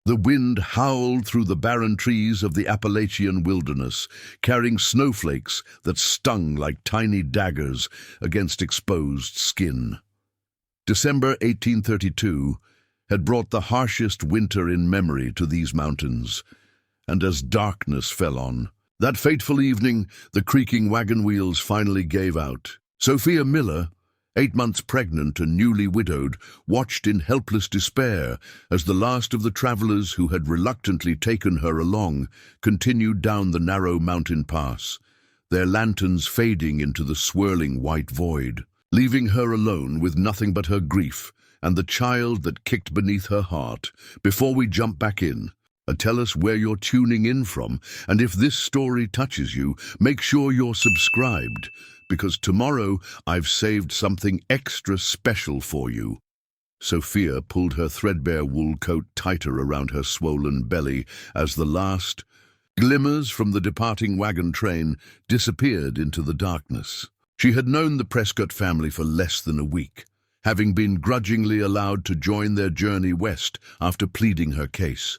The wind howled through the barren trees of the Appalachian wilderness, carrying snowflakes that stung like tiny daggers against exposed skin. December 1832 had brought the harshest winter in memory to these mountains, and as darkness fell on, that fateful evening, the creaking wagon wheels finally gave out. Sophia Miller, 8 months pregnant and newly widowed, watched in helpless despair as the last of the travelers who had reluctantly taken her along continued down the narrow mountain pass, their lanterns fading into the swirling white void, leaving her alone with nothing but her grief and the child that kicked beneath her heart. Before we jump back in, tell us where you're tuning in from, and if this story touches you, make sure you're subscribed, because tomorrow I've saved something extra special for you. Sophia pulled her threadbare wool coat tighter around her swollen belly as the last glimmers from the departing wagon train disappeared into the darkness. She had known the Prescott family for less than a week, having been grudgingly allowed to join their journey west after pleading her case.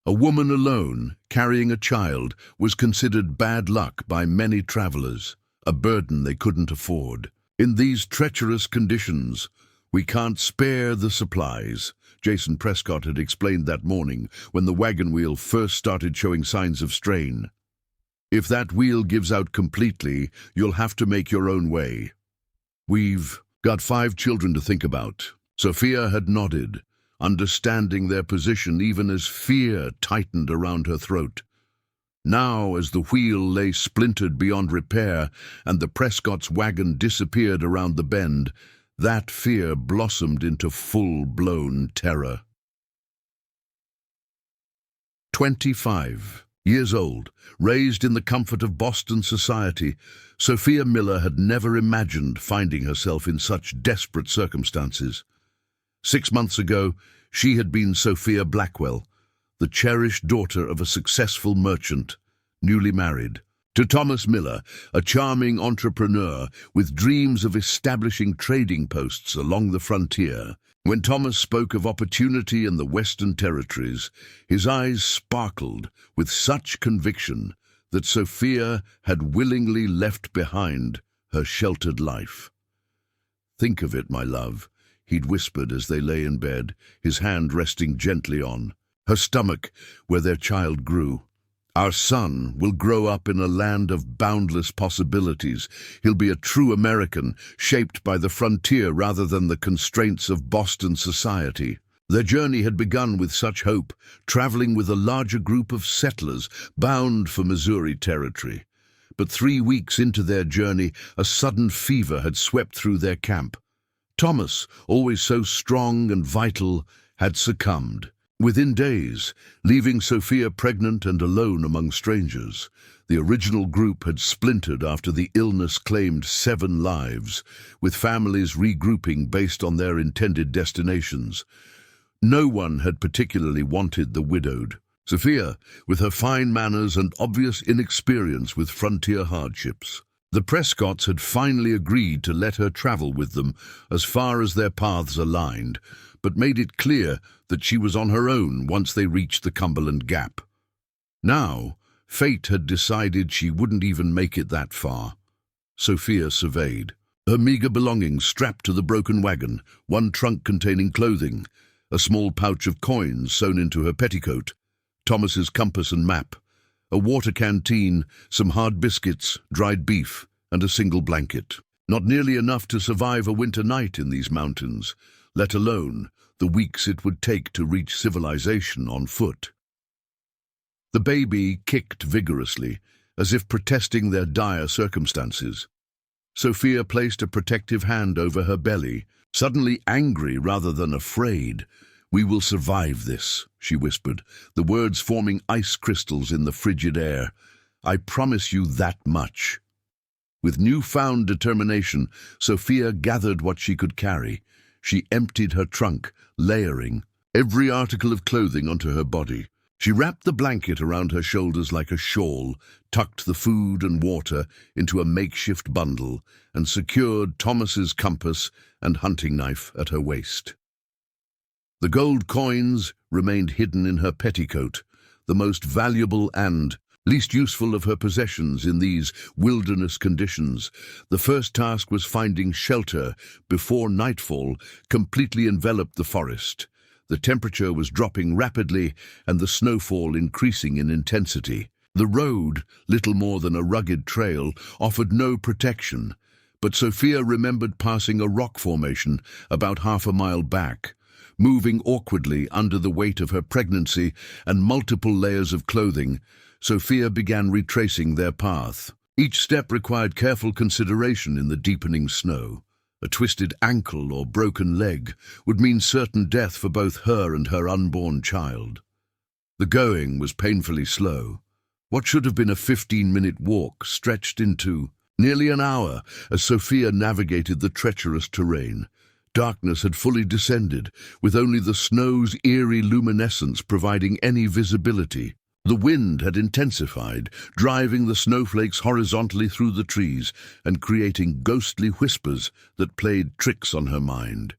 A woman alone, carrying a child, was considered bad luck by many travelers, a burden they couldn't afford. In these treacherous conditions, we can't spare the supplies, Jason Prescott had explained that morning when the wagon wheel first started showing signs of strain. If that wheel gives out completely, you'll have to make your own way. We've got 5 children to think about. Sophia had nodded, understanding their position even as fear tightened around her throat. Now, as the wheel lay splintered beyond repair and the Prescott's wagon disappeared around the bend, that fear blossomed into full-blown terror. 25 years old, raised in the comfort of Boston society, Sophia Miller had never imagined finding herself in such desperate circumstances. 6 months ago, she had been Sophia Blackwell, the cherished daughter of a successful merchant, newly married, to Thomas Miller, a charming entrepreneur with dreams of establishing trading posts along the frontier. When Thomas spoke of opportunity in the Western Territories, his eyes sparkled with such conviction that Sophia had willingly left behind her sheltered life. "Think of it, my love," he'd whispered as they lay in bed, his hand resting gently on her stomach where their child grew. "Our son will grow up in a land of boundless possibilities. He'll be a true American, shaped by the frontier rather than the constraints of Boston society." Their journey had begun with such hope, traveling with a larger group of settlers bound for Missouri Territory. But 3 weeks into their journey, a sudden fever had swept through their camp. Thomas, always so strong and vital, had succumbed. Within days, leaving Sophia pregnant and alone among strangers, the original group had splintered after the illness claimed 7 lives, with families regrouping based on their intended destinations. No one had particularly wanted the widowed. Sophia, with her fine manners and obvious inexperience with frontier hardships. The Prescotts had finally agreed to let her travel with them as far as their paths aligned, but made it clear that she was on her own once they reached the Cumberland Gap. Now, fate had decided she wouldn't even make it that far. Sophia surveyed, her meager belongings strapped to the broken wagon, one trunk containing clothing, a small pouch of coins sewn into her petticoat, Thomas's compass and map, a water canteen, some hard biscuits, dried beef, and a single blanket. Not nearly enough to survive a winter night in these mountains, let alone the weeks it would take to reach civilization on foot. The baby kicked vigorously, as if protesting their dire circumstances. Sophia placed a protective hand over her belly, suddenly angry rather than afraid. "We will survive this," she whispered, the words forming ice crystals in the frigid air. "I promise you that much." With newfound determination, Sophia gathered what she could carry. She emptied her trunk, layering every article of clothing onto her body. She wrapped the blanket around her shoulders like a shawl, tucked the food and water into a makeshift bundle, and secured Thomas's compass and hunting knife at her waist. The gold coins remained hidden in her petticoat, the most valuable and least useful of her possessions in these wilderness conditions. The first task was finding shelter before nightfall completely enveloped the forest. The temperature was dropping rapidly and the snowfall increasing in intensity. The road, little more than a rugged trail, offered no protection, but Sophia remembered passing a rock formation about half a mile back. Moving awkwardly under the weight of her pregnancy and multiple layers of clothing, Sophia began retracing their path. Each step required careful consideration in the deepening snow. A twisted ankle or broken leg would mean certain death for both her and her unborn child. The going was painfully slow. What should have been a 15-minute walk stretched into nearly an hour as Sophia navigated the treacherous terrain. Darkness had fully descended, with only the snow's eerie luminescence providing any visibility. The wind had intensified, driving the snowflakes horizontally through the trees and creating ghostly whispers that played tricks on her mind.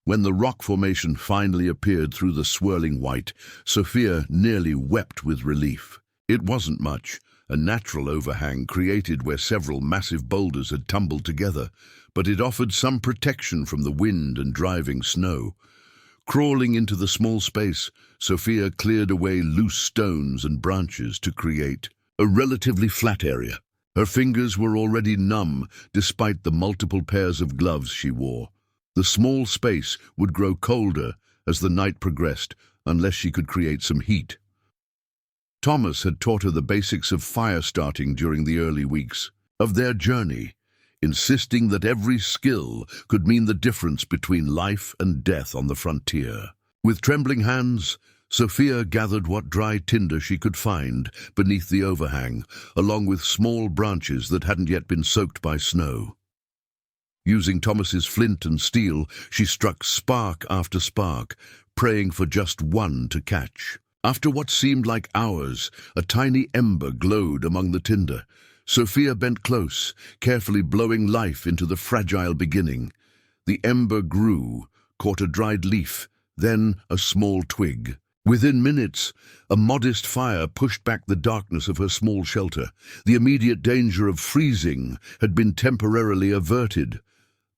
When the rock formation finally appeared through the swirling white, Sophia nearly wept with relief. It wasn't much, a natural overhang created where several massive boulders had tumbled together, but it offered some protection from the wind and driving snow. Crawling into the small space, Sophia cleared away loose stones and branches to create a relatively flat area. Her fingers were already numb despite the multiple pairs of gloves she wore. The small space would grow colder as the night progressed unless she could create some heat. Thomas had taught her the basics of fire starting during the early weeks of their journey, insisting that every skill could mean the difference between life and death on the frontier. With trembling hands, Sophia gathered what dry tinder she could find beneath the overhang, along with small branches that hadn't yet been soaked by snow. Using Thomas's flint and steel, she struck spark after spark, praying for just one to catch. After what seemed like hours, a tiny ember glowed among the tinder. Sophia bent close, carefully blowing life into the fragile beginning. The ember grew, caught a dried leaf, then a small twig. Within minutes, a modest fire pushed back the darkness of her small shelter. The immediate danger of freezing had been temporarily averted.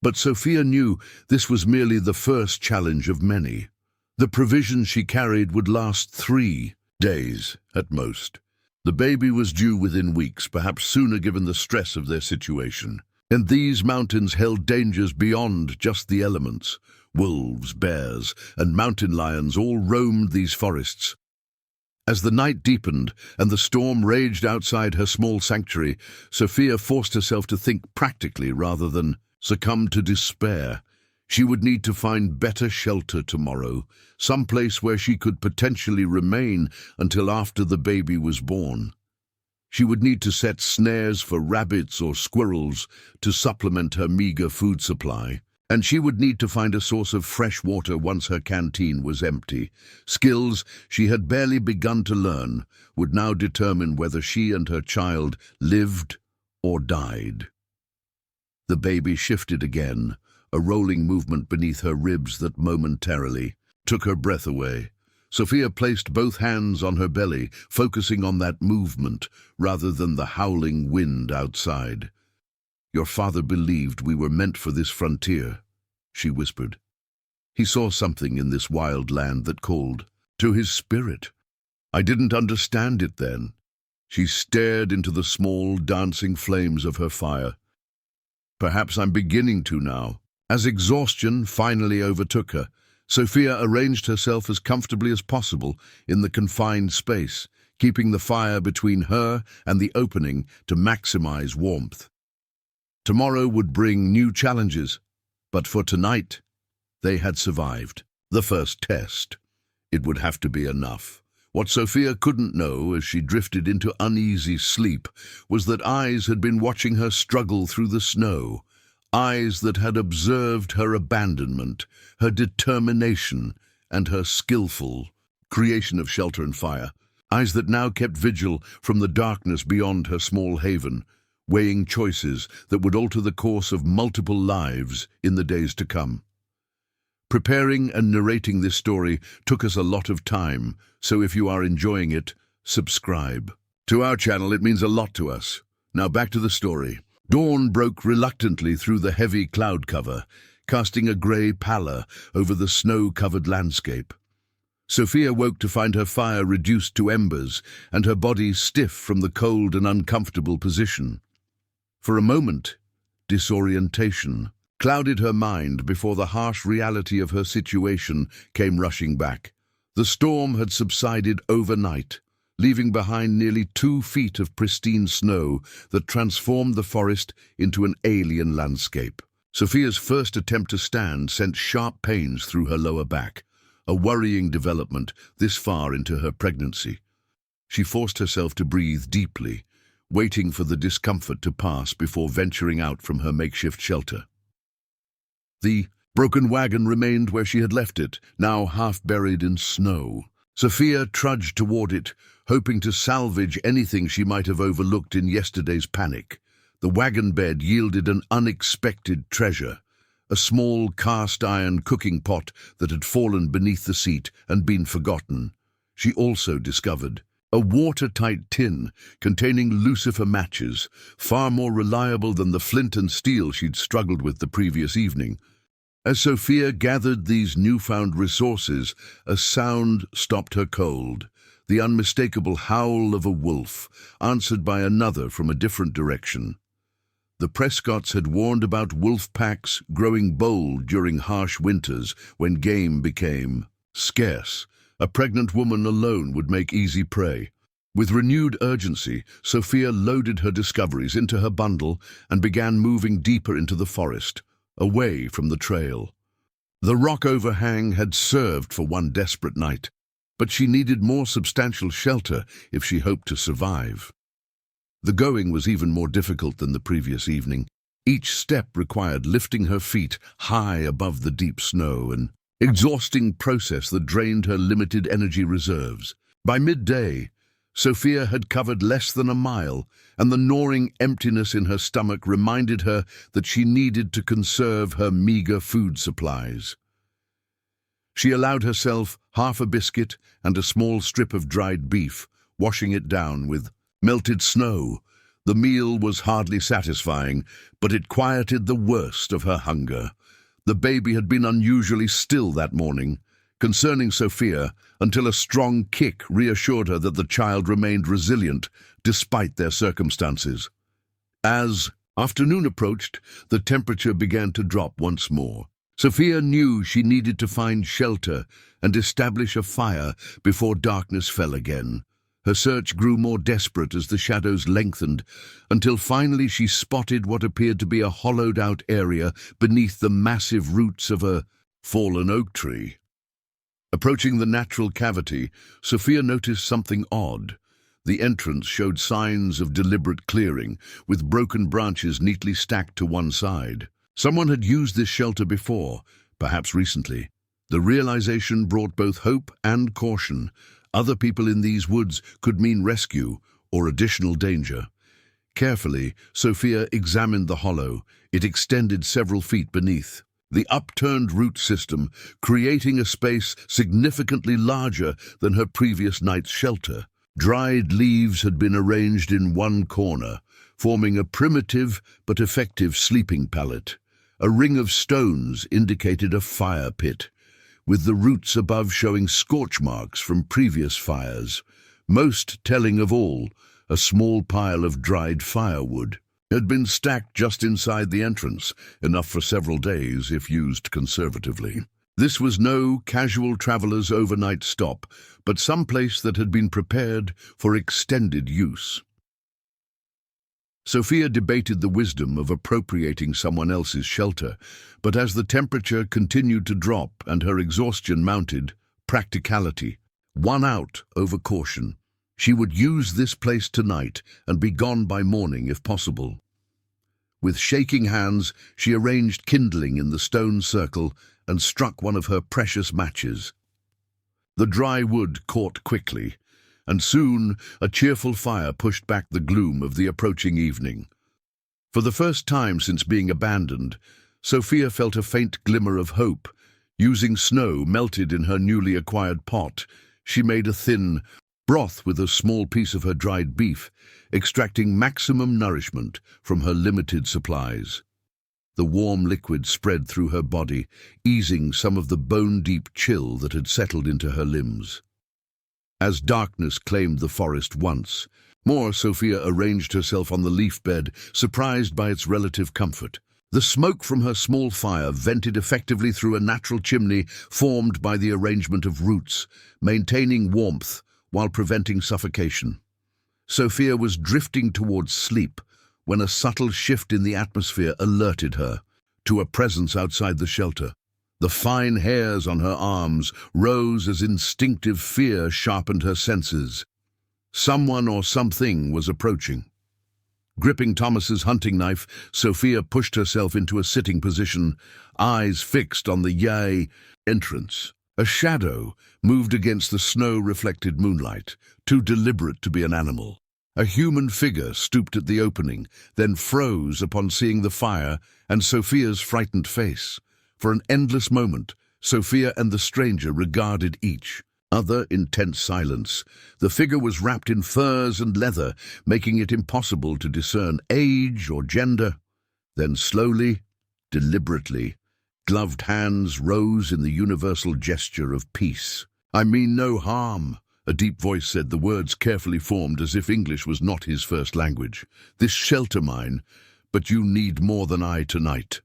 But Sophia knew this was merely the first challenge of many. The provisions she carried would last 3 days at most. The baby was due within weeks, perhaps sooner given the stress of their situation. And these mountains held dangers beyond just the elements. Wolves, bears, and mountain lions all roamed these forests. As the night deepened and the storm raged outside her small sanctuary, Sophia forced herself to think practically rather than succumb to despair. She would need to find better shelter tomorrow, some place where she could potentially remain until after the baby was born. She would need to set snares for rabbits or squirrels to supplement her meager food supply, and she would need to find a source of fresh water once her canteen was empty. Skills she had barely begun to learn would now determine whether she and her child lived or died. The baby shifted again, a rolling movement beneath her ribs that momentarily took her breath away. Sophia placed both hands on her belly, focusing on that movement rather than the howling wind outside. "Your father believed we were meant for this frontier," she whispered. "He saw something in this wild land that called to his spirit. I didn't understand it then." She stared into the small, dancing flames of her fire. "Perhaps I'm beginning to now." As exhaustion finally overtook her, Sophia arranged herself as comfortably as possible in the confined space, keeping the fire between her and the opening to maximize warmth. Tomorrow would bring new challenges, but for tonight, they had survived the first test. It would have to be enough. What Sophia couldn't know as she drifted into uneasy sleep was that eyes had been watching her struggle through the snow. Eyes that had observed her abandonment, her determination, and her skillful creation of shelter and fire. Eyes that now kept vigil from the darkness beyond her small haven, weighing choices that would alter the course of multiple lives in the days to come. Preparing and narrating this story took us a lot of time, so if you are enjoying it, subscribe. To our channel, it means a lot to us. Now back to the story. Dawn broke reluctantly through the heavy cloud cover, casting a grey pallor over the snow-covered landscape. Sophia woke to find her fire reduced to embers and her body stiff from the cold and uncomfortable position. For a moment, disorientation clouded her mind before the harsh reality of her situation came rushing back. The storm had subsided overnight, leaving behind nearly 2 feet of pristine snow that transformed the forest into an alien landscape. Sophia's first attempt to stand sent sharp pains through her lower back, a worrying development this far into her pregnancy. She forced herself to breathe deeply, waiting for the discomfort to pass before venturing out from her makeshift shelter. The broken wagon remained where she had left it, now half buried in snow. Sophia trudged toward it, hoping to salvage anything she might have overlooked in yesterday's panic. The wagon bed yielded an unexpected treasure, a small cast-iron cooking pot that had fallen beneath the seat and been forgotten. She also discovered a watertight tin containing lucifer matches, far more reliable than the flint and steel she'd struggled with the previous evening. As Sophia gathered these newfound resources, a sound stopped her cold, the unmistakable howl of a wolf, answered by another from a different direction. The Prescotts had warned about wolf packs growing bold during harsh winters when game became scarce. A pregnant woman alone would make easy prey. With renewed urgency, Sophia loaded her discoveries into her bundle and began moving deeper into the forest, away from the trail. The rock overhang had served for one desperate night, but she needed more substantial shelter if she hoped to survive. The going was even more difficult than the previous evening. Each step required lifting her feet high above the deep snow, an exhausting process that drained her limited energy reserves. By midday, Sophia had covered less than a mile, and the gnawing emptiness in her stomach reminded her that she needed to conserve her meager food supplies. She allowed herself half a biscuit and a small strip of dried beef, washing it down with melted snow. The meal was hardly satisfying, but it quieted the worst of her hunger. The baby had been unusually still that morning, concerning Sophia, until a strong kick reassured her that the child remained resilient despite their circumstances. As afternoon approached, the temperature began to drop once more. Sophia knew she needed to find shelter and establish a fire before darkness fell again. Her search grew more desperate as the shadows lengthened, until finally she spotted what appeared to be a hollowed-out area beneath the massive roots of a fallen oak tree. Approaching the natural cavity, Sophia noticed something odd. The entrance showed signs of deliberate clearing, with broken branches neatly stacked to one side. Someone had used this shelter before, perhaps recently. The realization brought both hope and caution. Other people in these woods could mean rescue or additional danger. Carefully, Sophia examined the hollow. It extended several feet beneath the upturned root system, creating a space significantly larger than her previous night's shelter. Dried leaves had been arranged in one corner, forming a primitive but effective sleeping pallet. A ring of stones indicated a fire pit, with the roots above showing scorch marks from previous fires. Most telling of all, a small pile of dried firewood had been stacked just inside the entrance, enough for several days if used conservatively. This was no casual traveler's overnight stop, but some place that had been prepared for extended use. Sophia debated the wisdom of appropriating someone else's shelter, but as the temperature continued to drop and her exhaustion mounted, practicality won out over caution. She would use this place tonight and be gone by morning if possible. With shaking hands, she arranged kindling in the stone circle and struck one of her precious matches. The dry wood caught quickly, and soon a cheerful fire pushed back the gloom of the approaching evening. For the first time since being abandoned, Sophia felt a faint glimmer of hope. Using snow melted in her newly acquired pot, she made a thin broth with a small piece of her dried beef, extracting maximum nourishment from her limited supplies. The warm liquid spread through her body, easing some of the bone-deep chill that had settled into her limbs. As darkness claimed the forest once more, Sophia arranged herself on the leaf bed, surprised by its relative comfort. The smoke from her small fire vented effectively through a natural chimney formed by the arrangement of roots, maintaining warmth while preventing suffocation. Sophia was drifting towards sleep when a subtle shift in the atmosphere alerted her to a presence outside the shelter. The fine hairs on her arms rose as instinctive fear sharpened her senses. Someone or something was approaching. Gripping Thomas's hunting knife, Sophia pushed herself into a sitting position, eyes fixed on the entrance. A shadow moved against the snow-reflected moonlight, too deliberate to be an animal. A human figure stooped at the opening, then froze upon seeing the fire and Sophia's frightened face. For an endless moment, Sophia and the stranger regarded each other in tense silence. The figure was wrapped in furs and leather, making it impossible to discern age or gender. Then slowly, deliberately, gloved hands rose in the universal gesture of peace. "I mean no harm," a deep voice said, the words carefully formed as if English was not his first language. "This shelter mine, but you need more than I tonight."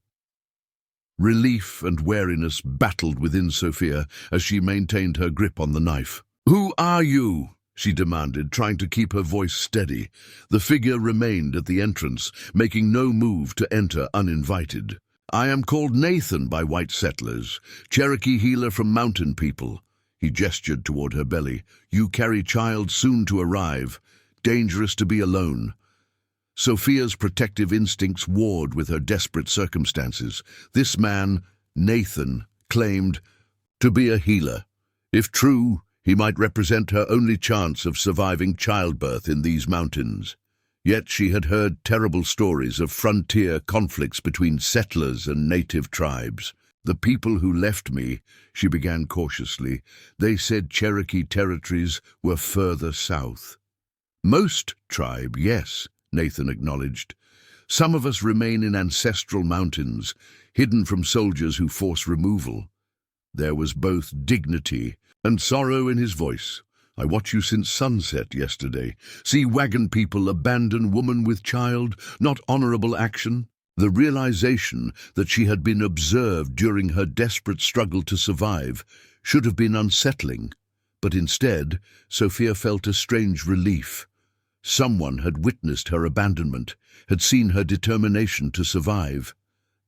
Relief and wariness battled within Sophia as she maintained her grip on the knife. "Who are you?" she demanded, trying to keep her voice steady. The figure remained at the entrance, making no move to enter uninvited. "I am called Nathan by white settlers, Cherokee healer from mountain people." He gestured toward her belly. "You carry child soon to arrive. Dangerous to be alone." Sophia's protective instincts warred with her desperate circumstances. This man, Nathan, claimed to be a healer. If true, he might represent her only chance of surviving childbirth in these mountains. Yet she had heard terrible stories of frontier conflicts between settlers and native tribes. "The people who left me," she began cautiously, "they said Cherokee territories were further south." "Most tribe, yes," Nathan acknowledged. "Some of us remain in ancestral mountains, hidden from soldiers who force removal." There was both dignity and sorrow in his voice. "I watch you since sunset yesterday. See wagon people abandon woman with child, not honorable action." The realization that she had been observed during her desperate struggle to survive should have been unsettling, but instead, Sophia felt a strange relief. Someone had witnessed her abandonment, had seen her determination to survive,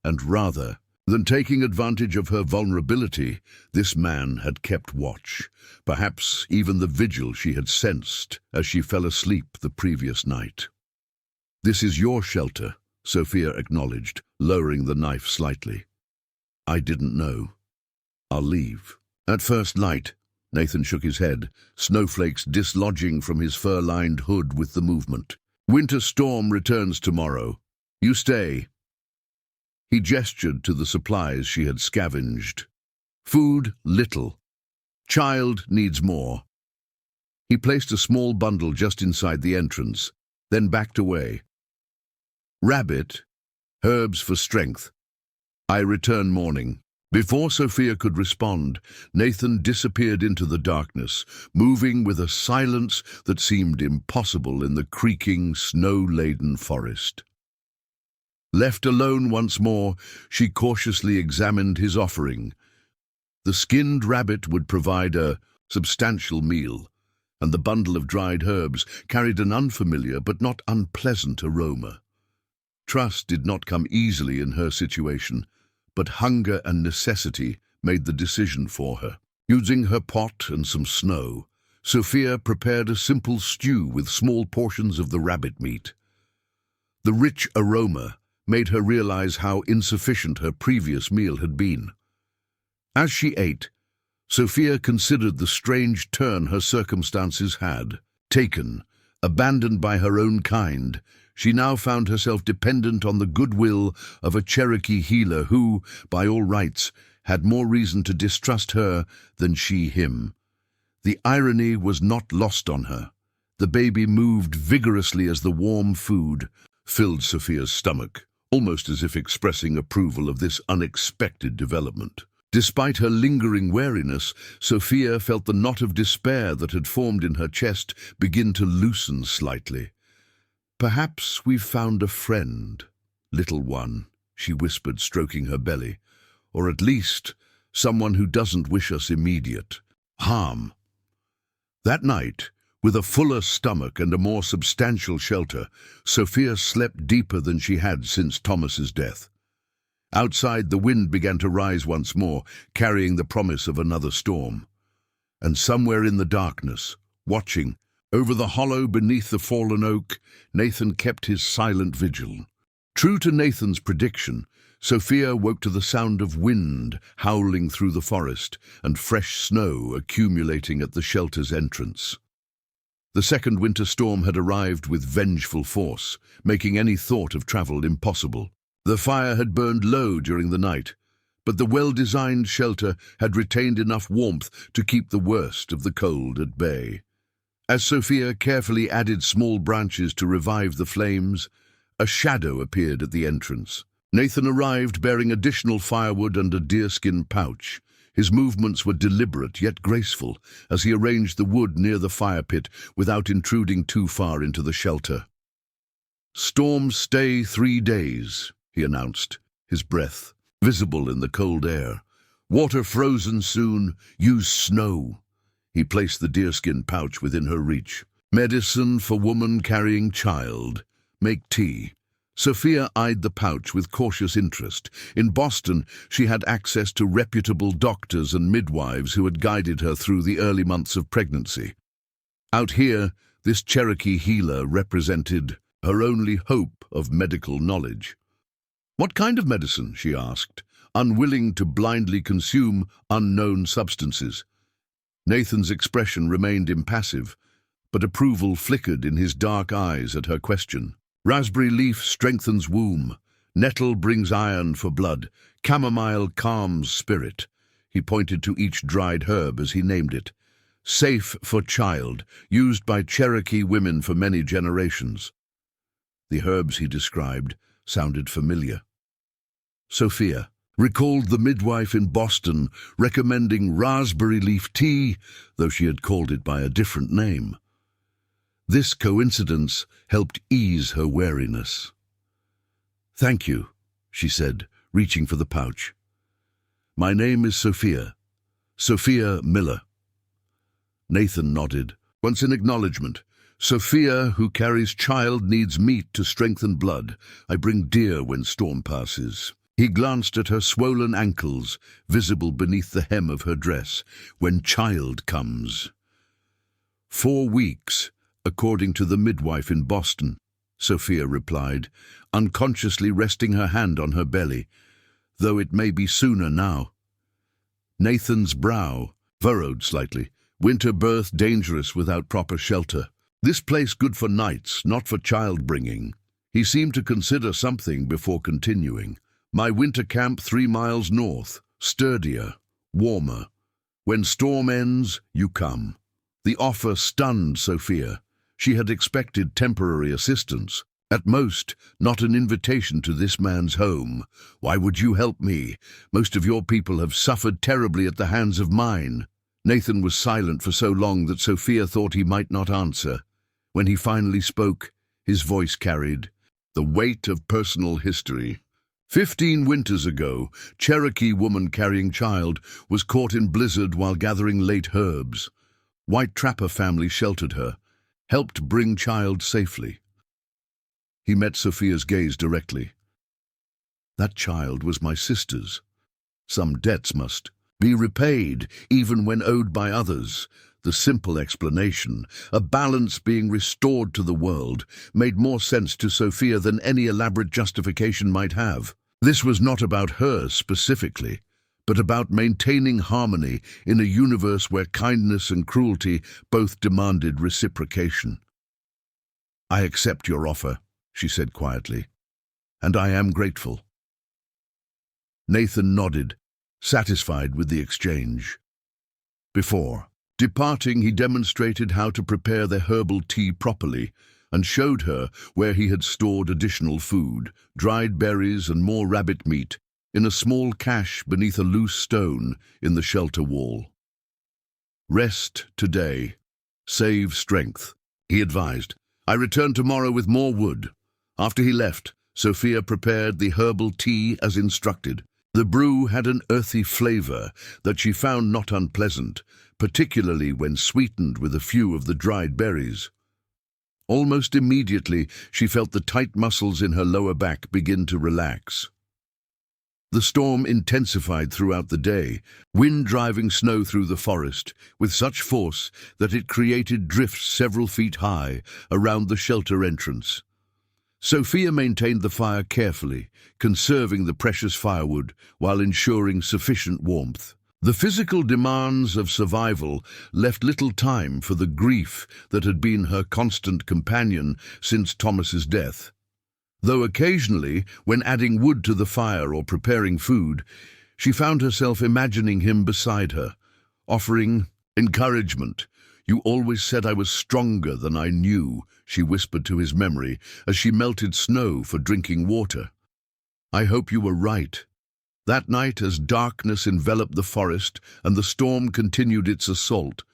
and rather than taking advantage of her vulnerability, this man had kept watch, perhaps even the vigil she had sensed as she fell asleep the previous night. "This is your shelter," Sophia acknowledged, lowering the knife slightly. "I didn't know. I'll leave." At first light, Nathan shook his head, snowflakes dislodging from his fur-lined hood with the movement. "Winter storm returns tomorrow. You stay." He gestured to the supplies she had scavenged. "Food, little. Child needs more." He placed a small bundle just inside the entrance, then backed away. "Rabbit, herbs for strength. I return morning." Before Sophia could respond, Nathan disappeared into the darkness, moving with a silence that seemed impossible in the creaking, snow-laden forest. Left alone once more, she cautiously examined his offering. The skinned rabbit would provide a substantial meal, and the bundle of dried herbs carried an unfamiliar but not unpleasant aroma. Trust did not come easily in her situation, but hunger and necessity made the decision for her. Using her pot and some snow, Sophia prepared a simple stew with small portions of the rabbit meat. The rich aroma made her realize how insufficient her previous meal had been. As she ate, Sophia considered the strange turn her circumstances had taken. Abandoned by her own kind, she now found herself dependent on the goodwill of a Cherokee healer who, by all rights, had more reason to distrust her than she him. The irony was not lost on her. The baby moved vigorously as the warm food filled Sophia's stomach, almost as if expressing approval of this unexpected development. Despite her lingering wariness, Sophia felt the knot of despair that had formed in her chest begin to loosen slightly. "Perhaps we've found a friend, little one," she whispered, stroking her belly. "Or at least, someone who doesn't wish us immediate harm." That night, with a fuller stomach and a more substantial shelter, Sophia slept deeper than she had since Thomas's death. Outside, the wind began to rise once more, carrying the promise of another storm. And somewhere in the darkness, watching, over the hollow beneath the fallen oak, Nathan kept his silent vigil. True to Nathan's prediction, Sophia woke to the sound of wind howling through the forest and fresh snow accumulating at the shelter's entrance. The second winter storm had arrived with vengeful force, making any thought of travel impossible. The fire had burned low during the night, but the well-designed shelter had retained enough warmth to keep the worst of the cold at bay. As Sophia carefully added small branches to revive the flames, a shadow appeared at the entrance. Nathan arrived bearing additional firewood and a deerskin pouch. His movements were deliberate yet graceful as he arranged the wood near the fire pit without intruding too far into the shelter. "Storms stay 3 days," he announced, his breath visible in the cold air. "Water frozen soon, use snow." He placed the deerskin pouch within her reach. "Medicine for woman carrying child. Make tea." Sophia eyed the pouch with cautious interest. In Boston, she had access to reputable doctors and midwives who had guided her through the early months of pregnancy. Out here, this Cherokee healer represented her only hope of medical knowledge. "What kind of medicine?" she asked, unwilling to blindly consume unknown substances. Nathan's expression remained impassive, but approval flickered in his dark eyes at her question. "Raspberry leaf strengthens womb. Nettle brings iron for blood. Chamomile calms spirit." He pointed to each dried herb as he named it. "Safe for child, used by Cherokee women for many generations." The herbs he described sounded familiar. Sophia recalled the midwife in Boston recommending raspberry leaf tea, though she had called it by a different name. This coincidence helped ease her wariness. "Thank you," she said, reaching for the pouch. "My name is Sophia. Sophia Miller." Nathan nodded, once in acknowledgement. "Sophia, who carries child, needs meat to strengthen blood. I bring deer when storm passes." He glanced at her swollen ankles, visible beneath the hem of her dress. "When child comes." 4 weeks, according to the midwife in Boston, Sophia replied, unconsciously resting her hand on her belly, "though it may be sooner now." Nathan's brow furrowed slightly. "Winter birth dangerous without proper shelter. This place good for nights, not for child-bringing." He seemed to consider something before continuing. "My winter camp 3 miles north, sturdier, warmer. When storm ends, you come." The offer stunned Sophia. She had expected temporary assistance. At most, not an invitation to this man's home. "Why would you help me? Most of your people have suffered terribly at the hands of mine." Nathan was silent for so long that Sophia thought he might not answer. When he finally spoke, his voice carried the weight of personal history. 15 winters ago, Cherokee woman carrying child was caught in blizzard while gathering late herbs. White trapper family sheltered her, helped bring child safely. He met Sophia's gaze directly. "That child was my sister's. Some debts must be repaid, even when owed by others." The simple explanation, a balance being restored to the world, made more sense to Sophia than any elaborate justification might have. This was not about her specifically, but about maintaining harmony in a universe where kindness and cruelty both demanded reciprocation. "I accept your offer," she said quietly, "and I am grateful." Nathan nodded, satisfied with the exchange. Before departing, he demonstrated how to prepare the herbal tea properly and showed her where he had stored additional food, dried berries and more rabbit meat, in a small cache beneath a loose stone in the shelter wall. "Rest today. Save strength," he advised. "I return tomorrow with more wood." After he left, Sophia prepared the herbal tea as instructed. The brew had an earthy flavor that she found not unpleasant, particularly when sweetened with a few of the dried berries. Almost immediately, she felt the tight muscles in her lower back begin to relax. The storm intensified throughout the day, wind driving snow through the forest with such force that it created drifts several feet high around the shelter entrance. Sophia maintained the fire carefully, conserving the precious firewood while ensuring sufficient warmth. The physical demands of survival left little time for the grief that had been her constant companion since Thomas's death. Though occasionally, when adding wood to the fire or preparing food, she found herself imagining him beside her, offering encouragement. "You always said I was stronger than I knew," she whispered to his memory as she melted snow for drinking water. "I hope you were right." That night, as darkness enveloped the forest and the storm continued its assault,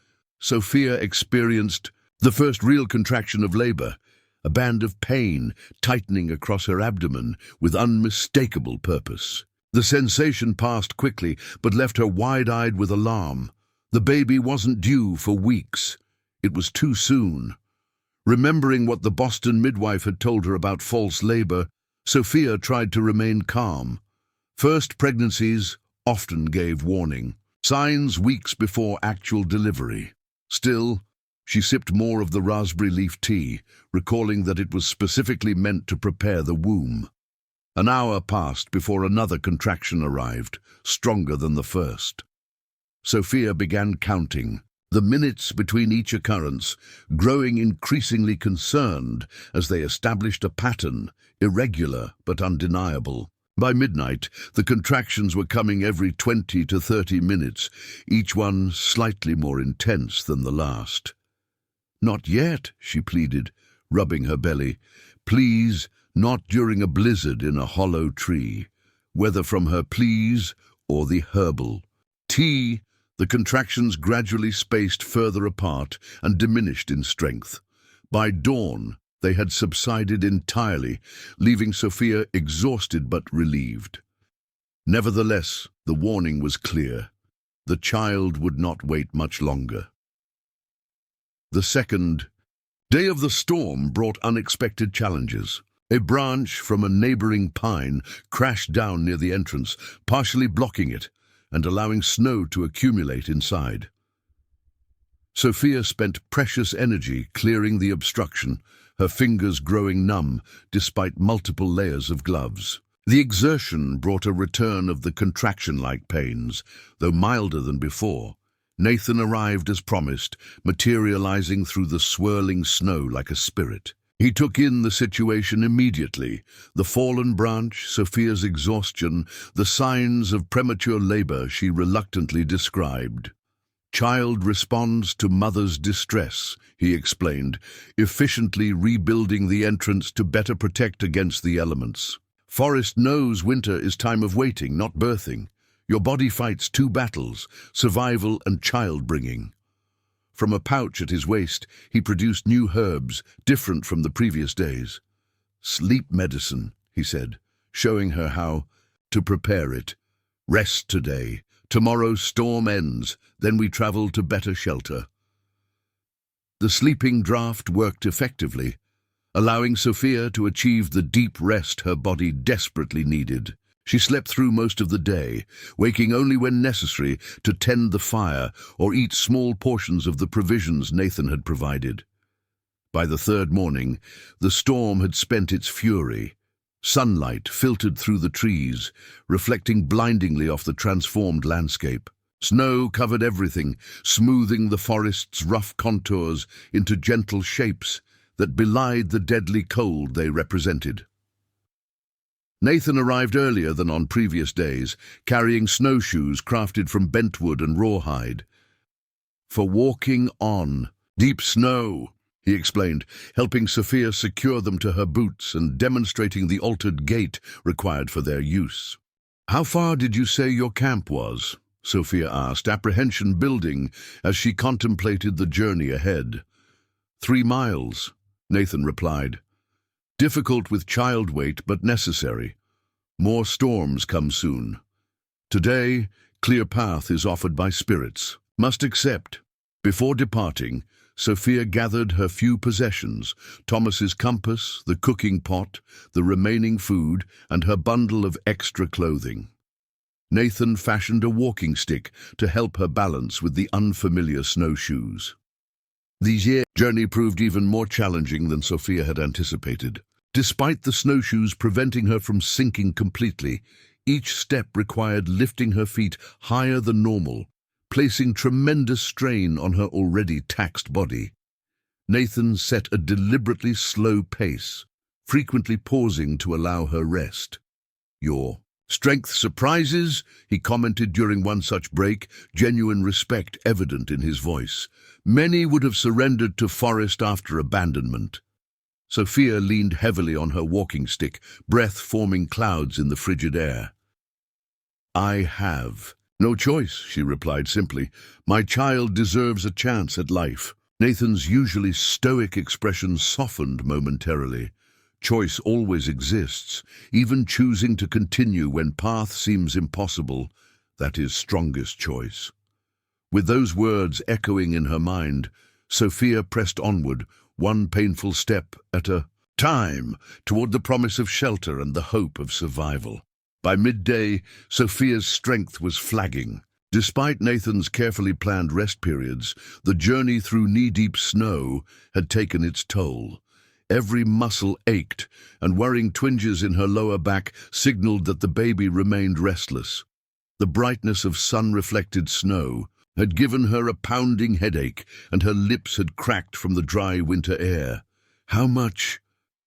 Sophia experienced the first real contraction of labor, a band of pain tightening across her abdomen with unmistakable purpose. The sensation passed quickly, but left her wide-eyed with alarm. The baby wasn't due for weeks. It was too soon. Remembering what the Boston midwife had told her about false labor, Sophia tried to remain calm. First pregnancies often gave warning, signs weeks before actual delivery. Still, she sipped more of the raspberry leaf tea, recalling that it was specifically meant to prepare the womb. An hour passed before another contraction arrived, stronger than the first. Sophia began counting, the minutes between each occurrence, growing increasingly concerned as they established a pattern, irregular but undeniable. By midnight, the contractions were coming every 20 to 30 minutes, each one slightly more intense than the last. "Not yet," she pleaded, rubbing her belly. "Please, not during a blizzard in a hollow tree," whether from her pleas or the herbal tea. The contractions gradually spaced further apart and diminished in strength. By dawn, they had subsided entirely, leaving Sophia exhausted but relieved. Nevertheless, the warning was clear. The child would not wait much longer. The second day of the storm brought unexpected challenges. A branch from a neighboring pine crashed down near the entrance, partially blocking it and allowing snow to accumulate inside. Sophia spent precious energy clearing the obstruction, her fingers growing numb despite multiple layers of gloves. The exertion brought a return of the contraction-like pains, though milder than before. Nathan arrived as promised, materializing through the swirling snow like a spirit. He took in the situation immediately: the fallen branch, Sophia's exhaustion, the signs of premature labor she reluctantly described. "Child responds to mother's distress," he explained, efficiently rebuilding the entrance to better protect against the elements. "Forest knows winter is time of waiting, not birthing. Your body fights two battles, survival and child-bringing." From a pouch at his waist, he produced new herbs, different from the previous days. "Sleep medicine," he said, showing her how to prepare it. "Rest today. Tomorrow's storm ends, then we travel to better shelter." The sleeping draught worked effectively, allowing Sophia to achieve the deep rest her body desperately needed. She slept through most of the day, waking only when necessary to tend the fire or eat small portions of the provisions Nathan had provided. By the third morning, the storm had spent its fury. Sunlight filtered through the trees, reflecting blindingly off the transformed landscape. Snow covered everything, smoothing the forest's rough contours into gentle shapes that belied the deadly cold they represented. Nathan arrived earlier than on previous days, carrying snowshoes crafted from bentwood and rawhide. For walking on deep snow, he explained, helping Sophia secure them to her boots and demonstrating the altered gait required for their use. "How far did you say your camp was?" Sophia asked, apprehension building as she contemplated the journey ahead. 3 miles, Nathan replied. "Difficult with child weight, but necessary. More storms come soon. Today, clear path is offered by spirits. Must accept." Before departing, Sophia gathered her few possessions, Thomas's compass, the cooking pot, the remaining food, and her bundle of extra clothing. Nathan fashioned a walking stick to help her balance with the unfamiliar snowshoes. The journey proved even more challenging than Sophia had anticipated. Despite the snowshoes preventing her from sinking completely, each step required lifting her feet higher than normal, placing tremendous strain on her already taxed body. Nathan set a deliberately slow pace, frequently pausing to allow her rest. "Your strength surprises," he commented during one such break, genuine respect evident in his voice. "Many would have surrendered to forest after abandonment." Sophia leaned heavily on her walking stick, breath forming clouds in the frigid air. "I have no choice," she replied simply. "My child deserves a chance at life." Nathan's usually stoic expression softened momentarily. Choice always exists, even choosing to continue when path seems impossible. That is strongest choice. With those words echoing in her mind, Sophia pressed onward, one painful step at a time, toward the promise of shelter and the hope of survival. By midday, Sophia's strength was flagging. Despite Nathan's carefully planned rest periods, the journey through knee-deep snow had taken its toll. Every muscle ached, and worrying twinges in her lower back signaled that the baby remained restless. The brightness of sun-reflected snow had given her a pounding headache, and her lips had cracked from the dry winter air. "How much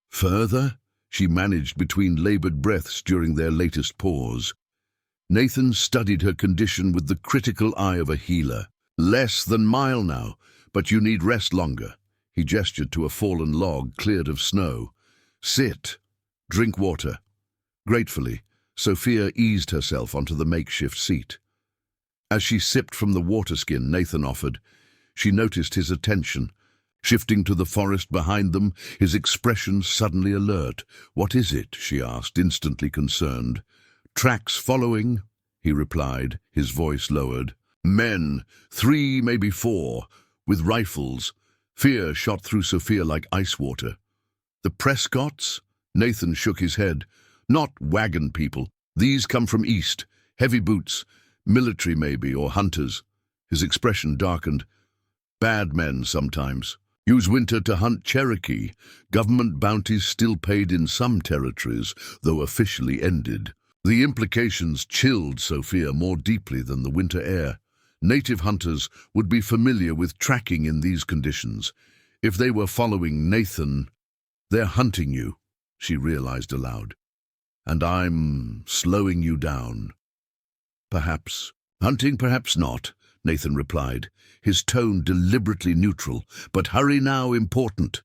further?" she managed between labored breaths during their latest pause. Nathan studied her condition with the critical eye of a healer. "Less than mile now, but you need rest longer." He gestured to a fallen log cleared of snow. "Sit. Drink water." Gratefully, Sophia eased herself onto the makeshift seat. As she sipped from the water skin Nathan offered, she noticed his attention. Shifting to the forest behind them, his expression suddenly alert. "What is it?" she asked, instantly concerned. "Tracks following," he replied, his voice lowered. "Men, 3, maybe 4, with rifles." Fear shot through Sophia like ice water. "The Prescotts?" Nathan shook his head. "Not wagon people. These come from east. Heavy boots. Military maybe, or hunters." His expression darkened. "Bad men sometimes. Use winter to hunt Cherokee. Government bounties still paid in some territories, though officially ended." The implications chilled Sophia more deeply than the winter air. Native hunters would be familiar with tracking in these conditions. If they were following Nathan, "They're hunting you," she realized aloud. "And I'm slowing you down." "Perhaps. Hunting, perhaps not," Nathan replied, his tone deliberately neutral. "But hurry now important."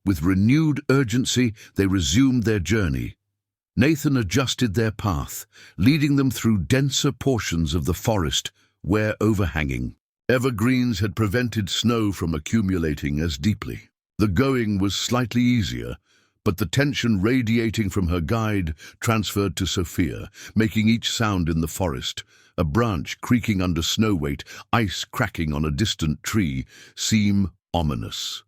With renewed urgency, they resumed their journey. Nathan adjusted their path, leading them through denser portions of the forest, where overhanging evergreens had prevented snow from accumulating as deeply. The going was slightly easier, but the tension radiating from her guide transferred to Sophia, making each sound in the forest, a branch creaking under snow weight, ice cracking on a distant tree, seem ominous.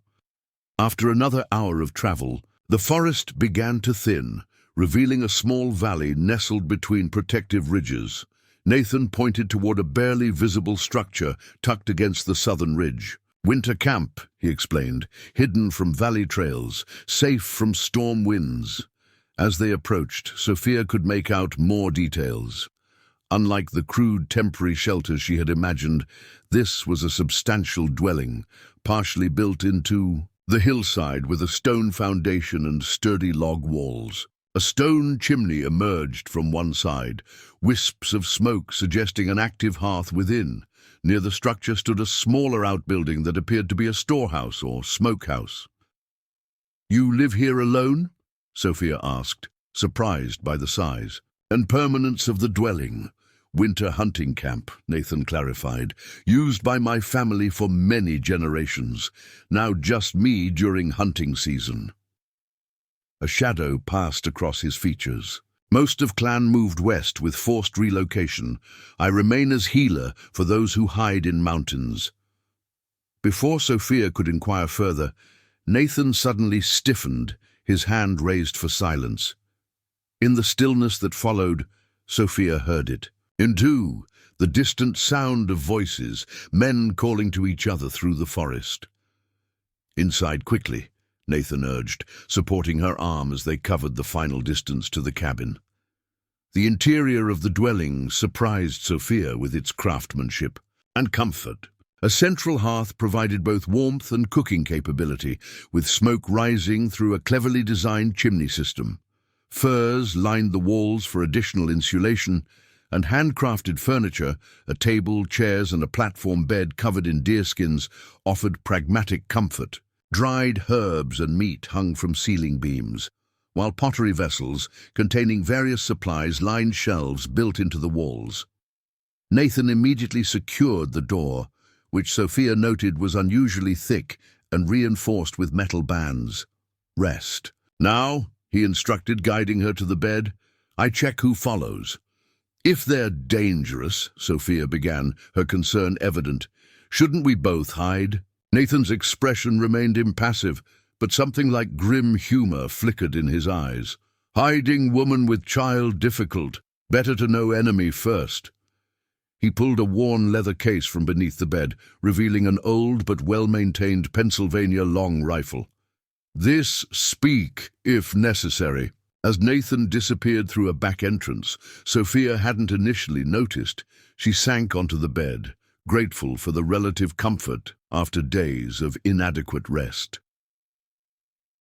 After another hour of travel, the forest began to thin, revealing a small valley nestled between protective ridges. Nathan pointed toward a barely visible structure tucked against the southern ridge. "Winter camp," he explained, "hidden from valley trails, safe from storm winds." As they approached, Sophia could make out more details. Unlike the crude temporary shelters she had imagined, this was a substantial dwelling, partially built into the hillside with a stone foundation and sturdy log walls. A stone chimney emerged from one side, wisps of smoke suggesting an active hearth within. Near the structure stood a smaller outbuilding that appeared to be a storehouse or smokehouse. "You live here alone?" Sophia asked, surprised by the size. "And permanence of the dwelling. Winter hunting camp," Nathan clarified, "used by my family for many generations. Now just me during hunting season." A shadow passed across his features. "Most of clan moved west with forced relocation. I remain as healer for those who hide in mountains." Before Sophia could inquire further, Nathan suddenly stiffened, his hand raised for silence. In the stillness that followed, Sophia heard it. Into the distant sound of voices, men calling to each other through the forest. "Inside quickly," Nathan urged, supporting her arm as they covered the final distance to the cabin. The interior of the dwelling surprised Sophia with its craftsmanship and comfort. A central hearth provided both warmth and cooking capability, with smoke rising through a cleverly designed chimney system. Furs lined the walls for additional insulation, and handcrafted furniture, a table, chairs, and a platform bed covered in deerskins, offered pragmatic comfort. Dried herbs and meat hung from ceiling beams, while pottery vessels containing various supplies lined shelves built into the walls. Nathan immediately secured the door, which Sophia noted was unusually thick and reinforced with metal bands. "Rest. Now," he instructed, guiding her to the bed, "I check who follows." "If they're dangerous," Sophia began, her concern evident, "shouldn't we both hide?" Nathan's expression remained impassive, but something like grim humor flickered in his eyes. "Hiding woman with child difficult. Better to know enemy first." He pulled a worn leather case from beneath the bed, revealing an old but well-maintained Pennsylvania long rifle. "This speak, if necessary." As Nathan disappeared through a back entrance, Sophia hadn't initially noticed. She sank onto the bed, grateful for the relative comfort after days of inadequate rest.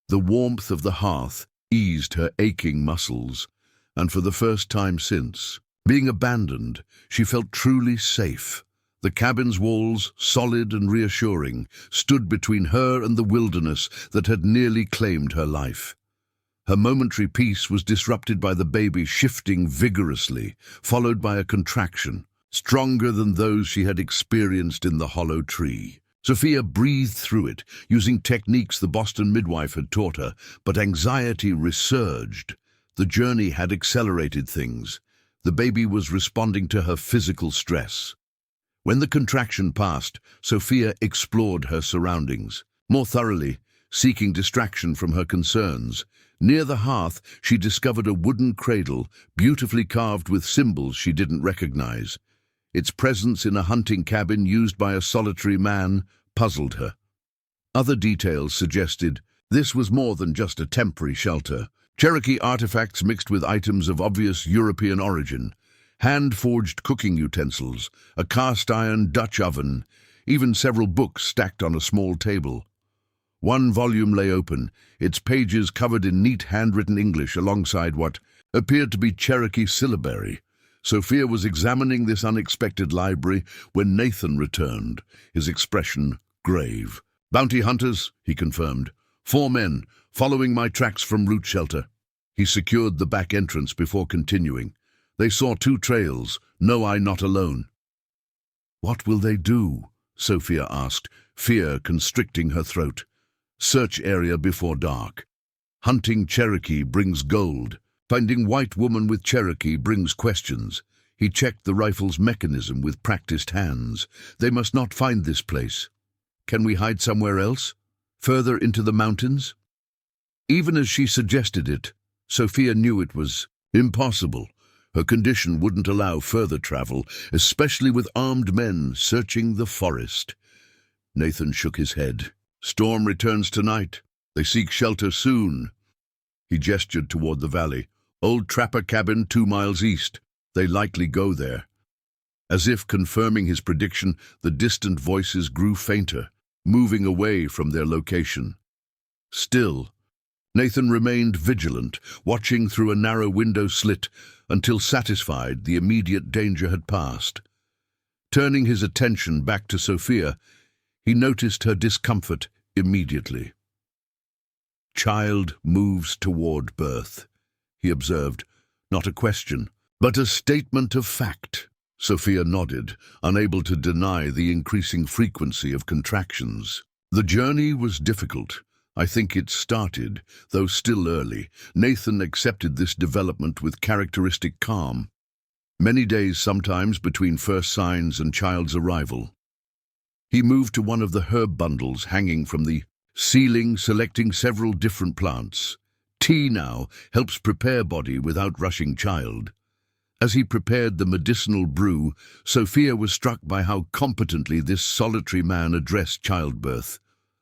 The warmth of the hearth eased her aching muscles, and for the first time since, being abandoned, she felt truly safe. The cabin's walls, solid and reassuring, stood between her and the wilderness that had nearly claimed her life. Her momentary peace was disrupted by the baby shifting vigorously, followed by a contraction, stronger than those she had experienced in the hollow tree. Sophia breathed through it, using techniques the Boston midwife had taught her, but anxiety resurged. The journey had accelerated things. The baby was responding to her physical stress. When the contraction passed, Sophia explored her surroundings more thoroughly, seeking distraction from her concerns. Near the hearth, she discovered a wooden cradle, beautifully carved with symbols she didn't recognize. Its presence in a hunting cabin used by a solitary man puzzled her. Other details suggested this was more than just a temporary shelter. Cherokee artifacts mixed with items of obvious European origin, hand-forged cooking utensils, a cast-iron Dutch oven, even several books stacked on a small table. One volume lay open, its pages covered in neat handwritten English alongside what appeared to be Cherokee syllabary. Sophia was examining this unexpected library when Nathan returned, his expression grave. "Bounty hunters," he confirmed. "4 men, following my tracks from root shelter." He secured the back entrance before continuing. "They saw 2 trails. No, I not alone." "What will they do?" Sophia asked, fear constricting her throat. "Search area before dark. Hunting Cherokee brings gold. Finding white woman with Cherokee brings questions." He checked the rifle's mechanism with practiced hands. "They must not find this place. Can we hide somewhere else? Further into the mountains?" Even as she suggested it, Sophia knew it was impossible. Her condition wouldn't allow further travel, especially with armed men searching the forest. Nathan shook his head. "Storm returns tonight. They seek shelter soon." He gestured toward the valley. "Old trapper cabin 2 miles east. They likely go there." As if confirming his prediction, the distant voices grew fainter, moving away from their location. Still, Nathan remained vigilant, watching through a narrow window slit until satisfied the immediate danger had passed. Turning his attention back to Sophia, he noticed her discomfort immediately. "Child moves toward birth," he observed, not a question, but a statement of fact. Sophia nodded, unable to deny the increasing frequency of contractions. "The journey was difficult. I think it started, though still early." Nathan accepted this development with characteristic calm. Many days sometimes between first signs and child's arrival. He moved to one of the herb bundles hanging from the ceiling, selecting several different plants. Tea now helps prepare body without rushing child. As he prepared the medicinal brew, Sophia was struck by how competently this solitary man addressed childbirth,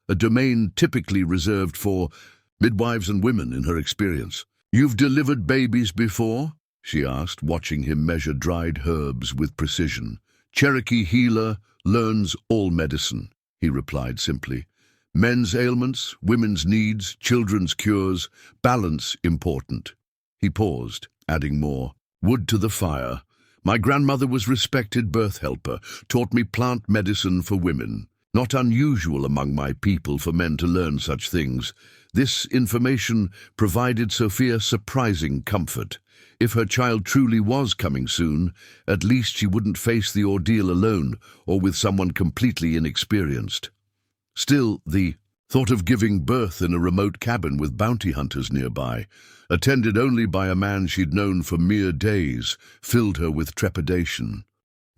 a domain typically reserved for midwives and women in her experience. "You've delivered babies before?" she asked, watching him measure dried herbs with precision. "Cherokee healer learns all medicine," he replied simply. "Men's ailments, women's needs, children's cures, balance important." He paused, adding more. "Wood to the fire. My grandmother was respected birth helper, taught me plant medicine for women. Not unusual among my people for men to learn such things." This information provided Sophia surprising comfort. If her child truly was coming soon, at least she wouldn't face the ordeal alone or with someone completely inexperienced. Still, the thought of giving birth in a remote cabin with bounty hunters nearby, attended only by a man she'd known for mere days, filled her with trepidation.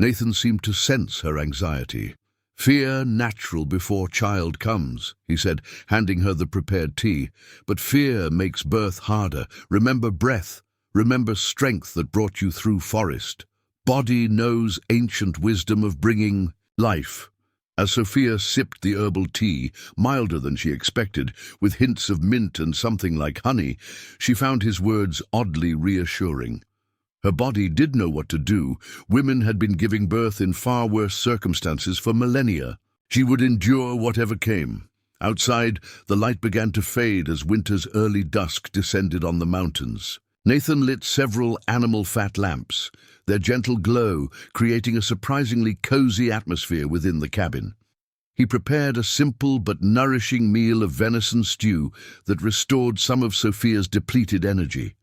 Nathan seemed to sense her anxiety. "Fear natural before child comes," he said, handing her the prepared tea. "But fear makes birth harder. Remember breath. Remember strength that brought you through forest. Body knows ancient wisdom of bringing life." As Sophia sipped the herbal tea, milder than she expected, with hints of mint and something like honey, she found his words oddly reassuring. Her body did know what to do. Women had been giving birth in far worse circumstances for millennia. She would endure whatever came. Outside, the light began to fade as winter's early dusk descended on the mountains. Nathan lit several animal fat lamps, their gentle glow creating a surprisingly cozy atmosphere within the cabin. He prepared a simple but nourishing meal of venison stew that restored some of Sophia's depleted energy.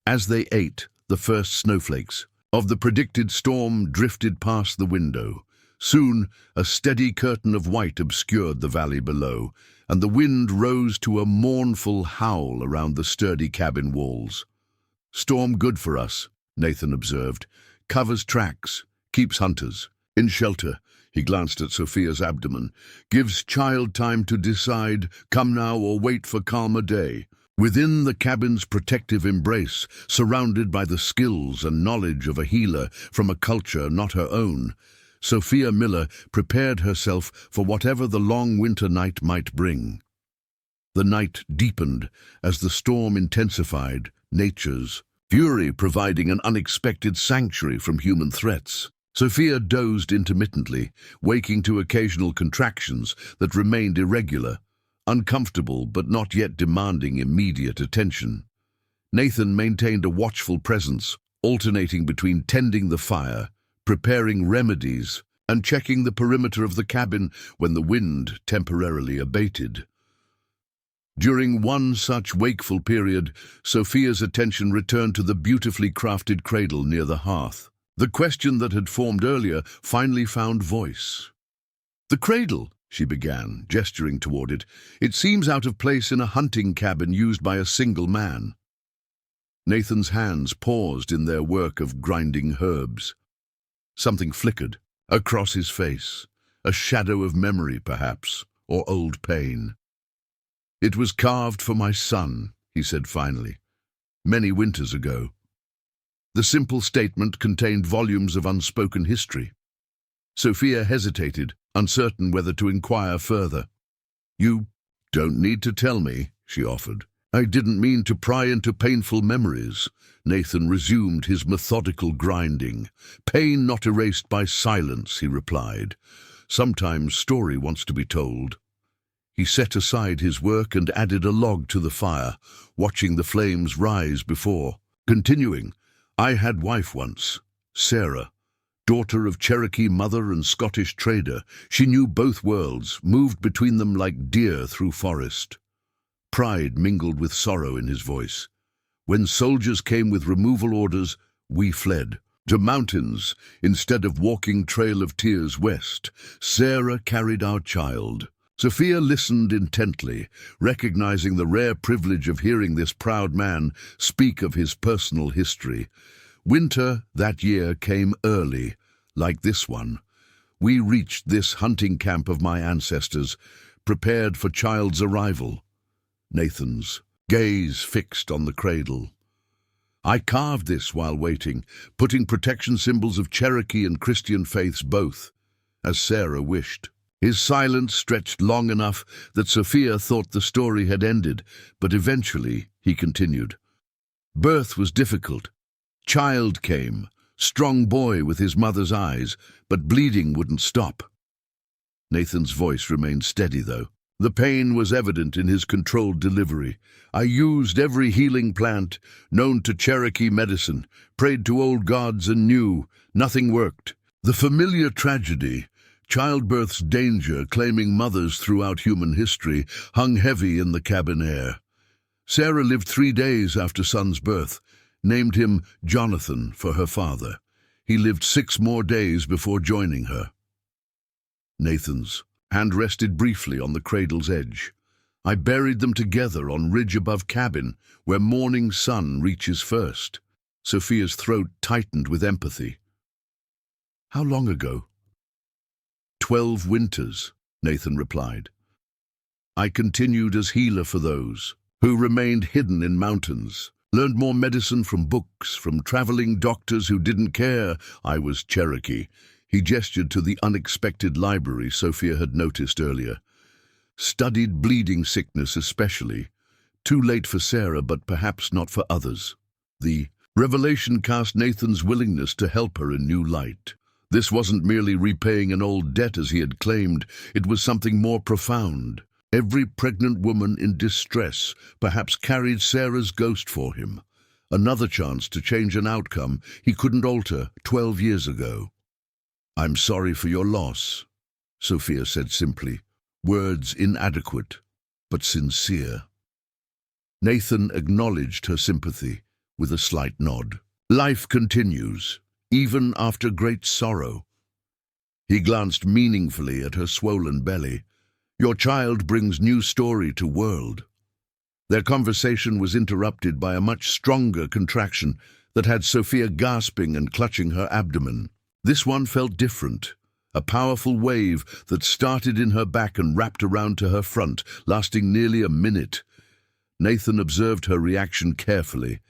As they ate, the first snowflakes of the predicted storm drifted past the window. Soon, a steady curtain of white obscured the valley below, and the wind rose to a mournful howl around the sturdy cabin walls. "Storm good for us," Nathan observed. "Covers tracks, keeps hunters in shelter." He glanced at Sophia's abdomen. "Gives child time to decide, come now or wait for calmer day." Within the cabin's protective embrace, surrounded by the skills and knowledge of a healer from a culture not her own, Sophia Miller prepared herself for whatever the long winter night might bring. The night deepened as the storm intensified, nature's fury providing an unexpected sanctuary from human threats. Sophia dozed intermittently, waking to occasional contractions that remained irregular, uncomfortable but not yet demanding immediate attention. Nathan maintained a watchful presence, alternating between tending the fire, preparing remedies, and checking the perimeter of the cabin when the wind temporarily abated. During one such wakeful period, Sophia's attention returned to the beautifully crafted cradle near the hearth. The question that had formed earlier finally found voice. "The cradle," she began, gesturing toward it. "It seems out of place in a hunting cabin used by a single man." Nathan's hands paused in their work of grinding herbs. Something flickered across his face, a shadow of memory perhaps, or old pain. "It was carved for my son," he said finally, "many winters ago." The simple statement contained volumes of unspoken history. Sophia hesitated, uncertain whether to inquire further. "You don't need to tell me," she offered. "I didn't mean to pry into painful memories." Nathan resumed his methodical grinding. "Pain not erased by silence," he replied. "Sometimes story wants to be told." He set aside his work and added a log to the fire, watching the flames rise before. Continuing, I had wife once, Sarah, daughter of Cherokee mother and Scottish trader. She knew both worlds, moved between them like deer through forest. Pride mingled with sorrow in his voice. When soldiers came with removal orders, we fled. To mountains, instead of walking Trail of Tears west, Sarah carried our child. Sophia listened intently, recognizing the rare privilege of hearing this proud man speak of his personal history. Winter that year came early, like this one. We reached this hunting camp of my ancestors, prepared for child's arrival. Nathan's gaze fixed on the cradle. I carved this while waiting, putting protection symbols of Cherokee and Christian faiths both, as Sarah wished. His silence stretched long enough that Sophia thought the story had ended, but eventually he continued. Birth was difficult. Child came, strong boy with his mother's eyes, but bleeding wouldn't stop. Nathan's voice remained steady, though. The pain was evident in his controlled delivery. I used every healing plant known to Cherokee medicine, prayed to old gods and knew nothing worked. The familiar tragedy, childbirth's danger claiming mothers throughout human history, hung heavy in the cabin air. Sarah lived 3 days after son's birth, named him Jonathan for her father. He lived 6 more days before joining her. Nathan's hand rested briefly on the cradle's edge. I buried them together on ridge above cabin, where morning sun reaches first. Sophia's throat tightened with empathy. How long ago? 12 winters, Nathan replied. I continued as healer for those who remained hidden in mountains, learned more medicine from books, from traveling doctors who didn't care I was Cherokee. He gestured to the unexpected library Sophia had noticed earlier. Studied bleeding sickness especially. Too late for Sarah, but perhaps not for others. The revelation cast Nathan's willingness to help her in new light. This wasn't merely repaying an old debt as he had claimed. It was something more profound. Every pregnant woman in distress perhaps carried Sarah's ghost for him. Another chance to change an outcome he couldn't alter 12 years ago. I'm sorry for your loss, Sophia said simply, words inadequate, but sincere. Nathan acknowledged her sympathy with a slight nod. Life continues, even after great sorrow. He glanced meaningfully at her swollen belly. Your child brings new story to world. Their conversation was interrupted by a much stronger contraction that had Sophia gasping and clutching her abdomen. This one felt different, a powerful wave that started in her back and wrapped around to her front, lasting nearly a minute. Nathan observed her reaction carefully.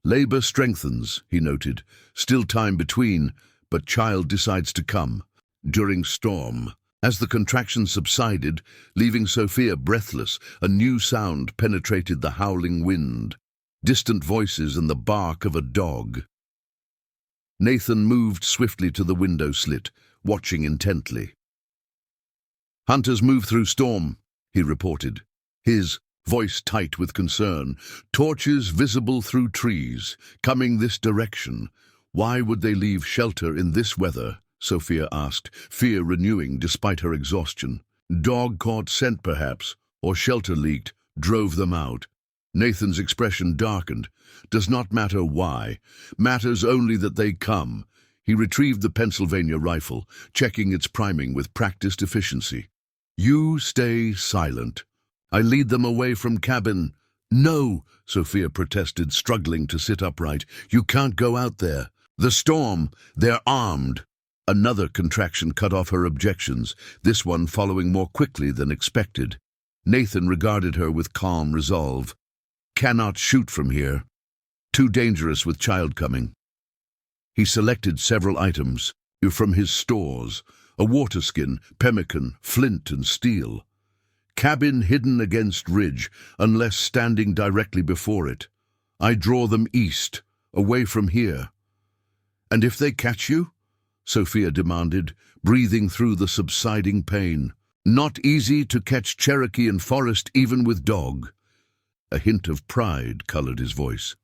Labor strengthens, he noted. Still time between, but child decides to come. During storm. As the contraction subsided, leaving Sophia breathless, a new sound penetrated the howling wind. Distant voices and the bark of a dog. Nathan moved swiftly to the window slit, watching intently. Hunters move through storm, he reported, his voice tight with concern. Torches visible through trees, coming this direction. Why would they leave shelter in this weather? Sophia asked, fear renewing despite her exhaustion. Dog caught scent perhaps, or shelter leaked, drove them out. Nathan's expression darkened. Does not matter why. Matters only that they come. He retrieved the Pennsylvania rifle, checking its priming with practiced efficiency. You stay silent. I lead them away from cabin. No, Sophia protested, struggling to sit upright. You can't go out there. The storm, they're armed. Another contraction cut off her objections, this one following more quickly than expected. Nathan regarded her with calm resolve. Cannot shoot from here. Too dangerous with child coming. He selected several items from his stores, a water skin, pemmican, flint and steel. Cabin hidden against ridge, unless standing directly before it. I draw them east, away from here. And if they catch you? Sophia demanded, breathing through the subsiding pain. Not easy to catch Cherokee in forest even with dog. A hint of pride colored his voice.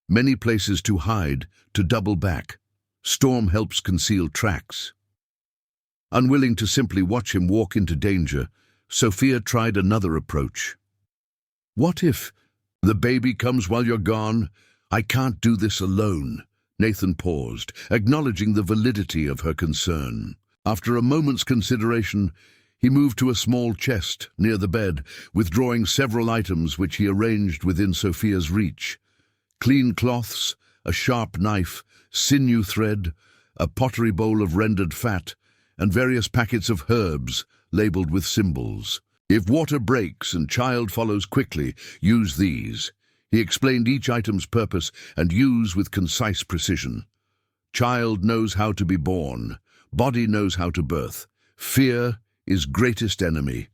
Many places to hide, to double back. Storm helps conceal tracks. Unwilling to simply watch him walk into danger, Sophia tried another approach. What if the baby comes while you're gone? I can't do this alone. Nathan paused, acknowledging the validity of her concern. After a moment's consideration, he moved to a small chest near the bed, withdrawing several items which he arranged within Sophia's reach. Clean cloths, a sharp knife, sinew thread, a pottery bowl of rendered fat, and various packets of herbs labeled with symbols. If water breaks and child follows quickly, use these. He explained each item's purpose and use with concise precision. Child knows how to be born. Body knows how to birth. Fear is greatest enemy.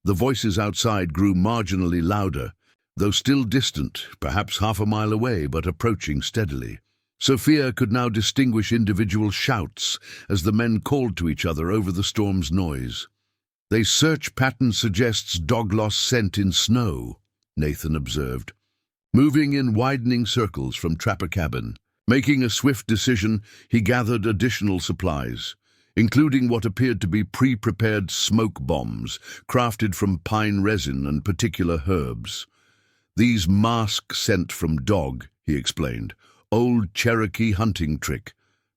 The voices outside grew marginally louder, though still distant, perhaps half a mile away, but approaching steadily. Sophia could now distinguish individual shouts as the men called to each other over the storm's noise. "They search pattern suggests dog loss scent in snow," Nathan observed, moving in widening circles from trapper cabin. Making a swift decision, he gathered additional supplies, including what appeared to be pre-prepared smoke bombs, crafted from pine resin and particular herbs. "These mask scent from dog," he explained. "Old Cherokee hunting trick.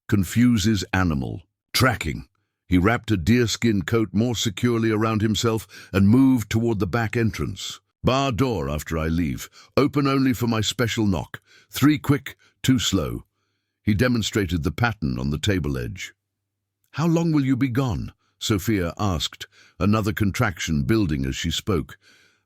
Confuses animal. Tracking." He wrapped a deerskin coat more securely around himself and moved toward the back entrance. "Bar door after I leave. Open only for my special knock. 3 quick, 2 slow." He demonstrated the pattern on the table edge. "How long will you be gone?" Sophia asked, another contraction building as she spoke.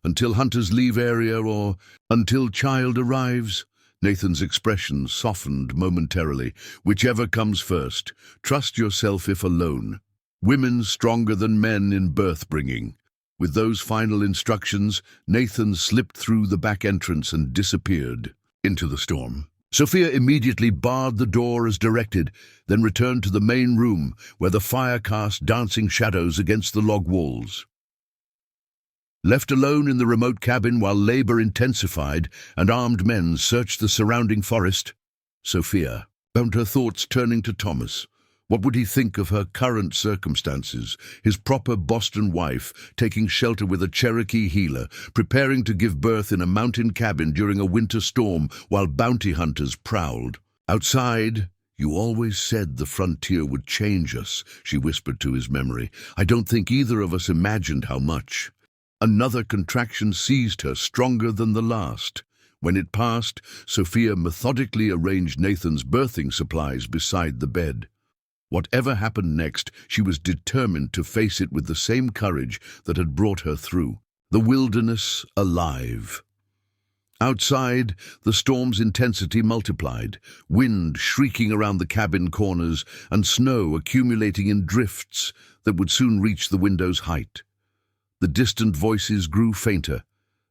"Until hunters leave area or until child arrives?" Nathan's expression softened momentarily. "Whichever comes first. Trust yourself if alone. Women stronger than men in birth-bringing." With those final instructions, Nathan slipped through the back entrance and disappeared into the storm. Sophia immediately barred the door as directed, then returned to the main room where the fire cast dancing shadows against the log walls. Left alone in the remote cabin while labor intensified and armed men searched the surrounding forest, Sophia found her thoughts turning to Thomas. What would he think of her current circumstances, his proper Boston wife, taking shelter with a Cherokee healer, preparing to give birth in a mountain cabin during a winter storm while bounty hunters prowled? "Outside, you always said the frontier would change us," she whispered to his memory. "I don't think either of us imagined how much." Another contraction seized her, stronger than the last. When it passed, Sophia methodically arranged Nathan's birthing supplies beside the bed. Whatever happened next, she was determined to face it with the same courage that had brought her through. The wilderness alive. Outside, the storm's intensity multiplied, wind shrieking around the cabin corners and snow accumulating in drifts that would soon reach the window's height. The distant voices grew fainter,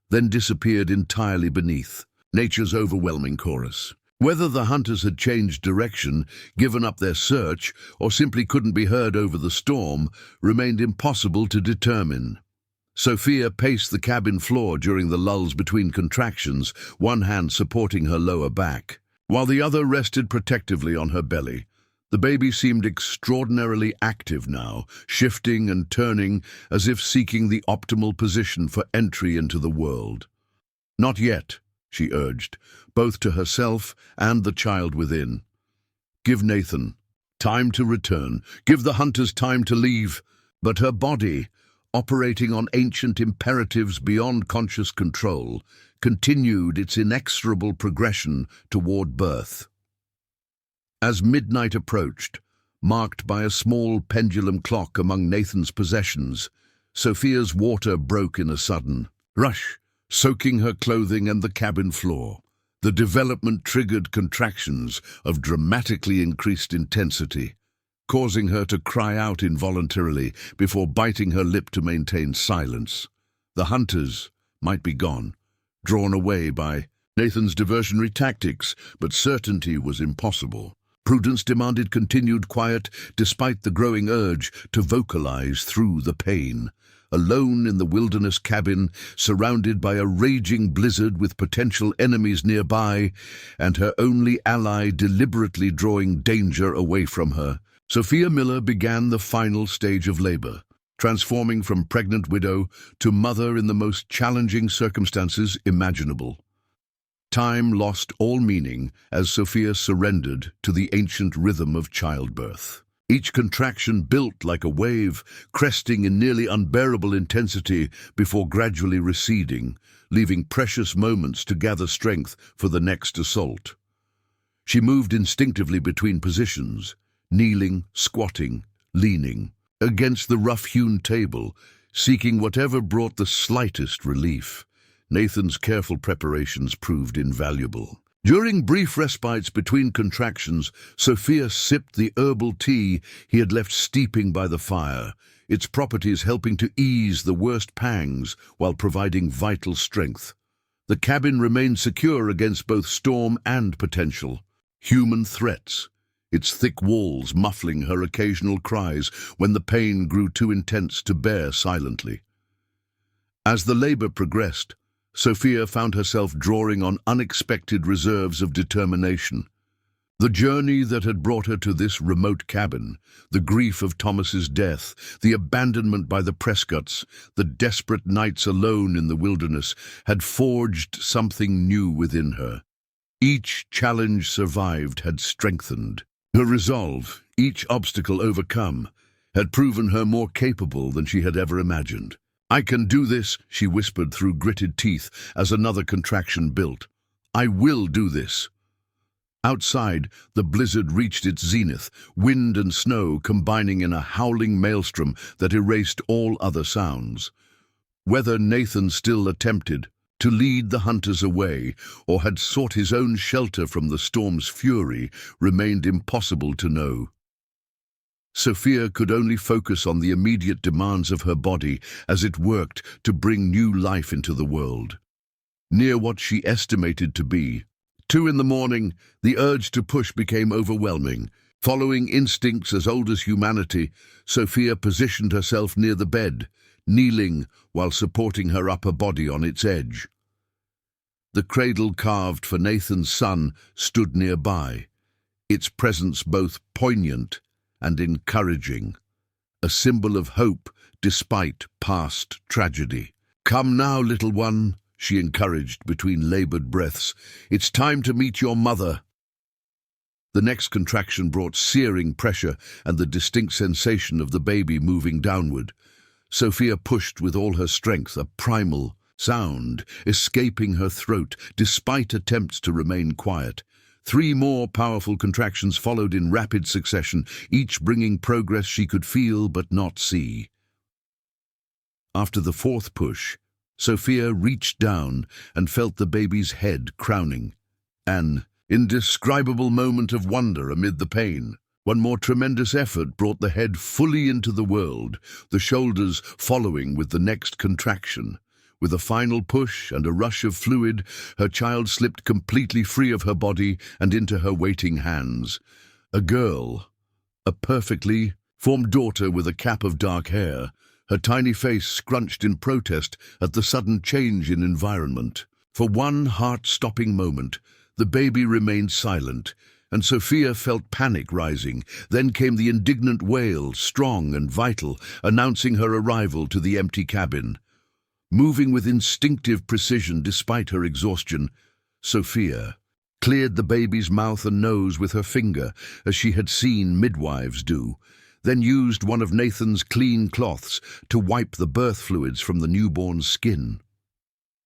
then disappeared entirely beneath nature's overwhelming chorus. Whether the hunters had changed direction, given up their search, or simply couldn't be heard over the storm, remained impossible to determine. Sophia paced the cabin floor during the lulls between contractions, one hand supporting her lower back, while the other rested protectively on her belly. The baby seemed extraordinarily active now, shifting and turning as if seeking the optimal position for entry into the world. "Not yet," she urged, both to herself and the child within. "Give Nathan time to return. Give the hunters time to leave." But her body, operating on ancient imperatives beyond conscious control, continued its inexorable progression toward birth. As midnight approached, marked by a small pendulum clock among Nathan's possessions, Sophia's water broke in a sudden rush, soaking her clothing and the cabin floor. The development triggered contractions of dramatically increased intensity, causing her to cry out involuntarily before biting her lip to maintain silence. The hunters might be gone, drawn away by Nathan's diversionary tactics, but certainty was impossible. Prudence demanded continued quiet despite the growing urge to vocalize through the pain. Alone in the wilderness cabin, surrounded by a raging blizzard with potential enemies nearby, and her only ally deliberately drawing danger away from her, Sophia Miller began the final stage of labor, transforming from pregnant widow to mother in the most challenging circumstances imaginable. Time lost all meaning as Sophia surrendered to the ancient rhythm of childbirth. Each contraction built like a wave, cresting in nearly unbearable intensity before gradually receding, leaving precious moments to gather strength for the next assault. She moved instinctively between positions, kneeling, squatting, leaning, against the rough-hewn table, seeking whatever brought the slightest relief. Nathan's careful preparations proved invaluable. During brief respites between contractions, Sophia sipped the herbal tea he had left steeping by the fire, its properties helping to ease the worst pangs while providing vital strength. The cabin remained secure against both storm and potential human threats, its thick walls muffling her occasional cries when the pain grew too intense to bear silently. As the labor progressed, Sophia found herself drawing on unexpected reserves of determination. The journey that had brought her to this remote cabin, the grief of Thomas's death, the abandonment by the Prescotts, the desperate nights alone in the wilderness, had forged something new within her. Each challenge survived had strengthened. Her resolve, each obstacle overcome, had proven her more capable than she had ever imagined. "I can do this," she whispered through gritted teeth as another contraction built. "I will do this." Outside, the blizzard reached its zenith, wind and snow combining in a howling maelstrom that erased all other sounds. Whether Nathan still attempted to lead the hunters away or had sought his own shelter from the storm's fury remained impossible to know. Sophia could only focus on the immediate demands of her body as it worked to bring new life into the world. Near what she estimated to be 2 a.m, the urge to push became overwhelming. Following instincts as old as humanity, Sophia positioned herself near the bed, kneeling while supporting her upper body on its edge. The cradle carved for Nathan's son stood nearby, its presence both poignant and encouraging, a symbol of hope despite past tragedy. "Come now, little one," she encouraged between labored breaths. "It's time to meet your mother." The next contraction brought searing pressure and the distinct sensation of the baby moving downward. Sophia pushed with all her strength, a primal sound escaping her throat despite attempts to remain quiet. 3 more powerful contractions followed in rapid succession, each bringing progress she could feel but not see. After the 4th push, Sophia reached down and felt the baby's head crowning. An indescribable moment of wonder amid the pain. One more tremendous effort brought the head fully into the world, the shoulders following with the next contraction. With a final push and a rush of fluid, her child slipped completely free of her body and into her waiting hands. A girl, a perfectly formed daughter with a cap of dark hair, her tiny face scrunched in protest at the sudden change in environment. For one heart-stopping moment, the baby remained silent, and Sophia felt panic rising. Then came the indignant wail, strong and vital, announcing her arrival to the empty cabin. Moving with instinctive precision despite her exhaustion, Sophia cleared the baby's mouth and nose with her finger, as she had seen midwives do, then used one of Nathan's clean cloths to wipe the birth fluids from the newborn's skin.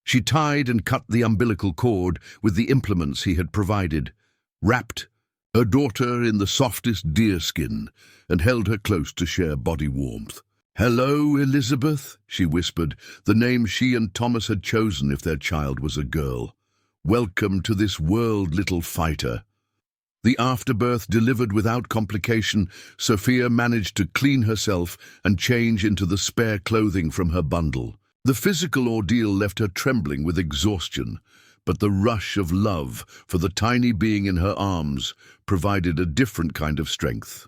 She tied and cut the umbilical cord with the implements he had provided, wrapped her daughter in the softest deerskin, and held her close to share body warmth. "Hello, Elizabeth," she whispered, the name she and Thomas had chosen if their child was a girl. "Welcome to this world, little fighter." The afterbirth delivered without complication, Sophia managed to clean herself and change into the spare clothing from her bundle. The physical ordeal left her trembling with exhaustion, but the rush of love for the tiny being in her arms provided a different kind of strength.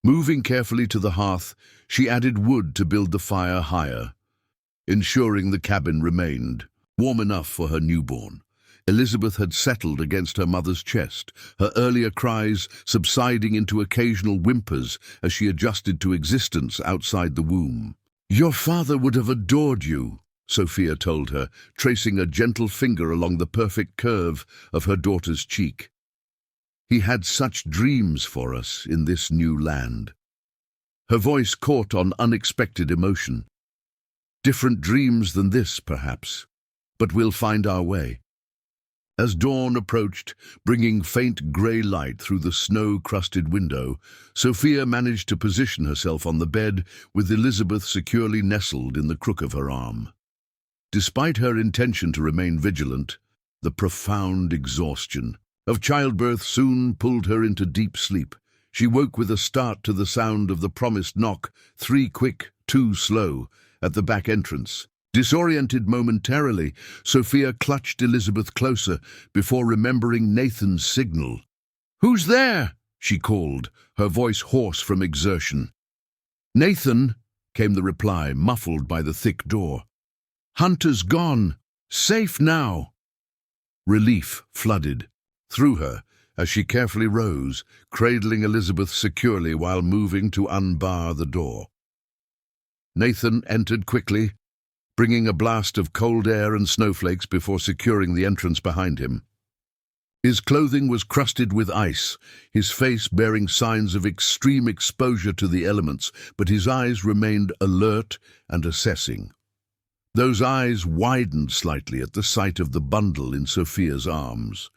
Moving carefully to the hearth, she added wood to build the fire higher, ensuring the cabin remained warm enough for her newborn. Elizabeth had settled against her mother's chest, her earlier cries subsiding into occasional whimpers as she adjusted to existence outside the womb. "Your father would have adored you," Sophia told her, tracing a gentle finger along the perfect curve of her daughter's cheek. "He had such dreams for us in this new land." Her voice caught on unexpected emotion. "Different dreams than this, perhaps, but we'll find our way." As dawn approached, bringing faint grey light through the snow-crusted window, Sophia managed to position herself on the bed with Elizabeth securely nestled in the crook of her arm. Despite her intention to remain vigilant, the profound exhaustion of childbirth soon pulled her into deep sleep. She woke with a start to the sound of the promised knock, 3 quick, 2 slow, at the back entrance. Disoriented momentarily, Sophia clutched Elizabeth closer before remembering Nathan's signal. "Who's there?" she called, her voice hoarse from exertion. "Nathan," came the reply, muffled by the thick door. "Hunter's gone. Safe now." Relief flooded through her as she carefully rose, cradling Elizabeth securely while moving to unbar the door. Nathan entered quickly, bringing a blast of cold air and snowflakes before securing the entrance behind him. His clothing was crusted with ice, his face bearing signs of extreme exposure to the elements, but his eyes remained alert and assessing. Those eyes widened slightly at the sight of the bundle in Sophia's arms.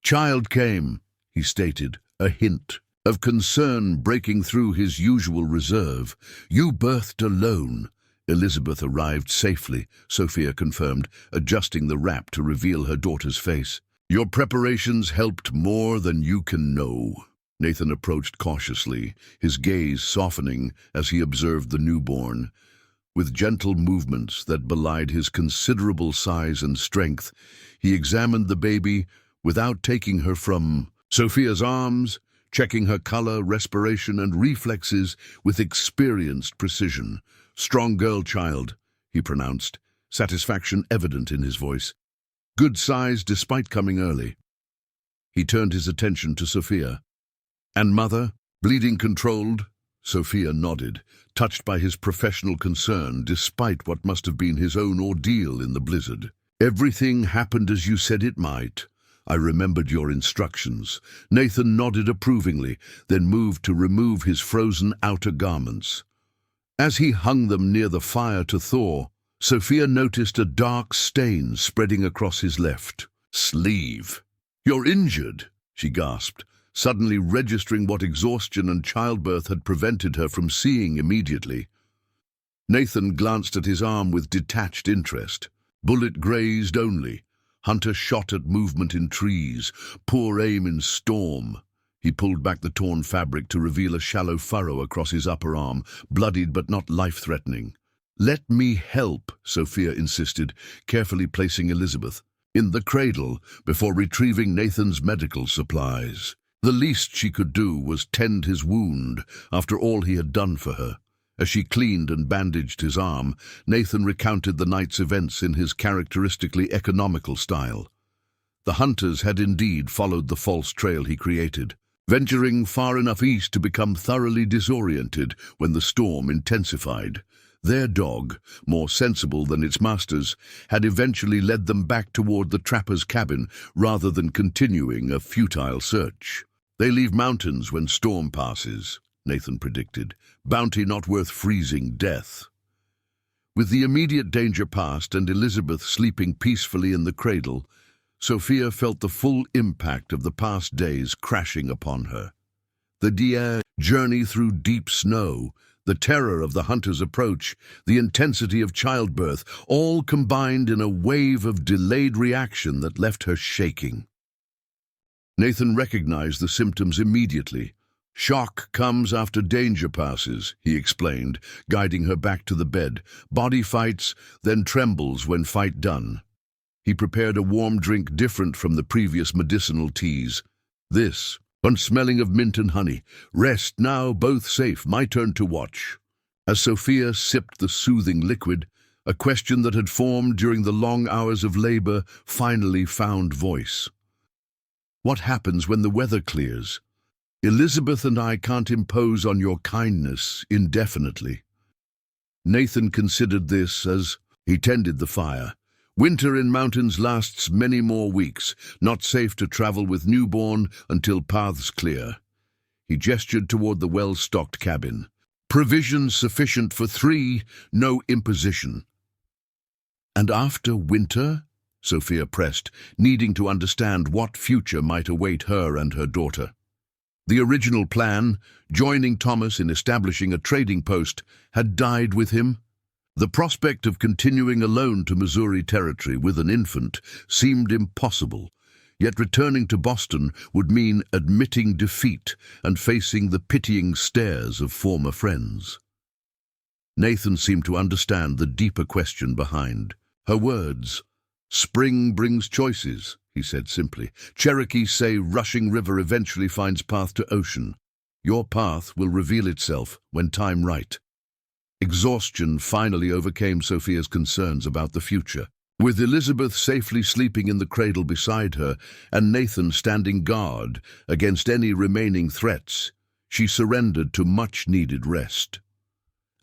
"Child came," he stated, a hint of concern breaking through his usual reserve. "You birthed alone." Elizabeth arrived safely, Sophia confirmed, adjusting the wrap to reveal her daughter's face. "Your preparations helped more than you can know." Nathan approached cautiously, his gaze softening as he observed the newborn. With gentle movements that belied his considerable size and strength, he examined the baby without taking her from Sophia's arms, checking her color, respiration, and reflexes with experienced precision. "Strong girl child," he pronounced, satisfaction evident in his voice. "Good size despite coming early." He turned his attention to Sophia. "And mother, bleeding controlled?" Sophia nodded, touched by his professional concern despite what must have been his own ordeal in the blizzard. "Everything happened as you said it might. I remembered your instructions." Nathan nodded approvingly, then moved to remove his frozen outer garments. As he hung them near the fire to thaw, Sophia noticed a dark stain spreading across his left sleeve. "You're injured," she gasped, suddenly registering what exhaustion and childbirth had prevented her from seeing immediately. Nathan glanced at his arm with detached interest. "Bullet grazed only. Hunter shot at movement in trees. Poor aim in storm." He pulled back the torn fabric to reveal a shallow furrow across his upper arm, bloodied but not life-threatening. "Let me help," Sophia insisted, carefully placing Elizabeth in the cradle before retrieving Nathan's medical supplies. The least she could do was tend his wound after all he had done for her. As she cleaned and bandaged his arm, Nathan recounted the night's events in his characteristically economical style. The hunters had indeed followed the false trail he created, venturing far enough east to become thoroughly disoriented when the storm intensified. Their dog, more sensible than its master's, had eventually led them back toward the trapper's cabin rather than continuing a futile search. "They leave mountains when storm passes," Nathan predicted. "Bounty not worth freezing death." With the immediate danger past and Elizabeth sleeping peacefully in the cradle, Sophia felt the full impact of the past days crashing upon her. The journey through deep snow, the terror of the hunter's approach, the intensity of childbirth, all combined in a wave of delayed reaction that left her shaking. Nathan recognized the symptoms immediately. "Shock comes after danger passes," he explained, guiding her back to the bed. "Body fights, then trembles when fight done." He prepared a warm drink different from the previous medicinal teas. This, and smelling of mint and honey. Rest now, both safe. My turn to watch. As Sophia sipped the soothing liquid, a question that had formed during the long hours of labor finally found voice. What happens when the weather clears? Elizabeth and I can't impose on your kindness indefinitely. Nathan considered this as he tended the fire. Winter in mountains lasts many more weeks, not safe to travel with newborn until paths clear. He gestured toward the well-stocked cabin. Provisions sufficient for 3, no imposition. And after winter? Sophia pressed, needing to understand what future might await her and her daughter. The original plan, joining Thomas in establishing a trading post, had died with him. The prospect of continuing alone to Missouri Territory with an infant seemed impossible, yet returning to Boston would mean admitting defeat and facing the pitying stares of former friends. Nathan seemed to understand the deeper question behind her words. Spring brings choices, he said simply. Cherokee say rushing river eventually finds path to ocean. Your path will reveal itself when time right. Exhaustion finally overcame Sophia's concerns about the future. With Elizabeth safely sleeping in the cradle beside her and Nathan standing guard against any remaining threats, she surrendered to much-needed rest.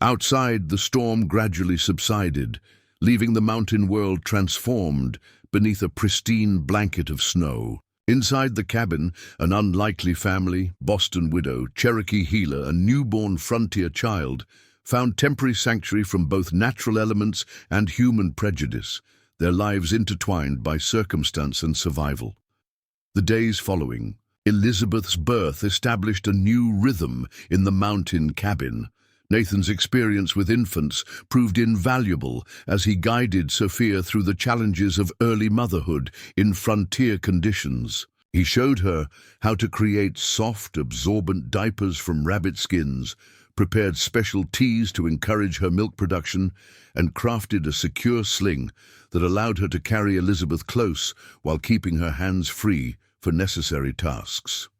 Outside, the storm gradually subsided, leaving the mountain world transformed beneath a pristine blanket of snow. Inside the cabin, an unlikely family, Boston widow, Cherokee healer, and newborn frontier child, found temporary sanctuary from both natural elements and human prejudice, their lives intertwined by circumstance and survival. The days following, Elizabeth's birth established a new rhythm in the mountain cabin. Nathan's experience with infants proved invaluable as he guided Sophia through the challenges of early motherhood in frontier conditions. He showed her how to create soft, absorbent diapers from rabbit skins, prepared special teas to encourage her milk production, and crafted a secure sling that allowed her to carry Elizabeth close while keeping her hands free for necessary tasks.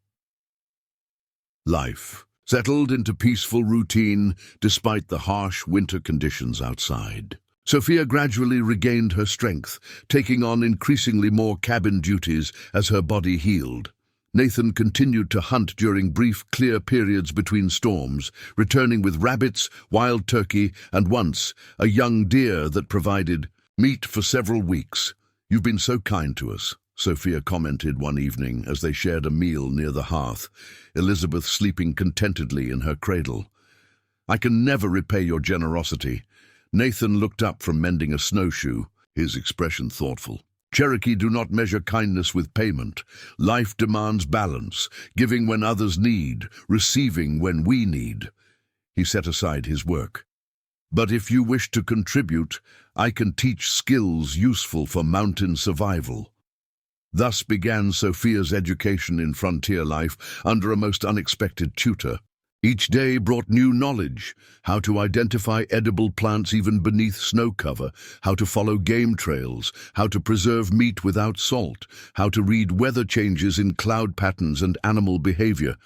Life settled into peaceful routine despite the harsh winter conditions outside. Sophia gradually regained her strength, taking on increasingly more cabin duties as her body healed. Nathan continued to hunt during brief, clear periods between storms, returning with rabbits, wild turkey, and once, a young deer that provided meat for several weeks. You've been so kind to us, Sophia commented one evening as they shared a meal near the hearth, Elizabeth sleeping contentedly in her cradle. I can never repay your generosity. Nathan looked up from mending a snowshoe, his expression thoughtful. Cherokee do not measure kindness with payment. Life demands balance, giving when others need, receiving when we need. He set aside his work. But if you wish to contribute, I can teach skills useful for mountain survival. Thus began Sophia's education in frontier life under a most unexpected tutor. Each day brought new knowledge, how to identify edible plants even beneath snow cover, how to follow game trails, how to preserve meat without salt, how to read weather changes in cloud patterns and animal behavior.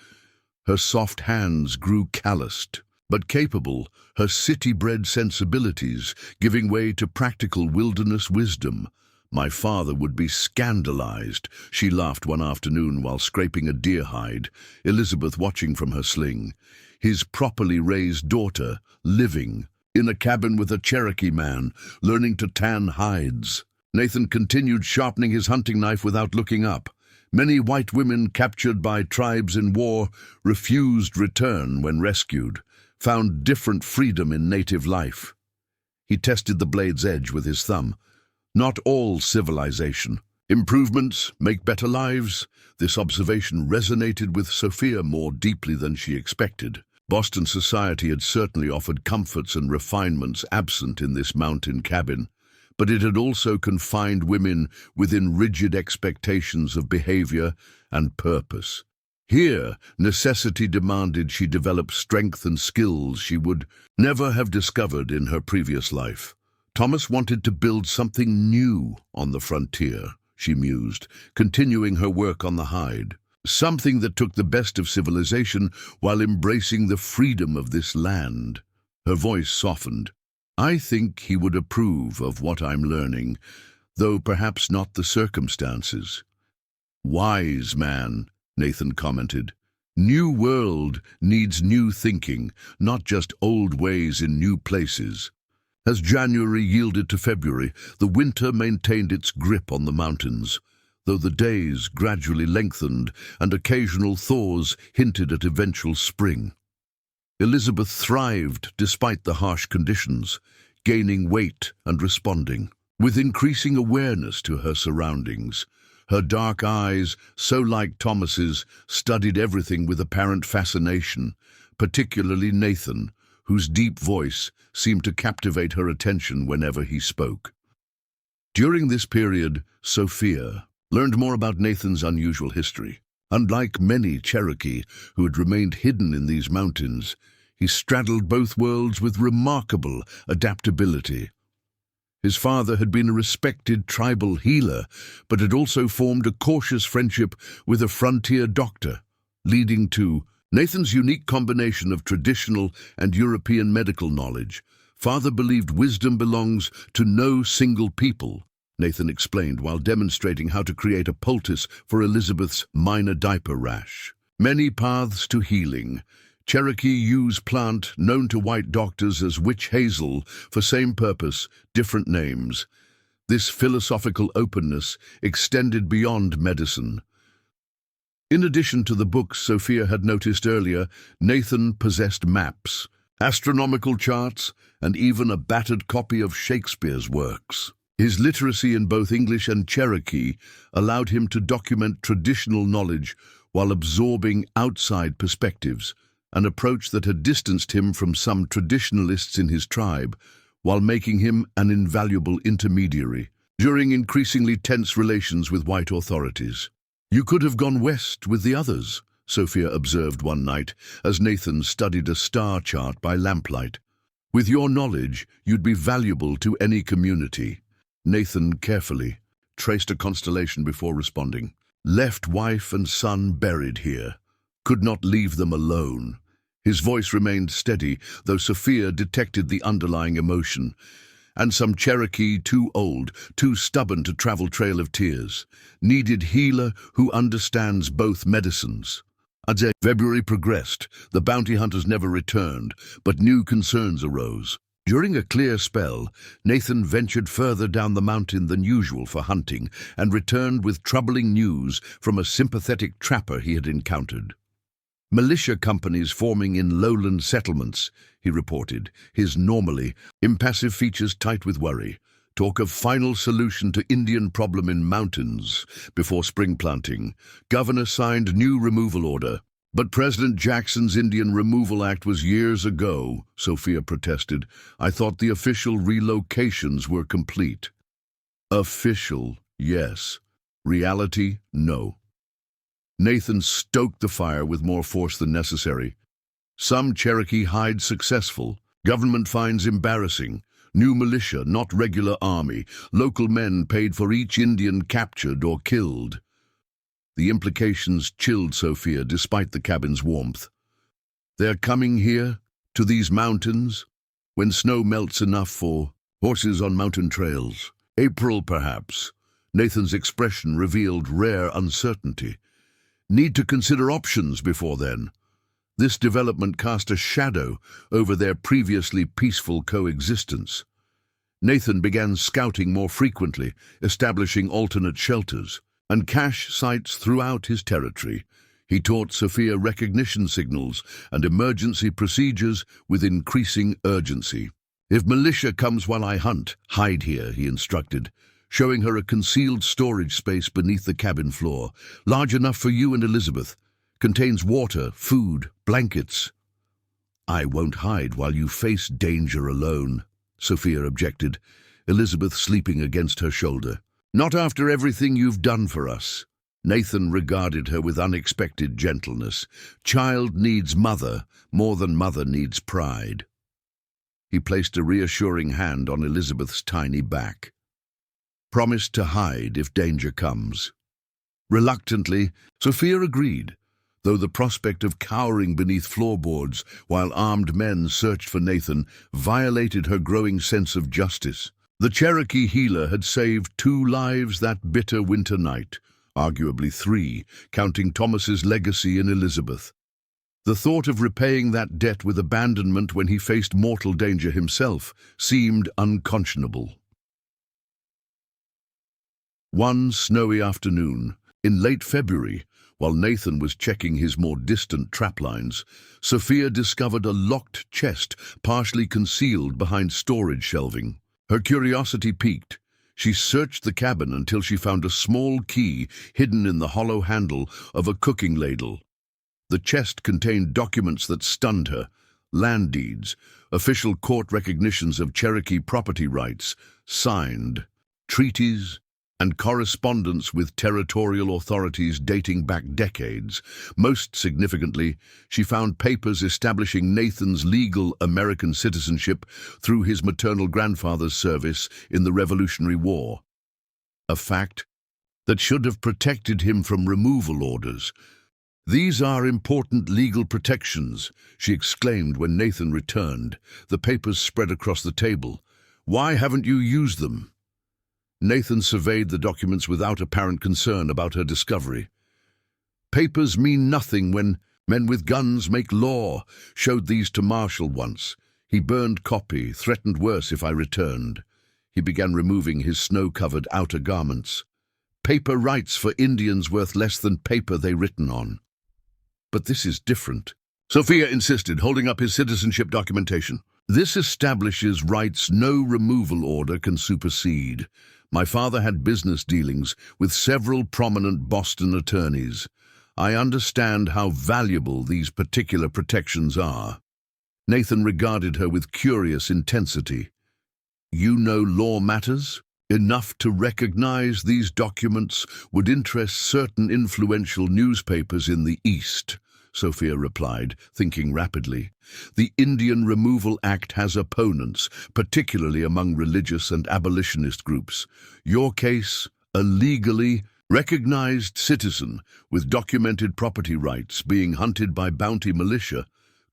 Her soft hands grew calloused, but capable, her city-bred sensibilities giving way to practical wilderness wisdom. My father would be scandalized, she laughed one afternoon while scraping a deer hide, Elizabeth watching from her sling. His properly raised daughter, living, in a cabin with a Cherokee man, learning to tan hides. Nathan continued sharpening his hunting knife without looking up. Many white women captured by tribes in war refused return when rescued, found different freedom in native life. He tested the blade's edge with his thumb. Not all civilization. Improvements make better lives. This observation resonated with Sophia more deeply than she expected. Boston society had certainly offered comforts and refinements absent in this mountain cabin, but it had also confined women within rigid expectations of behavior and purpose. Here, necessity demanded she develop strength and skills she would never have discovered in her previous life. Thomas wanted to build something new on the frontier, she mused, continuing her work on the hide. Something that took the best of civilization while embracing the freedom of this land. Her voice softened. I think he would approve of what I'm learning, though perhaps not the circumstances. Wise man, Nathan commented. New world needs new thinking, not just old ways in new places. As January yielded to February, the winter maintained its grip on the mountains, though the days gradually lengthened and occasional thaws hinted at eventual spring. Elizabeth thrived despite the harsh conditions, gaining weight and responding, with increasing awareness to her surroundings. Her dark eyes, so like Thomas's, studied everything with apparent fascination, particularly Nathan, whose deep voice seemed to captivate her attention whenever he spoke. During this period, Sophia learned more about Nathan's unusual history. Unlike many Cherokee who had remained hidden in these mountains, he straddled both worlds with remarkable adaptability. His father had been a respected tribal healer, but had also formed a cautious friendship with a frontier doctor, leading to Nathan's unique combination of traditional and European medical knowledge. Father believed wisdom belongs to no single people, Nathan explained while demonstrating how to create a poultice for Elizabeth's minor diaper rash. Many paths to healing. Cherokee use plant known to white doctors as witch hazel for same purpose, different names. This philosophical openness extended beyond medicine. In addition to the books Sophia had noticed earlier, Nathan possessed maps, astronomical charts, and even a battered copy of Shakespeare's works. His literacy in both English and Cherokee allowed him to document traditional knowledge while absorbing outside perspectives, an approach that had distanced him from some traditionalists in his tribe, while making him an invaluable intermediary during increasingly tense relations with white authorities. You could have gone west with the others, Sophia observed one night as Nathan studied a star chart by lamplight. With your knowledge, you'd be valuable to any community. Nathan carefully traced a constellation before responding. Left wife and son buried here. Could not leave them alone. His voice remained steady, though Sophia detected the underlying emotion. And some Cherokee, too old, too stubborn to travel Trail of Tears, needed healer who understands both medicines. As February progressed, the bounty hunters never returned, but new concerns arose. During a clear spell, Nathan ventured further down the mountain than usual for hunting and returned with troubling news from a sympathetic trapper he had encountered. Militia companies forming in lowland settlements, he reported, his normally impassive features tight with worry. Talk of final solution to Indian problem in mountains before spring planting. Governor signed new removal order. But President Jackson's Indian Removal Act was years ago, Sophia protested. I thought the official relocations were complete. Official, yes. Reality, no. Nathan stoked the fire with more force than necessary. Some Cherokee hide successful. Government finds embarrassing. New militia, not regular army. Local men paid for each Indian captured or killed. The implications chilled Sophia despite the cabin's warmth. They're coming here, to these mountains, when snow melts enough for horses on mountain trails. April, perhaps. Nathan's expression revealed rare uncertainty. Need to consider options before then. This development cast a shadow over their previously peaceful coexistence. Nathan began scouting more frequently, establishing alternate shelters and cache sites throughout his territory. He taught Sophia recognition signals and emergency procedures with increasing urgency. If militia comes while I hunt, hide here, he instructed, showing her a concealed storage space beneath the cabin floor, large enough for you and Elizabeth. Contains water, food, blankets. I won't hide while you face danger alone, Sophia objected, Elizabeth sleeping against her shoulder. Not after everything you've done for us. Nathan regarded her with unexpected gentleness. Child needs mother more than mother needs pride. He placed a reassuring hand on Elizabeth's tiny back. "Promise to hide if danger comes." Reluctantly, Sophia agreed, though the prospect of cowering beneath floorboards while armed men searched for Nathan violated her growing sense of justice. The Cherokee healer had saved 2 lives that bitter winter night, arguably 3, counting Thomas's legacy in Elizabeth. The thought of repaying that debt with abandonment when he faced mortal danger himself seemed unconscionable. One snowy afternoon, in late February, while Nathan was checking his more distant traplines, Sophia discovered a locked chest partially concealed behind storage shelving. Her curiosity piqued. She searched the cabin until she found a small key hidden in the hollow handle of a cooking ladle. The chest contained documents that stunned her: land deeds, official court recognitions of Cherokee property rights, signed, treaties, and correspondence with territorial authorities dating back decades. Most significantly, she found papers establishing Nathan's legal American citizenship through his maternal grandfather's service in the Revolutionary War. A fact that should have protected him from removal orders. "These are important legal protections," she exclaimed when Nathan returned, the papers spread across the table. "Why haven't you used them?" Nathan surveyed the documents without apparent concern about her discovery. "Papers mean nothing when men with guns make law. Showed these to Marshall once. He burned copy, threatened worse if I returned." He began removing his snow-covered outer garments. "Paper rights for Indians worth less than paper they written on." "But this is different," Sophia insisted, holding up his citizenship documentation. "This establishes rights no removal order can supersede. My father had business dealings with several prominent Boston attorneys. I understand how valuable these particular protections are." Nathan regarded her with curious intensity. "You know law matters? Enough to recognize these documents would interest certain influential newspapers in the East," Sophia replied, thinking rapidly. "The Indian Removal Act has opponents, particularly among religious and abolitionist groups. Your case, a legally recognized citizen with documented property rights being hunted by bounty militia,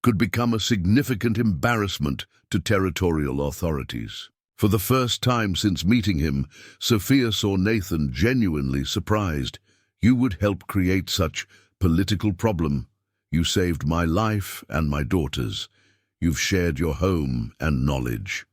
could become a significant embarrassment to territorial authorities." For the first time since meeting him, Sophia saw Nathan genuinely surprised. "You would help create such political problem. You saved my life and my daughter's. You've shared your home and knowledge."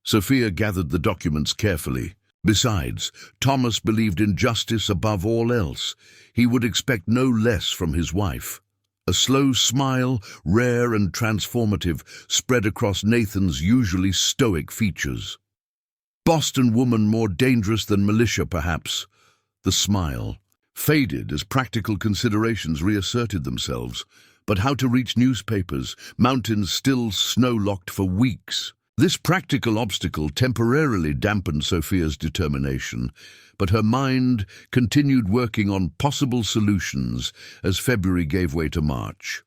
Sophia gathered the documents carefully. Besides, Thomas believed in justice above all else. He would expect no less from his wife. A slow smile, rare and transformative, spread across Nathan's usually stoic features. "Boston woman more dangerous than militia, perhaps." The smile faded as practical considerations reasserted themselves. But how to reach newspapers, mountains still snow-locked for weeks? This practical obstacle temporarily dampened Sophia's determination, but her mind continued working on possible solutions as February gave way to March.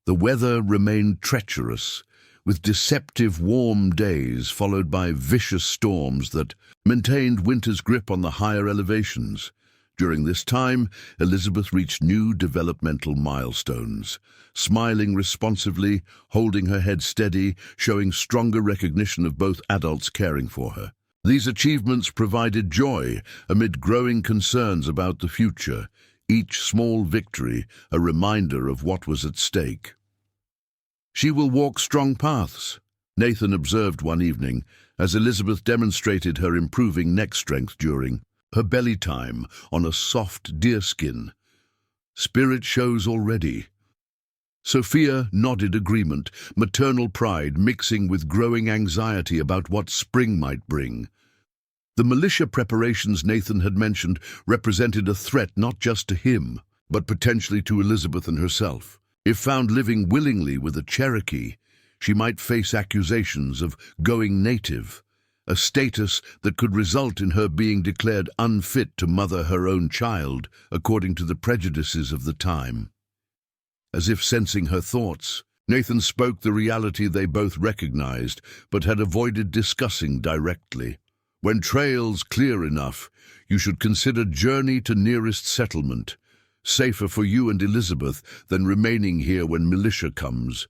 The weather remained treacherous, with deceptive warm days followed by vicious storms that maintained winter's grip on the higher elevations. During this time, Elizabeth reached new developmental milestones, smiling responsively, holding her head steady, showing stronger recognition of both adults caring for her. These achievements provided joy amid growing concerns about the future, each small victory a reminder of what was at stake. "She will walk strong paths," Nathan observed one evening, as Elizabeth demonstrated her improving neck strength during her belly time on a soft deerskin. "Spirit shows already." Sophia nodded agreement, maternal pride mixing with growing anxiety about what spring might bring. The militia preparations Nathan had mentioned represented a threat not just to him, but potentially to Elizabeth and herself. If found living willingly with a Cherokee, she might face accusations of going native, a status that could result in her being declared unfit to mother her own child, according to the prejudices of the time. As if sensing her thoughts, Nathan spoke the reality they both recognized, but had avoided discussing directly. When trails clear enough, you should consider journey to nearest settlement. Safer for you and Elizabeth than remaining here when militia comes.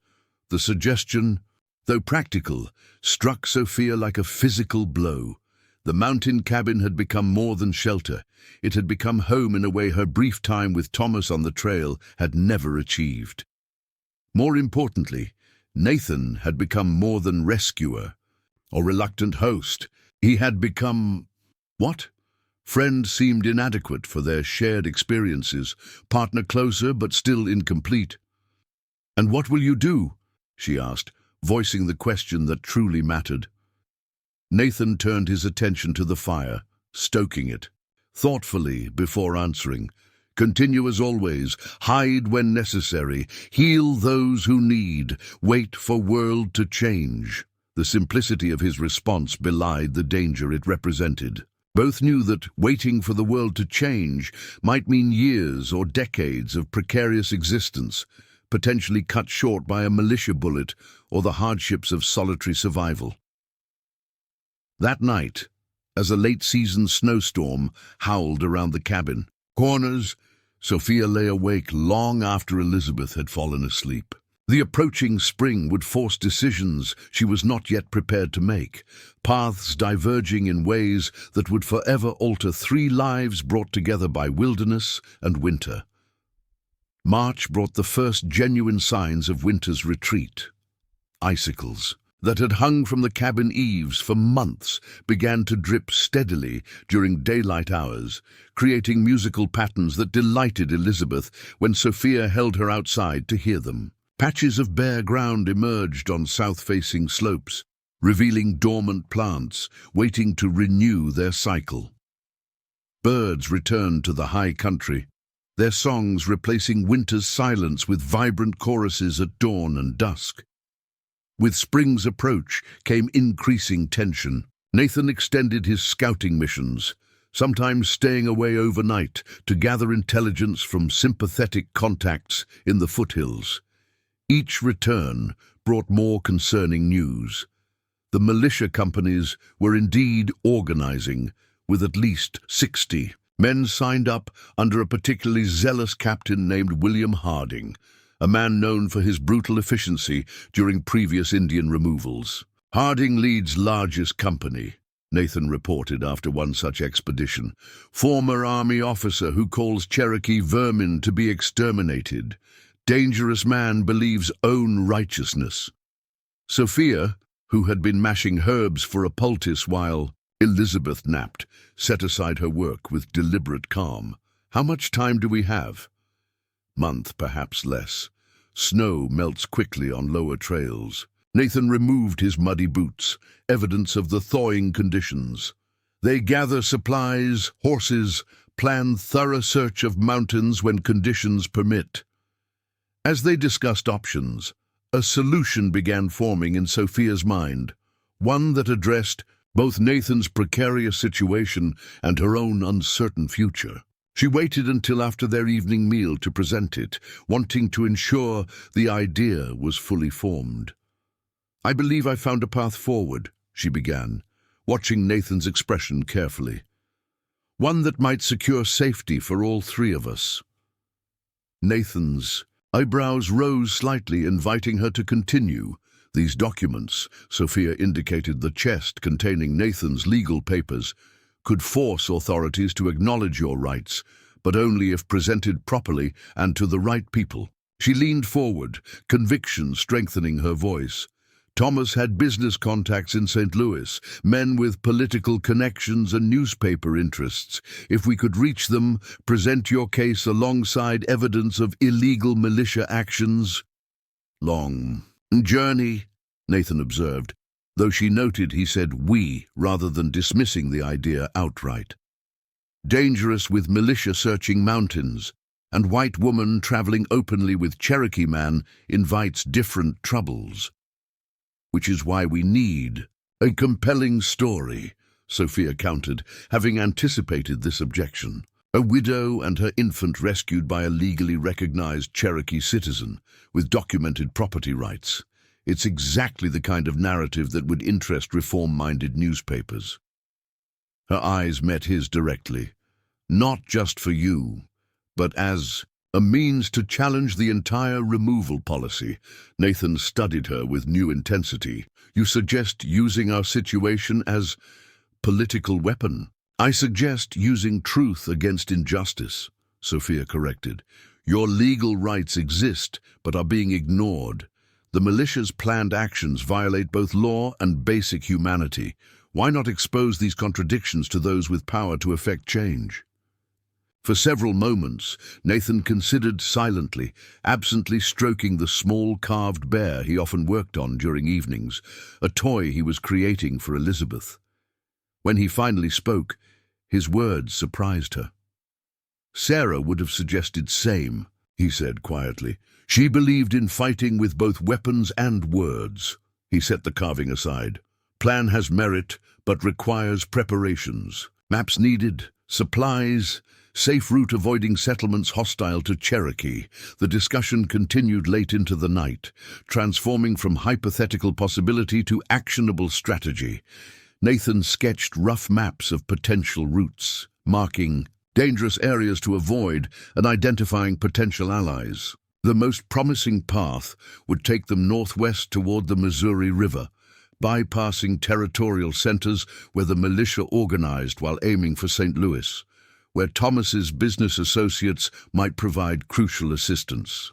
The suggestion, though practical, struck Sophia like a physical blow. The mountain cabin had become more than shelter. It had become home in a way her brief time with Thomas on the trail had never achieved. More importantly, Nathan had become more than rescuer or reluctant host. He had become... what? Friend seemed inadequate for their shared experiences, partner closer but still incomplete. "And what will you do?" she asked, voicing the question that truly mattered. Nathan turned his attention to the fire, stoking it, thoughtfully before answering. "Continue as always, hide when necessary, heal those who need, wait for world to change." The simplicity of his response belied the danger it represented. Both knew that waiting for the world to change might mean years or decades of precarious existence, potentially cut short by a militia bullet or the hardships of solitary survival. That night, as a late-season snowstorm howled around the cabin corners, Sophia lay awake long after Elizabeth had fallen asleep. The approaching spring would force decisions she was not yet prepared to make, paths diverging in ways that would forever alter 3 lives brought together by wilderness and winter. March brought the first genuine signs of winter's retreat. Icicles that had hung from the cabin eaves for months began to drip steadily during daylight hours, creating musical patterns that delighted Elizabeth when Sophia held her outside to hear them. Patches of bare ground emerged on south-facing slopes, revealing dormant plants waiting to renew their cycle. Birds returned to the high country, their songs replacing winter's silence with vibrant choruses at dawn and dusk. With spring's approach came increasing tension. Nathan extended his scouting missions, sometimes staying away overnight to gather intelligence from sympathetic contacts in the foothills. Each return brought more concerning news. The militia companies were indeed organizing, with at least 60 men signed up under a particularly zealous captain named William Harding, a man known for his brutal efficiency during previous Indian removals. "Harding leads largest company," Nathan reported after one such expedition. "Former army officer who calls Cherokee vermin to be exterminated. Dangerous man believes own righteousness." Sophia, who had been mashing herbs for a poultice while Elizabeth napped, set aside her work with deliberate calm. "How much time do we have?" "Month, perhaps less. Snow melts quickly on lower trails." Nathan removed his muddy boots, evidence of the thawing conditions. "They gather supplies, horses, plan thorough search of mountains when conditions permit." As they discussed options, a solution began forming in Sophia's mind, one that addressed both Nathan's precarious situation and her own uncertain future. She waited until after their evening meal to present it, wanting to ensure the idea was fully formed. "I believe I found a path forward," she began, watching Nathan's expression carefully. "One that might secure safety for all 3 of us." Nathan's eyebrows rose slightly, inviting her to continue. "These documents," Sophia indicated the chest containing Nathan's legal papers, "could force authorities to acknowledge your rights, but only if presented properly and to the right people." She leaned forward, conviction strengthening her voice. "Thomas had business contacts in St. Louis, men with political connections and newspaper interests. If we could reach them, present your case alongside evidence of illegal militia actions." "Long journey," Nathan observed, though she noted he said "we" rather than dismissing the idea outright. "Dangerous with militia searching mountains, and white woman traveling openly with Cherokee man invites different troubles. Which is why we need a compelling story," Sophia countered, having anticipated this objection. A widow and her infant rescued by a legally recognized Cherokee citizen with documented property rights. It's exactly the kind of narrative that would interest reform-minded newspapers. Her eyes met his directly. Not just for you, but as a means to challenge the entire removal policy. Nathan studied her with new intensity. You suggest using our situation as political weapon. I suggest using truth against injustice, Sophia corrected. Your legal rights exist, but are being ignored. The militia's planned actions violate both law and basic humanity. Why not expose these contradictions to those with power to effect change? For several moments, Nathan considered silently, absently stroking the small carved bear he often worked on during evenings, a toy he was creating for Elizabeth. When he finally spoke, his words surprised her. Sarah would have suggested same, he said quietly. She believed in fighting with both weapons and words. He set the carving aside. Plan has merit, but requires preparations. Maps needed, supplies, safe route avoiding settlements hostile to Cherokee. The discussion continued late into the night, transforming from hypothetical possibility to actionable strategy. Nathan sketched rough maps of potential routes, marking dangerous areas to avoid and identifying potential allies. The most promising path would take them northwest toward the Missouri River, bypassing territorial centers where the militia organized while aiming for St. Louis, where Thomas's business associates might provide crucial assistance.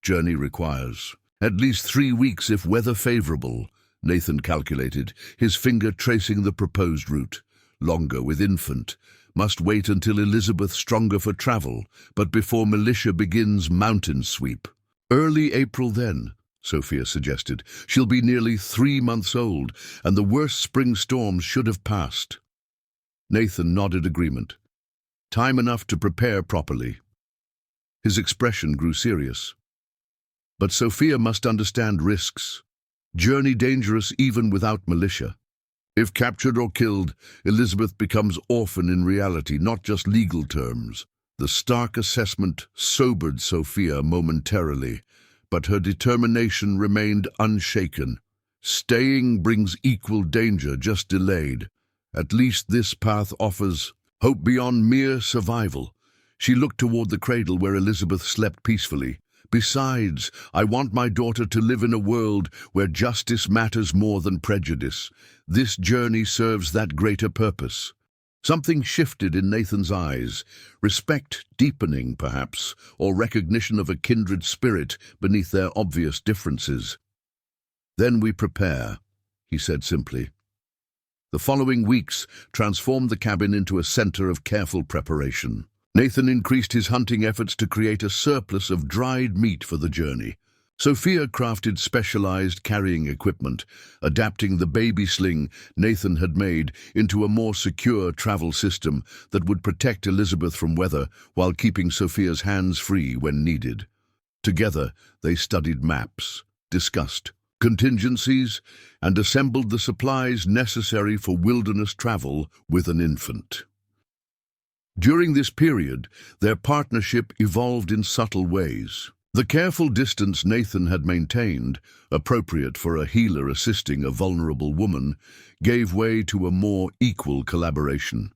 Journey requires at least 3 weeks if weather favorable, Nathan calculated, his finger tracing the proposed route. Longer with infant. Must wait until Elizabeth stronger for travel, but before militia begins mountain sweep. Early April then, Sophia suggested. She'll be nearly 3 months old, and the worst spring storms should have passed. Nathan nodded agreement. Time enough to prepare properly. His expression grew serious. But Sophia must understand risks. Journey dangerous even without militia. If captured or killed, Elizabeth becomes orphan in reality, not just legal terms. The stark assessment sobered Sophia momentarily, but her determination remained unshaken. Staying brings equal danger, just delayed. At least this path offers hope beyond mere survival. She looked toward the cradle where Elizabeth slept peacefully. Besides, I want my daughter to live in a world where justice matters more than prejudice. This journey serves that greater purpose. Something shifted in Nathan's eyes, respect deepening, perhaps, or recognition of a kindred spirit beneath their obvious differences. Then we prepare, he said simply. The following weeks transformed the cabin into a center of careful preparation. Nathan increased his hunting efforts to create a surplus of dried meat for the journey. Sophia crafted specialized carrying equipment, adapting the baby sling Nathan had made into a more secure travel system that would protect Elizabeth from weather while keeping Sophia's hands free when needed. Together, they studied maps, discussed contingencies, and assembled the supplies necessary for wilderness travel with an infant. During this period, their partnership evolved in subtle ways. The careful distance Nathan had maintained, appropriate for a healer assisting a vulnerable woman, gave way to a more equal collaboration.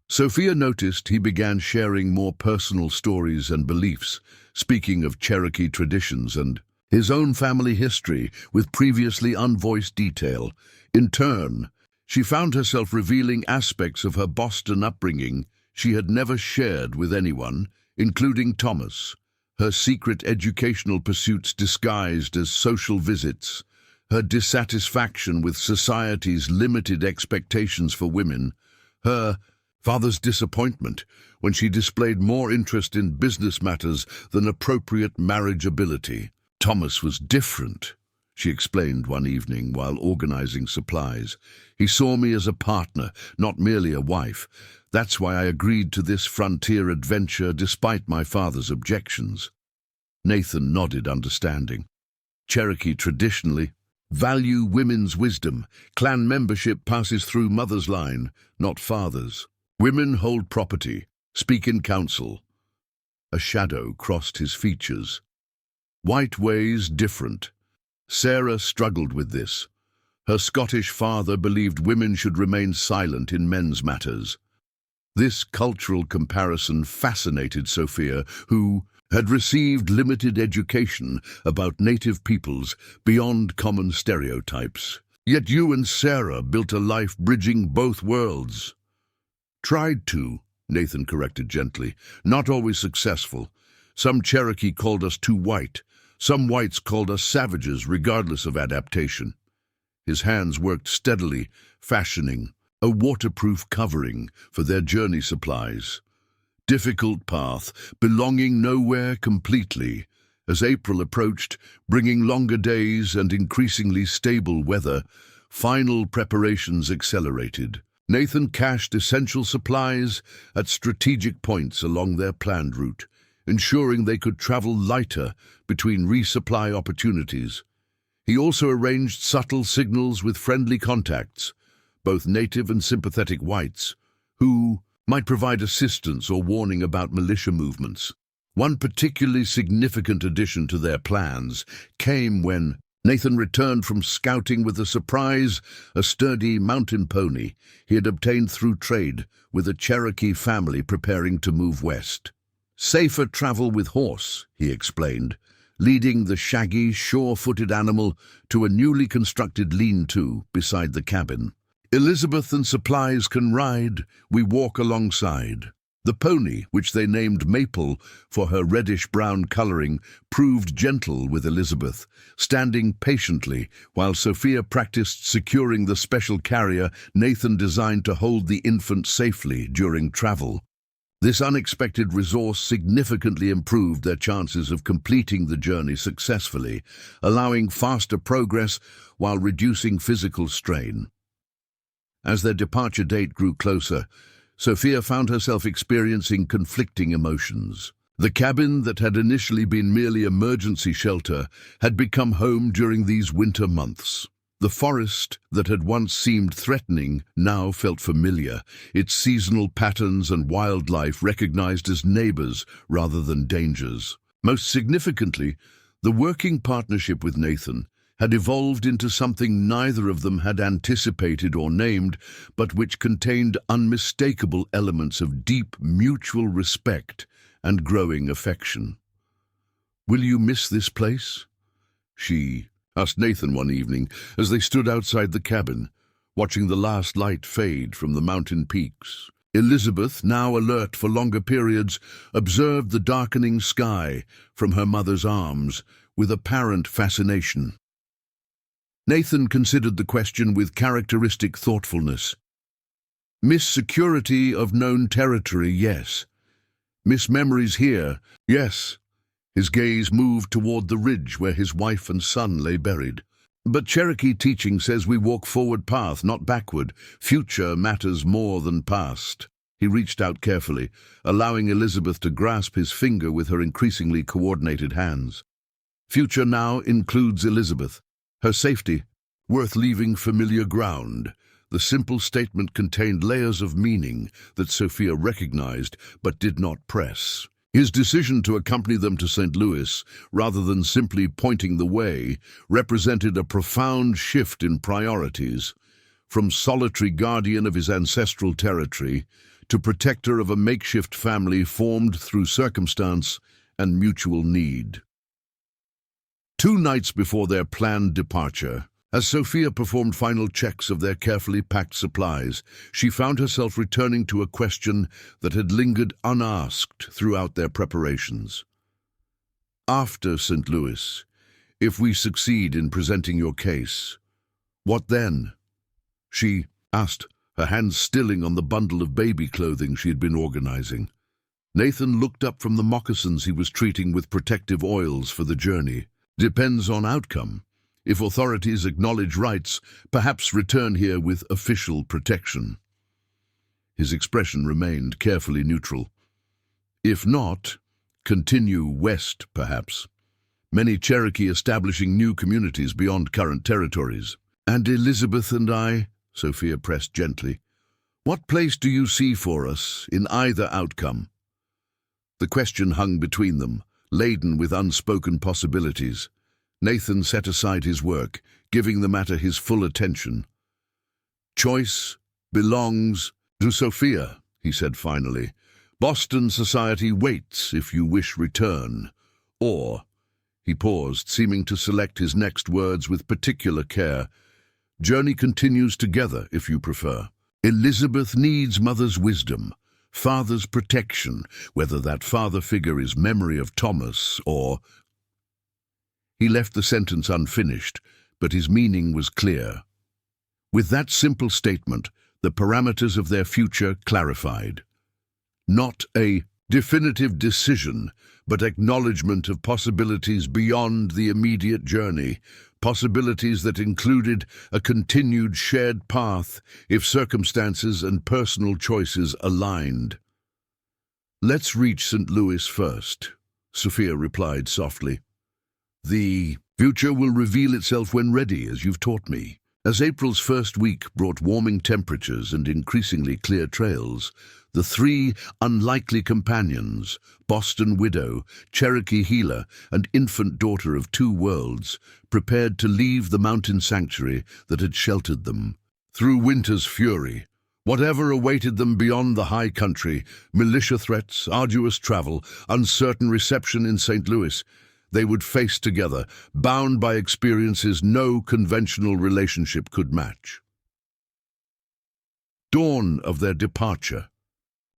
Sophia noticed he began sharing more personal stories and beliefs, speaking of Cherokee traditions and his own family history with previously unvoiced detail. In turn, she found herself revealing aspects of her Boston upbringing she had never shared with anyone, including Thomas, her secret educational pursuits disguised as social visits, her dissatisfaction with society's limited expectations for women, her father's disappointment when she displayed more interest in business matters than appropriate marriageability. Thomas was different, she explained one evening while organizing supplies. He saw me as a partner, not merely a wife. That's why I agreed to this frontier adventure despite my father's objections. Nathan nodded understanding. Cherokee traditionally value women's wisdom. Clan membership passes through mother's line, not father's. Women hold property, Speak in council. A shadow crossed his features. White ways different. Sarah struggled with this. Her Scottish father believed women should remain silent in men's matters. This cultural comparison fascinated Sophia, who had received limited education about native peoples beyond common stereotypes. Yet you and Sarah built a life bridging both worlds. Tried to, Nathan corrected gently. Not always successful. Some Cherokee called us too white. Some whites called us savages, regardless of adaptation. His hands worked steadily, fashioning a waterproof covering for their journey supplies. Difficult path, belonging nowhere completely. As April approached, bringing longer days and increasingly stable weather, final preparations accelerated. Nathan cached essential supplies at strategic points along their planned route, ensuring they could travel lighter between resupply opportunities. He also arranged subtle signals with friendly contacts, both native and sympathetic whites, who might provide assistance or warning about militia movements. One particularly significant addition to their plans came when Nathan returned from scouting with a surprise, a sturdy mountain pony he had obtained through trade with a Cherokee family preparing to move west. Safer travel with horse, he explained, leading the shaggy, sure-footed animal to a newly constructed lean-to beside the cabin. Elizabeth and supplies can ride, we walk alongside. The pony, which they named Maple for her reddish-brown coloring, proved gentle with Elizabeth, standing patiently while Sophia practiced securing the special carrier Nathan designed to hold the infant safely during travel. This unexpected resource significantly improved their chances of completing the journey successfully, allowing faster progress while reducing physical strain. As their departure date grew closer, Sophia found herself experiencing conflicting emotions. The cabin that had initially been merely emergency shelter had become home during these winter months. The forest that had once seemed threatening now felt familiar, its seasonal patterns and wildlife recognized as neighbors rather than dangers. Most significantly, the working partnership with Nathan had evolved into something neither of them had anticipated or named, but which contained unmistakable elements of deep mutual respect and growing affection. "Will you miss this place?" she asked Nathan one evening as they stood outside the cabin, watching the last light fade from the mountain peaks. Elizabeth, now alert for longer periods, observed the darkening sky from her mother's arms with apparent fascination. Nathan considered the question with characteristic thoughtfulness. "Miss security of known territory, yes. Miss memories here, yes." His gaze moved toward the ridge where his wife and son lay buried. "But Cherokee teaching says we walk forward path, not backward. Future matters more than past." He reached out carefully, allowing Elizabeth to grasp his finger with her increasingly coordinated hands. Future now includes Elizabeth. Her safety, worth leaving familiar ground. The simple statement contained layers of meaning that Sophia recognized but did not press. His decision to accompany them to St. Louis, rather than simply pointing the way, represented a profound shift in priorities. From solitary guardian of his ancestral territory to protector of a makeshift family formed through circumstance and mutual need. 2 nights before their planned departure, as Sophia performed final checks of their carefully packed supplies, she found herself returning to a question that had lingered unasked throughout their preparations. "After St. Louis, if we succeed in presenting your case, what then?" she asked, her hands stilling on the bundle of baby clothing she had been organizing. Nathan looked up from the moccasins he was treating with protective oils for the journey. "Depends on outcome. If authorities acknowledge rights, perhaps return here with official protection." His expression remained carefully neutral. "If not, continue west, perhaps. Many Cherokee establishing new communities beyond current territories." "And Elizabeth and I," Sophia pressed gently, What place do you see for us in either outcome? The question hung between them, laden with unspoken possibilities. Nathan set aside his work, giving the matter his full attention. Choice belongs to Sophia, he said finally. Boston society waits if you wish return. Or, he paused, seeming to select his next words with particular care, journey continues together if you prefer. Elizabeth needs mother's wisdom, father's protection, whether that father figure is memory of Thomas or... He left the sentence unfinished, but his meaning was clear. With that simple statement, the parameters of their future clarified. Not a definitive decision, but acknowledgement of possibilities beyond the immediate journey, possibilities that included a continued shared path if circumstances and personal choices aligned. Let's reach St. Louis first, Sophia replied softly. The future will reveal itself when ready, as you've taught me. As April's first week brought warming temperatures and increasingly clear trails, the three unlikely companions, Boston widow, Cherokee healer, and infant daughter of two worlds, prepared to leave the mountain sanctuary that had sheltered them. Through winter's fury, whatever awaited them beyond the high country, militia threats, arduous travel, uncertain reception in St. Louis, they would face together, bound by experiences no conventional relationship could match. Dawn of their departure.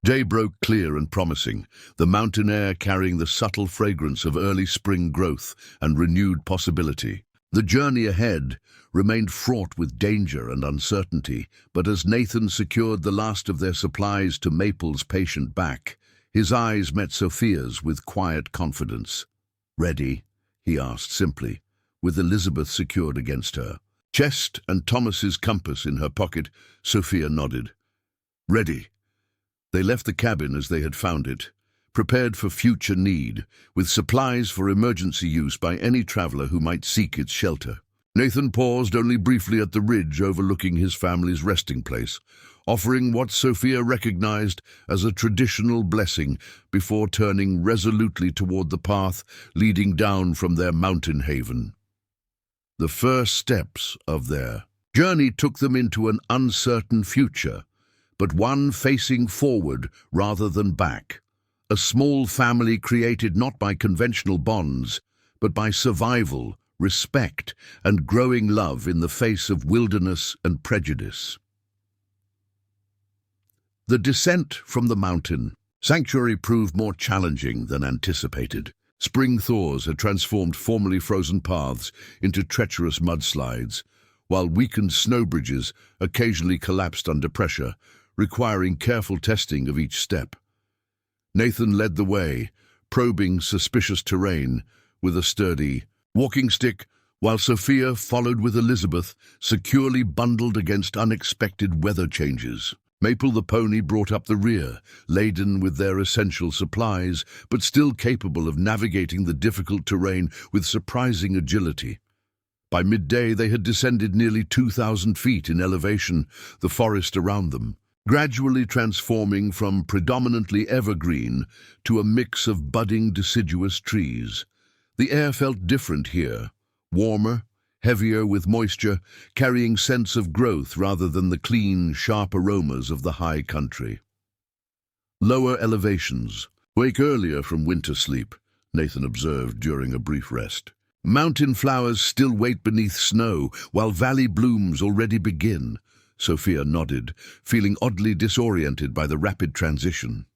Day broke clear and promising, the mountain air carrying the subtle fragrance of early spring growth and renewed possibility. The journey ahead remained fraught with danger and uncertainty, but as Nathan secured the last of their supplies to Maple's patient back, his eyes met Sophia's with quiet confidence. Ready? He asked simply, with Elizabeth secured against her. Chest and Thomas's compass in her pocket, Sophia nodded. Ready. They left the cabin as they had found it, prepared for future need, with supplies for emergency use by any traveler who might seek its shelter. Nathan paused only briefly at the ridge overlooking his family's resting place, offering what Sophia recognized as a traditional blessing before turning resolutely toward the path leading down from their mountain haven. The first steps of their journey took them into an uncertain future, but one facing forward rather than back. A small family created not by conventional bonds, but by survival, respect, and growing love in the face of wilderness and prejudice. The descent from the mountain sanctuary proved more challenging than anticipated. Spring thaws had transformed formerly frozen paths into treacherous mudslides, while weakened snow bridges occasionally collapsed under pressure, requiring careful testing of each step. Nathan led the way, probing suspicious terrain with a sturdy walking stick, while Sophia followed with Elizabeth, securely bundled against unexpected weather changes. Maple the pony brought up the rear, laden with their essential supplies, but still capable of navigating the difficult terrain with surprising agility. By midday they had descended nearly 2,000 feet in elevation, the forest around them, gradually transforming from predominantly evergreen to a mix of budding deciduous trees. The air felt different here, warmer, heavier with moisture, carrying scents of growth rather than the clean, sharp aromas of the high country. Lower elevations. Wake earlier from winter sleep, Nathan observed during a brief rest. Mountain flowers still wait beneath snow, while valley blooms already begin. Sophia nodded, feeling oddly disoriented by the rapid transition.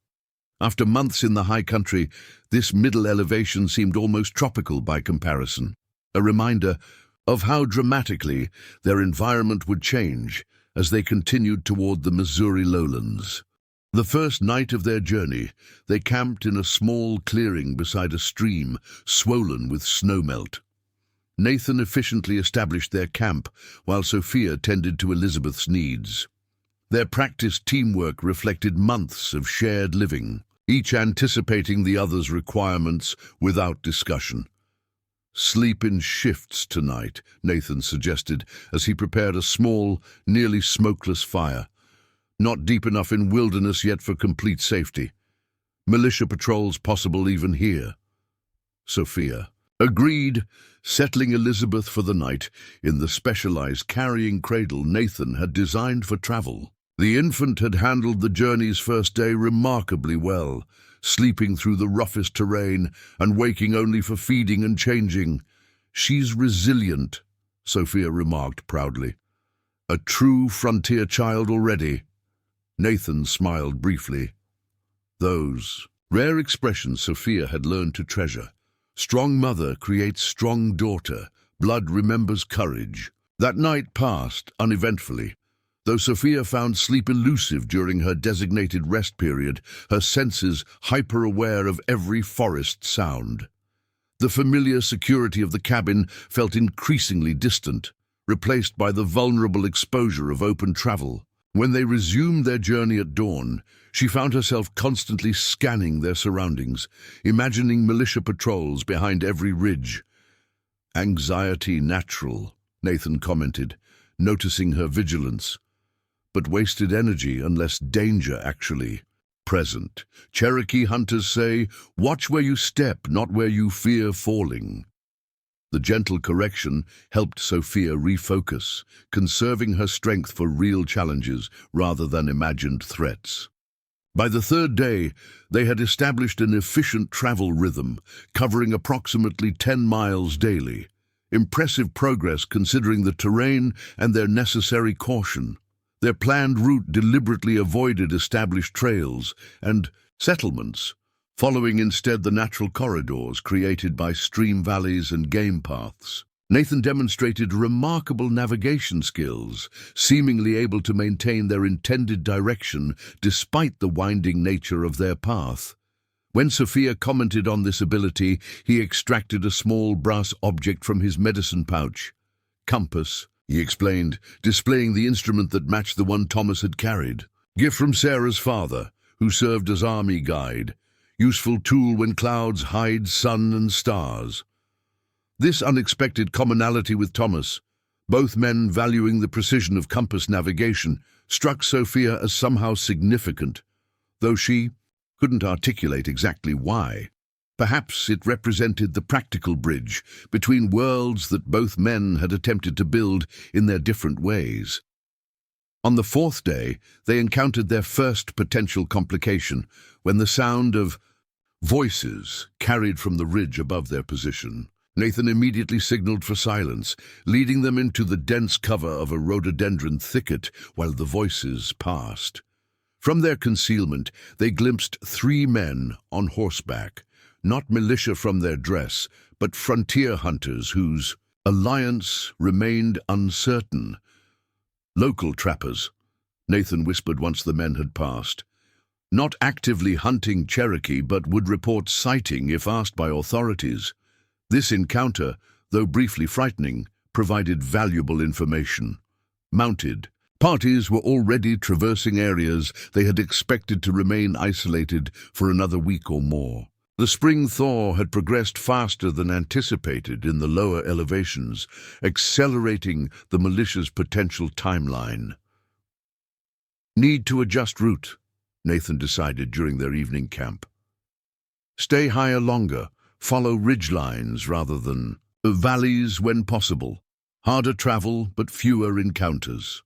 After months in the high country, this middle elevation seemed almost tropical by comparison, a reminder of how dramatically their environment would change as they continued toward the Missouri lowlands. The first night of their journey, they camped in a small clearing beside a stream swollen with snowmelt. Nathan efficiently established their camp, while Sophia tended to Elizabeth's needs. Their practiced teamwork reflected months of shared living, each anticipating the other's requirements without discussion. Sleep in shifts tonight, Nathan suggested as he prepared a small, nearly smokeless fire. Not deep enough in wilderness yet for complete safety. Militia patrols possible even here. Sophia agreed, settling Elizabeth for the night in the specialized carrying cradle Nathan had designed for travel. The infant had handled the journey's first day remarkably well, sleeping through the roughest terrain and waking only for feeding and changing. "She's resilient," Sophia remarked proudly. "A true frontier child already." Nathan smiled briefly. Those rare expressions Sophia had learned to treasure. Strong mother creates strong daughter. Blood remembers courage. That night passed uneventfully. Though Sophia found sleep elusive during her designated rest period, her senses hyper-aware of every forest sound. The familiar security of the cabin felt increasingly distant, replaced by the vulnerable exposure of open travel. When they resumed their journey at dawn, she found herself constantly scanning their surroundings, imagining militia patrols behind every ridge. "Anxiety natural," Nathan commented, noticing her vigilance. "But wasted energy unless danger actually present. Cherokee hunters say, 'Watch where you step, not where you fear falling.'" The gentle correction helped Sophia refocus, conserving her strength for real challenges rather than imagined threats. By the third day, they had established an efficient travel rhythm, covering approximately 10 miles daily. Impressive progress considering the terrain and their necessary caution. Their planned route deliberately avoided established trails and settlements, following instead the natural corridors created by stream valleys and game paths. Nathan demonstrated remarkable navigation skills, seemingly able to maintain their intended direction despite the winding nature of their path. When Sophia commented on this ability, he extracted a small brass object from his medicine pouch. "Compass," he explained, displaying the instrument that matched the one Thomas had carried. "Gift from Sarah's father, who served as army guide. Useful tool when clouds hide sun and stars." This unexpected commonality with Thomas, both men valuing the precision of compass navigation, struck Sophia as somehow significant, though she couldn't articulate exactly why. Perhaps it represented the practical bridge between worlds that both men had attempted to build in their different ways. On the fourth day, they encountered their first potential complication when the sound of voices carried from the ridge above their position. Nathan immediately signaled for silence, leading them into the dense cover of a rhododendron thicket while the voices passed. From their concealment, they glimpsed 3 men on horseback, not militia from their dress, but frontier hunters whose alliance remained uncertain. "Local trappers," Nathan whispered once the men had passed. "Not actively hunting Cherokee, but would report sighting if asked by authorities." This encounter, though briefly frightening, provided valuable information. Mounted parties were already traversing areas they had expected to remain isolated for another week or more. The spring thaw had progressed faster than anticipated in the lower elevations, accelerating the militia's potential timeline. "Need to adjust route," Nathan decided during their evening camp. "Stay higher longer. Follow ridgelines rather than valleys when possible. Harder travel, but fewer encounters."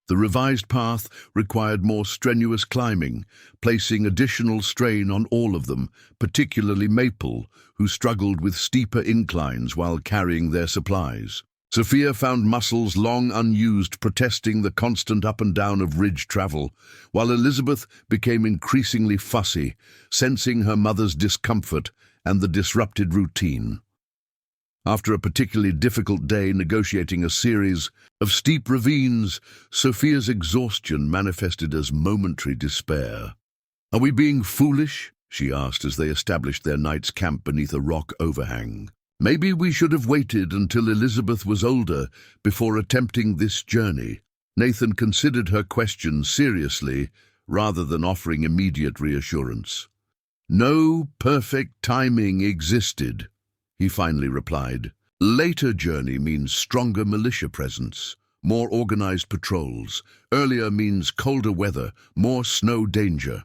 The revised path required more strenuous climbing, placing additional strain on all of them, particularly Maple, who struggled with steeper inclines while carrying their supplies. Sophia found muscles long unused protesting the constant up and down of ridge travel, while Elizabeth became increasingly fussy, sensing her mother's discomfort and the disrupted routine. After a particularly difficult day negotiating a series of steep ravines, Sophia's exhaustion manifested as momentary despair. "Are we being foolish?" she asked as they established their night's camp beneath a rock overhang. "Maybe we should have waited until Elizabeth was older before attempting this journey." Nathan considered her question seriously rather than offering immediate reassurance. "No perfect timing existed," he finally replied. "Later journey means stronger militia presence, more organized patrols. Earlier means colder weather, more snow danger.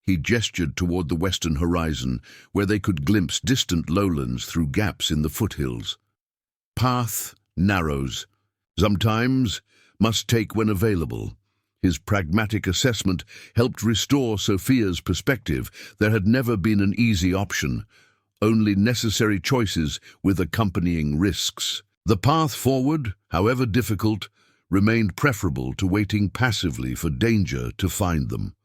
He gestured toward the western horizon, where they could glimpse distant lowlands through gaps in the foothills. Path narrows. Sometimes must take when available. His pragmatic assessment helped restore Sophia's perspective. There had never been an easy option, only necessary choices with accompanying risks. The path forward, however difficult, remained preferable to waiting passively for danger to find them.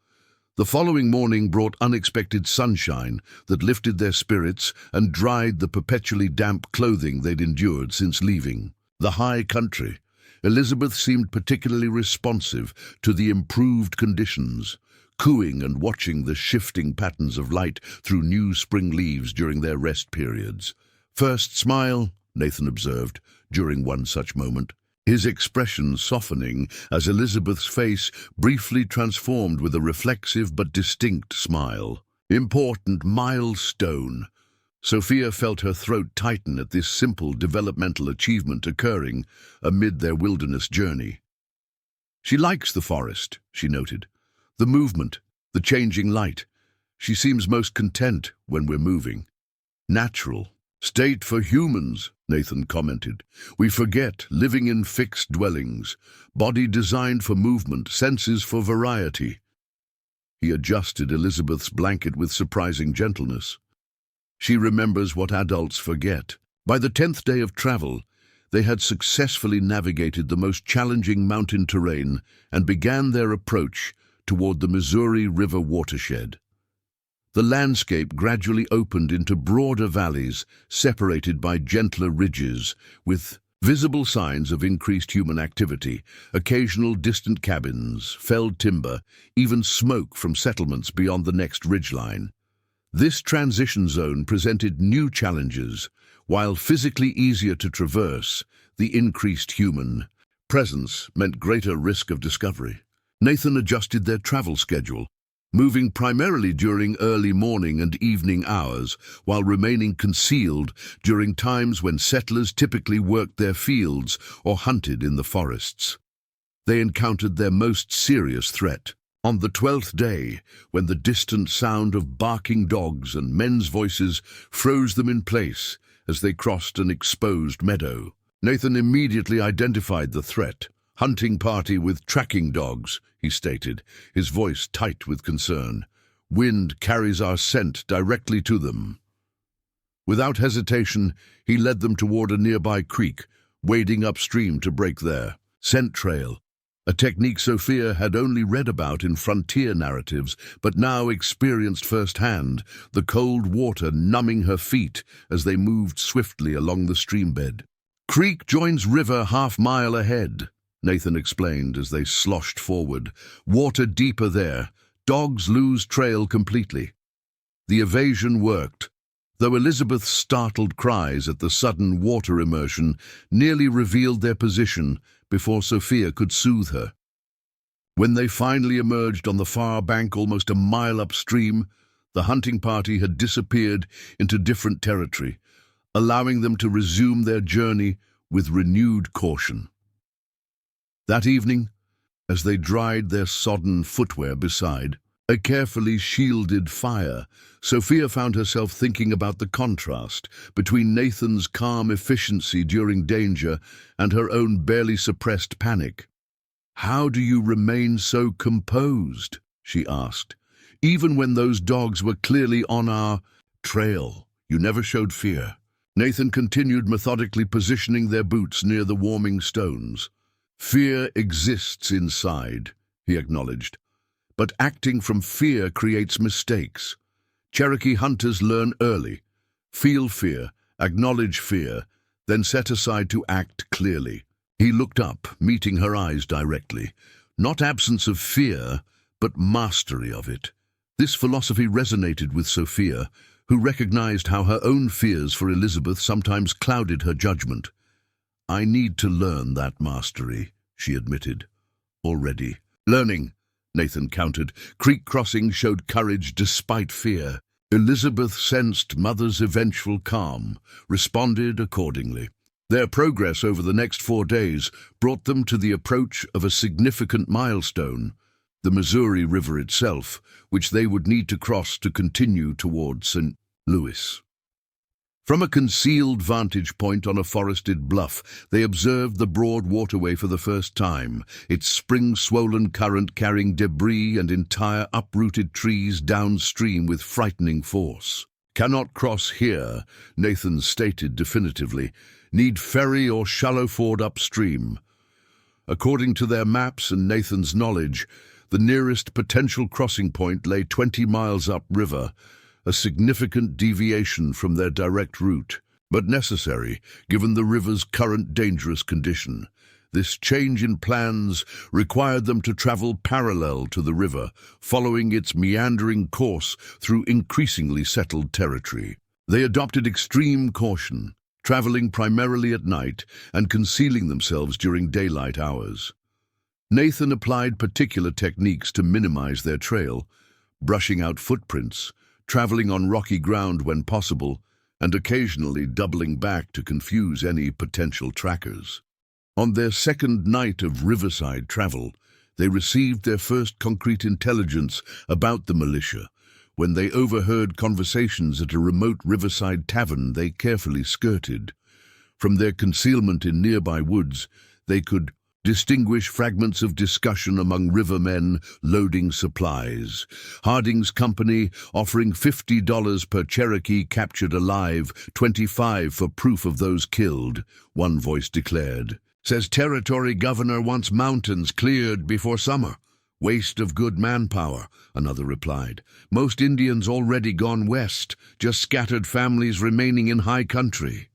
The following morning brought unexpected sunshine that lifted their spirits and dried the perpetually damp clothing they'd endured since leaving the high country. Elizabeth seemed particularly responsive to the improved conditions, cooing and watching the shifting patterns of light through new spring leaves during their rest periods. "First smile," Nathan observed during one such moment, his expression softening as Elizabeth's face briefly transformed with a reflexive but distinct smile. Important milestone. Sophia felt her throat tighten at this simple developmental achievement occurring amid their wilderness journey. "She likes the forest," she noted. "The movement, the changing light. She seems most content when we're moving." "Natural. State for humans," Nathan commented. "We forget living in fixed dwellings, body designed for movement, senses for variety." He adjusted Elizabeth's blanket with surprising gentleness. "She remembers what adults forget." By the 10th day of travel, they had successfully navigated the most challenging mountain terrain and began their approach toward the Missouri River watershed. The landscape gradually opened into broader valleys, separated by gentler ridges, with visible signs of increased human activity, occasional distant cabins, felled timber, even smoke from settlements beyond the next ridgeline. This transition zone presented new challenges. While physically easier to traverse, the increased human presence meant greater risk of discovery. Nathan adjusted their travel schedule, moving primarily during early morning and evening hours, while remaining concealed during times when settlers typically worked their fields or hunted in the forests. They encountered their most serious threat on the 12th day, when the distant sound of barking dogs and men's voices froze them in place as they crossed an exposed meadow. Nathan immediately identified the threat. "Hunting party with tracking dogs," he stated, his voice tight with concern. "Wind carries our scent directly to them." Without hesitation, he led them toward a nearby creek, wading upstream to break their scent trail, a technique Sophia had only read about in frontier narratives, but now experienced firsthand, the cold water numbing her feet as they moved swiftly along the streambed. "Creek joins river half-mile ahead," Nathan explained as they sloshed forward. "Water deeper there. Dogs lose trail completely." The evasion worked, though Elizabeth's startled cries at the sudden water immersion nearly revealed their position before Sophia could soothe her. When they finally emerged on the far bank almost a mile upstream, the hunting party had disappeared into different territory, allowing them to resume their journey with renewed caution. That evening, as they dried their sodden footwear beside a carefully shielded fire, Sophia found herself thinking about the contrast between Nathan's calm efficiency during danger and her own barely suppressed panic. "How do you remain so composed?" she asked. "Even when those dogs were clearly on our trail, you never showed fear." Nathan continued methodically positioning their boots near the warming stones. "Fear exists inside," he acknowledged, "but acting from fear creates mistakes. Cherokee hunters learn early. Feel fear, acknowledge fear, then set aside to act clearly." He looked up, meeting her eyes directly. Not absence of fear, but mastery of it. This philosophy resonated with Sophia, who recognized how her own fears for Elizabeth sometimes clouded her judgment. "I need to learn that mastery," she admitted. "Already learning," Nathan countered. Creek crossing showed courage despite fear. Elizabeth sensed Mother's eventual calm, responded accordingly. Their progress over the next 4 days brought them to the approach of a significant milestone, the Missouri River itself, which they would need to cross to continue toward St. Louis. From a concealed vantage point on a forested bluff, they observed the broad waterway for the first time, its spring-swollen current carrying debris and entire uprooted trees downstream with frightening force. "Cannot cross here," Nathan stated definitively. "Need ferry or shallow ford upstream." According to their maps and Nathan's knowledge, the nearest potential crossing point lay 20 miles upriver, a significant deviation from their direct route, but necessary given the river's current dangerous condition. This change in plans required them to travel parallel to the river, following its meandering course through increasingly settled territory. They adopted extreme caution, traveling primarily at night and concealing themselves during daylight hours. Nathan applied particular techniques to minimize their trail, brushing out footprints, traveling on rocky ground when possible, and occasionally doubling back to confuse any potential trackers. On their second night of riverside travel, they received their first concrete intelligence about the militia when they overheard conversations at a remote riverside tavern they carefully skirted. From their concealment in nearby woods, they could distinguish fragments of discussion among rivermen loading supplies. Harding's company offering $50 per Cherokee captured alive, $25 for proof of those killed, one voice declared. "Says territory governor wants mountains cleared before summer. Waste of good manpower," another replied. "Most Indians already gone west, just scattered families remaining in high country."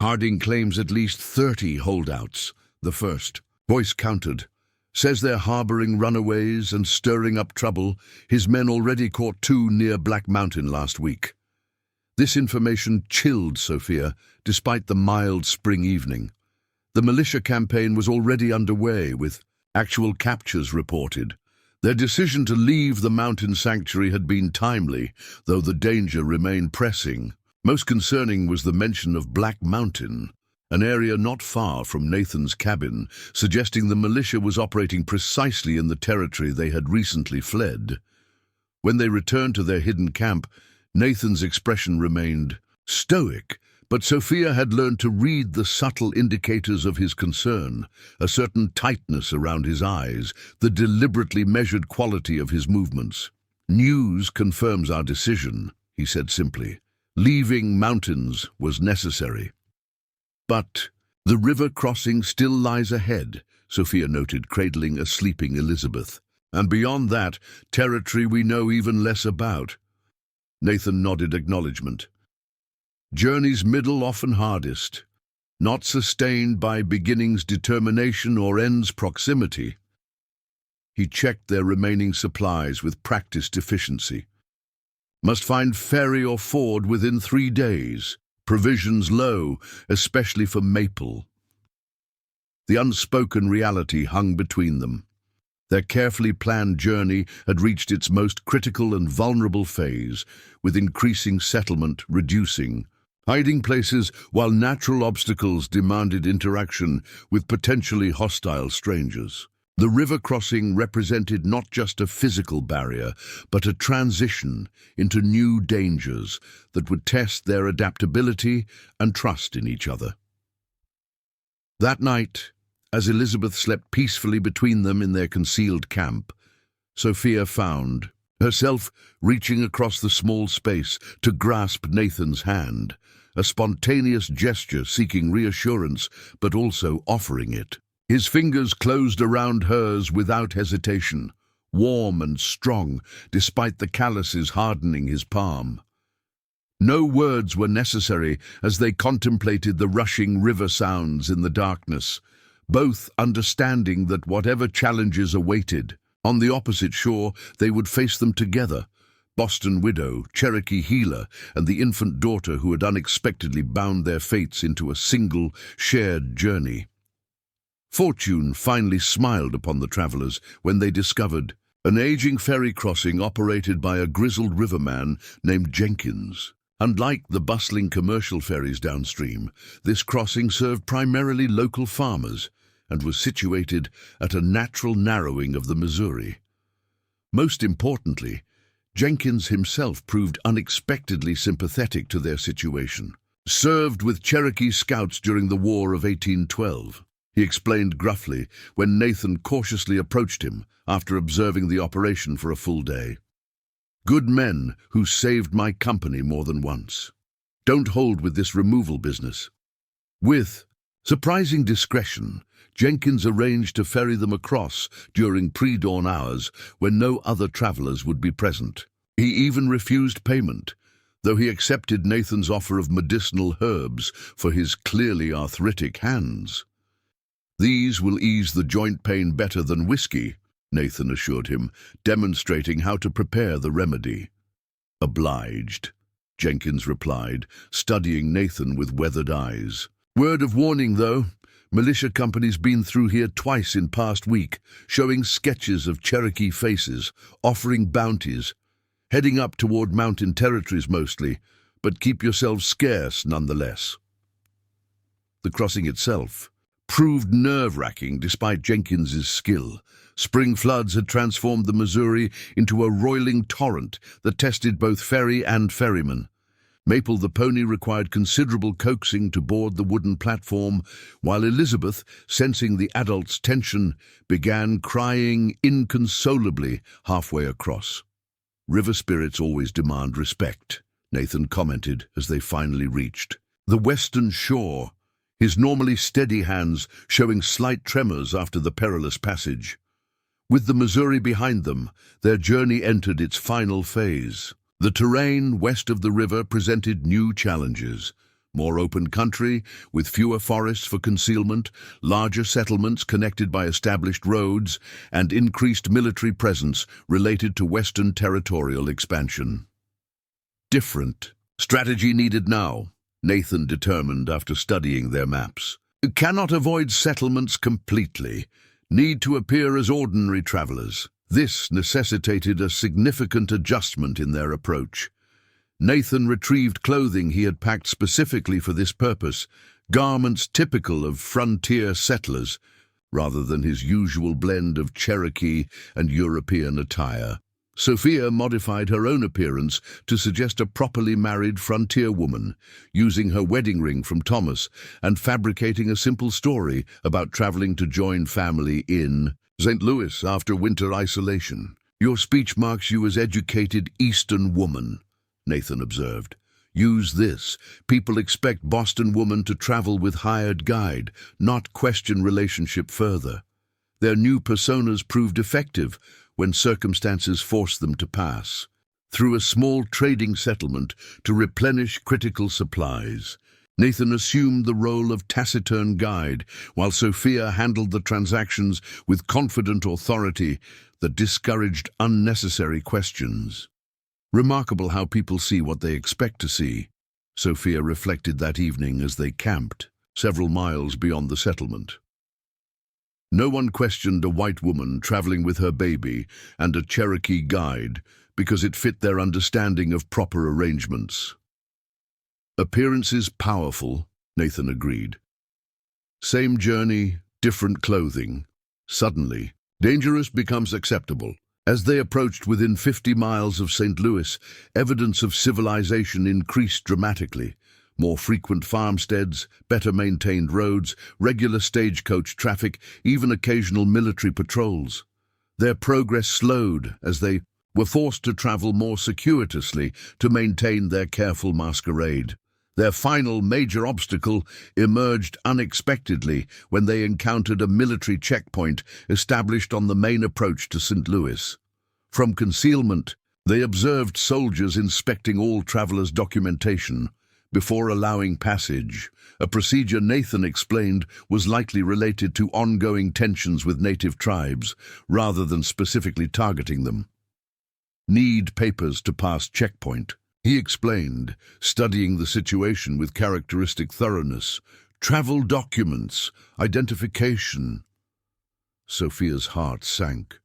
Harding claims at least 30 holdouts. The first voice countered. "Says they're harboring runaways and stirring up trouble. His men already caught 2 near Black Mountain last week." This information chilled Sophia, despite the mild spring evening. The militia campaign was already underway, with actual captures reported. Their decision to leave the mountain sanctuary had been timely, though the danger remained pressing. Most concerning was the mention of Black Mountain, an area not far from Nathan's cabin, suggesting the militia was operating precisely in the territory they had recently fled. When they returned to their hidden camp, Nathan's expression remained stoic, but Sophia had learned to read the subtle indicators of his concern, a certain tightness around his eyes, the deliberately measured quality of his movements. "News confirms our decision," he said simply. "Leaving mountains was necessary." "But the river crossing still lies ahead," Sophia noted, cradling a sleeping Elizabeth. "And beyond that, territory we know even less about." Nathan nodded acknowledgement. "Journey's middle often hardest, not sustained by beginning's determination or end's proximity." He checked their remaining supplies with practiced efficiency. "Must find ferry or ford within 3 days. Provisions low, especially for maple." The unspoken reality hung between them. Their carefully planned journey had reached its most critical and vulnerable phase, with increasing settlement reducing, hiding places while natural obstacles demanded interaction with potentially hostile strangers. The river crossing represented not just a physical barrier, but a transition into new dangers that would test their adaptability and trust in each other. That night, as Elizabeth slept peacefully between them in their concealed camp, Sophia found herself reaching across the small space to grasp Nathan's hand, a spontaneous gesture seeking reassurance but also offering it. His fingers closed around hers without hesitation, warm and strong, despite the calluses hardening his palm. No words were necessary as they contemplated the rushing river sounds in the darkness, both understanding that whatever challenges awaited, on the opposite shore they would face them together. Boston widow, Cherokee healer, and the infant daughter who had unexpectedly bound their fates into a single, shared journey. Fortune finally smiled upon the travelers when they discovered an aging ferry crossing operated by a grizzled riverman named Jenkins. Unlike the bustling commercial ferries downstream, this crossing served primarily local farmers and was situated at a natural narrowing of the Missouri. Most importantly, Jenkins himself proved unexpectedly sympathetic to their situation. Served with Cherokee scouts during the War of 1812, he explained gruffly when Nathan cautiously approached him after observing the operation for a full day. "Good men who saved my company more than once. Don't hold with this removal business." With surprising discretion, Jenkins arranged to ferry them across during pre-dawn hours when no other travelers would be present. He even refused payment, though he accepted Nathan's offer of medicinal herbs for his clearly arthritic hands. "These will ease the joint pain better than whiskey," Nathan assured him, demonstrating how to prepare the remedy. "Obliged," Jenkins replied, studying Nathan with weathered eyes. "Word of warning, though. Militia company's been through here twice in past week, showing sketches of Cherokee faces, offering bounties, heading up toward mountain territories mostly, but keep yourselves scarce nonetheless." The crossing itself proved nerve-wracking despite Jenkins's skill. Spring floods had transformed the Missouri into a roiling torrent that tested both ferry and ferryman. Maple the pony required considerable coaxing to board the wooden platform, while Elizabeth, sensing the adult's tension, began crying inconsolably halfway across. "River spirits always demand respect," Nathan commented as they finally reached the western shore, his normally steady hands showing slight tremors after the perilous passage. With the Missouri behind them, their journey entered its final phase. The terrain west of the river presented new challenges. More open country, with fewer forests for concealment, larger settlements connected by established roads, and increased military presence related to Western territorial expansion. Different strategy needed now, Nathan determined after studying their maps. "Cannot avoid settlements completely. Need to appear as ordinary travelers." This necessitated a significant adjustment in their approach. Nathan retrieved clothing he had packed specifically for this purpose, garments typical of frontier settlers, rather than his usual blend of Cherokee and European attire. Sophia modified her own appearance to suggest a properly married frontier woman, using her wedding ring from Thomas and fabricating a simple story about traveling to join family in St. Louis after winter isolation. "Your speech marks you as educated Eastern woman," Nathan observed. "Use this. People expect Boston woman to travel with hired guide, not question relationship further." Their new personas proved effective when circumstances forced them to pass through a small trading settlement to replenish critical supplies. Nathan assumed the role of taciturn guide, while Sophia handled the transactions with confident authority that discouraged unnecessary questions. "Remarkable how people see what they expect to see," Sophia reflected that evening as they camped, several miles beyond the settlement. No one questioned a white woman traveling with her baby and a Cherokee guide because it fit their understanding of proper arrangements. "Appearances powerful," Nathan agreed. "Same journey, different clothing. Suddenly, dangerous becomes acceptable." As they approached within 50 miles of St. Louis, evidence of civilization increased dramatically. More frequent farmsteads, better maintained roads, regular stagecoach traffic, even occasional military patrols. Their progress slowed as they were forced to travel more circuitously to maintain their careful masquerade. Their final major obstacle emerged unexpectedly when they encountered a military checkpoint established on the main approach to St. Louis. From concealment, they observed soldiers inspecting all travelers' documentation before allowing passage, a procedure Nathan explained was likely related to ongoing tensions with native tribes, rather than specifically targeting them. "Need papers to pass checkpoint," he explained, studying the situation with characteristic thoroughness. "Travel documents, identification." Sophia's heart sank.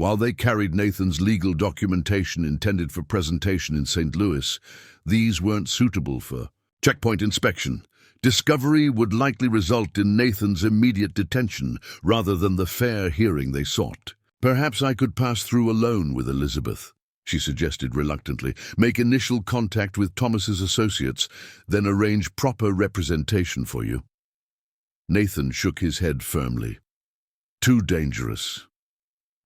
While they carried Nathan's legal documentation intended for presentation in St. Louis, these weren't suitable for checkpoint inspection. Discovery would likely result in Nathan's immediate detention rather than the fair hearing they sought. "Perhaps I could pass through alone with Elizabeth," she suggested reluctantly. "Make initial contact with Thomas's associates, then arrange proper representation for you." Nathan shook his head firmly. "Too dangerous.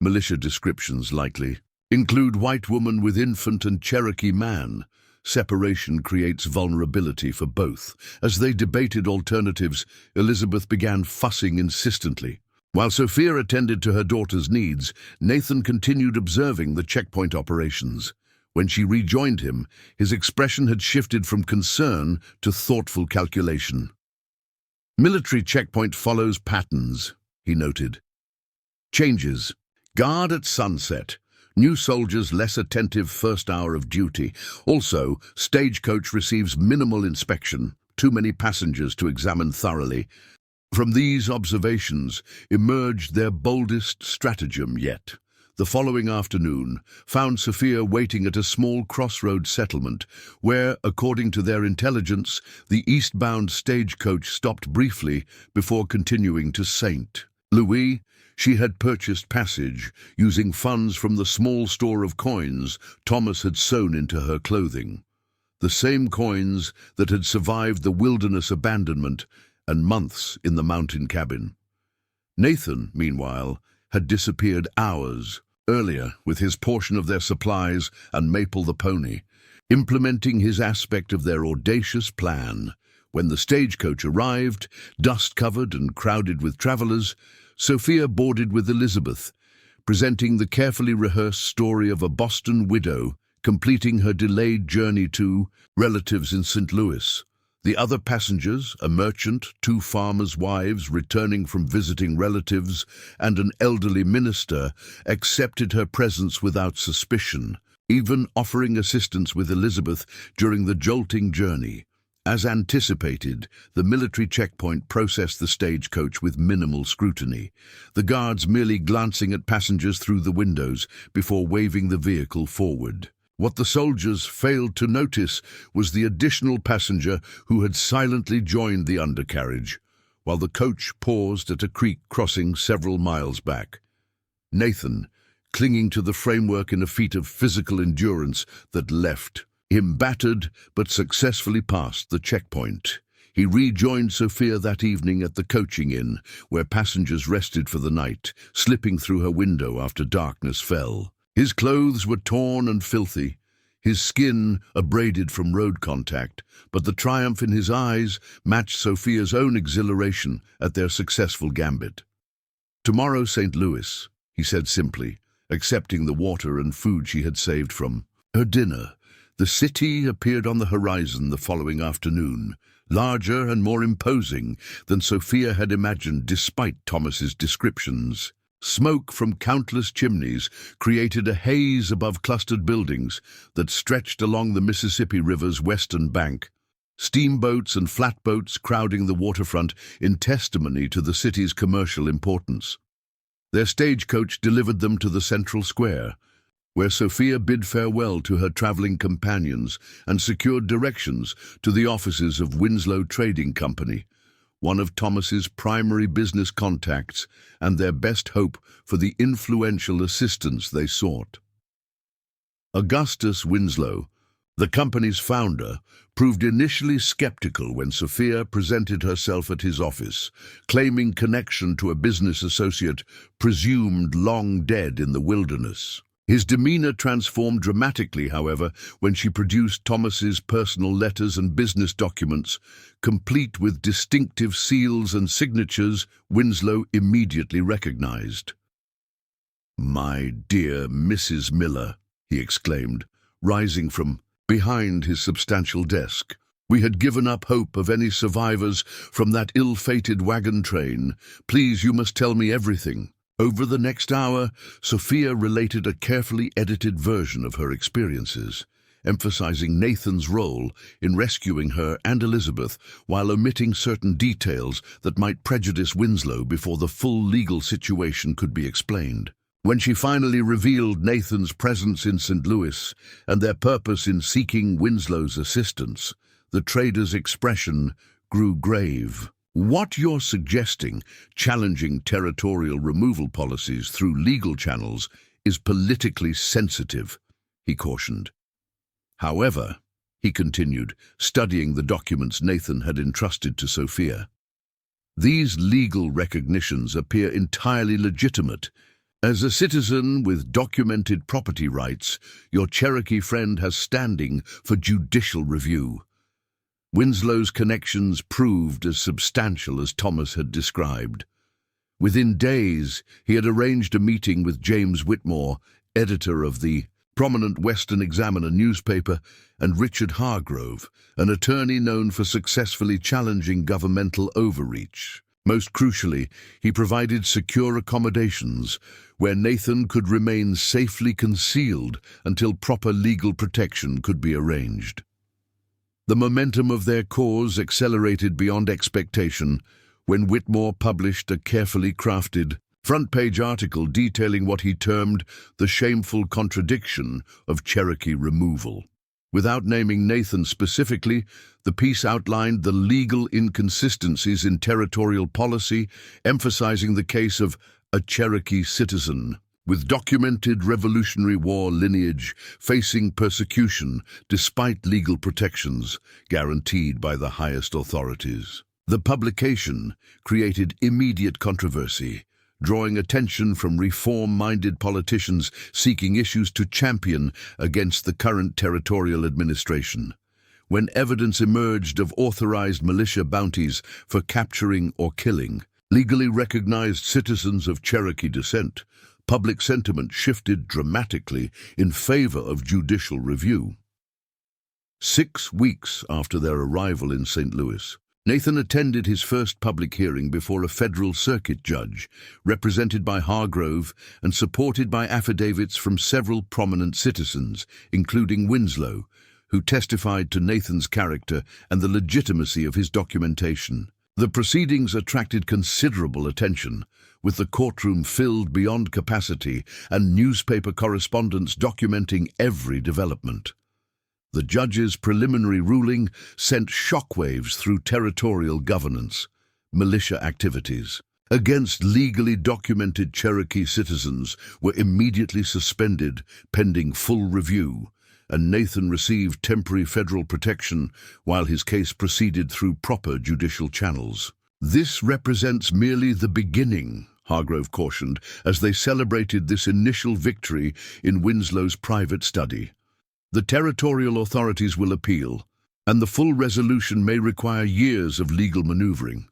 Militia descriptions likely. Include white woman with infant and Cherokee man. Separation creates vulnerability for both." As they debated alternatives, Elizabeth began fussing insistently. While Sophia attended to her daughter's needs, Nathan continued observing the checkpoint operations. When she rejoined him, his expression had shifted from concern to thoughtful calculation. "Military checkpoint follows patterns," he noted. "Changes. Guard at sunset. New soldiers less attentive first hour of duty. Also, stagecoach receives minimal inspection. Too many passengers to examine thoroughly." From these observations emerged their boldest stratagem yet. The following afternoon found Sophia waiting at a small crossroad settlement where, according to their intelligence, the eastbound stagecoach stopped briefly before continuing to St. Louis. She had purchased passage using funds from the small store of coins Thomas had sewn into her clothing. The same coins that had survived the wilderness abandonment and months in the mountain cabin. Nathan, meanwhile, had disappeared hours earlier with his portion of their supplies and Maple the pony, implementing his aspect of their audacious plan. When the stagecoach arrived, dust-covered and crowded with travelers, Sophia boarded with Elizabeth, presenting the carefully rehearsed story of a Boston widow completing her delayed journey to relatives in St. Louis. The other passengers, a merchant, two farmers' wives returning from visiting relatives, and an elderly minister, accepted her presence without suspicion, even offering assistance with Elizabeth during the jolting journey. As anticipated, the military checkpoint processed the stagecoach with minimal scrutiny, the guards merely glancing at passengers through the windows before waving the vehicle forward. What the soldiers failed to notice was the additional passenger who had silently joined the undercarriage, while the coach paused at a creek crossing several miles back. Nathan, clinging to the framework in a feat of physical endurance that left him battered but successfully past the checkpoint. He rejoined Sophia that evening at the coaching inn, where passengers rested for the night, slipping through her window after darkness fell. His clothes were torn and filthy, his skin abraded from road contact, but the triumph in his eyes matched Sophia's own exhilaration at their successful gambit. "Tomorrow, St. Louis," he said simply, accepting the water and food she had saved from her dinner. The city appeared on the horizon the following afternoon, larger and more imposing than Sophia had imagined despite Thomas's descriptions. Smoke from countless chimneys created a haze above clustered buildings that stretched along the Mississippi River's western bank, steamboats and flatboats crowding the waterfront in testimony to the city's commercial importance. Their stagecoach delivered them to the central square, where Sophia bid farewell to her traveling companions and secured directions to the offices of Winslow Trading Company, one of Thomas's primary business contacts and their best hope for the influential assistance they sought. Augustus Winslow, the company's founder, proved initially skeptical when Sophia presented herself at his office, claiming connection to a business associate presumed long dead in the wilderness. His demeanor transformed dramatically, however, when she produced Thomas's personal letters and business documents, complete with distinctive seals and signatures Winslow immediately recognized. "My dear Mrs. Miller," he exclaimed, rising from behind his substantial desk. "We had given up hope of any survivors from that ill-fated wagon train. Please, you must tell me everything." Over the next hour, Sophia related a carefully edited version of her experiences, emphasizing Nathan's role in rescuing her and Elizabeth while omitting certain details that might prejudice Winslow before the full legal situation could be explained. When she finally revealed Nathan's presence in St. Louis and their purpose in seeking Winslow's assistance, the trader's expression grew grave. "What you're suggesting, challenging territorial removal policies through legal channels, is politically sensitive," he cautioned. "However," he continued, studying the documents Nathan had entrusted to Sophia, "these legal recognitions appear entirely legitimate. As a citizen with documented property rights, your Cherokee friend has standing for judicial review." Winslow's connections proved as substantial as Thomas had described. Within days, he had arranged a meeting with James Whitmore, editor of the prominent Western Examiner newspaper, and Richard Hargrove, an attorney known for successfully challenging governmental overreach. Most crucially, he provided secure accommodations where Nathan could remain safely concealed until proper legal protection could be arranged. The momentum of their cause accelerated beyond expectation when Whitmore published a carefully crafted front-page article detailing what he termed the shameful contradiction of Cherokee removal. Without naming Nathan specifically, the piece outlined the legal inconsistencies in territorial policy, emphasizing the case of a Cherokee citizen with documented Revolutionary War lineage facing persecution despite legal protections guaranteed by the highest authorities. The publication created immediate controversy, drawing attention from reform-minded politicians seeking issues to champion against the current territorial administration. When evidence emerged of authorized militia bounties for capturing or killing legally recognized citizens of Cherokee descent, public sentiment shifted dramatically in favor of judicial review. 6 weeks after their arrival in St. Louis, Nathan attended his first public hearing before a federal circuit judge, represented by Hargrove and supported by affidavits from several prominent citizens, including Winslow, who testified to Nathan's character and the legitimacy of his documentation. The proceedings attracted considerable attention, with the courtroom filled beyond capacity and newspaper correspondents documenting every development. The judge's preliminary ruling sent shockwaves through territorial governance. Militia activities against legally documented Cherokee citizens were immediately suspended pending full review, and Nathan received temporary federal protection while his case proceeded through proper judicial channels. "This represents merely the beginning," Hargrove cautioned, as they celebrated this initial victory in Winslow's private study. "The territorial authorities will appeal, and the full resolution may require years of legal maneuvering.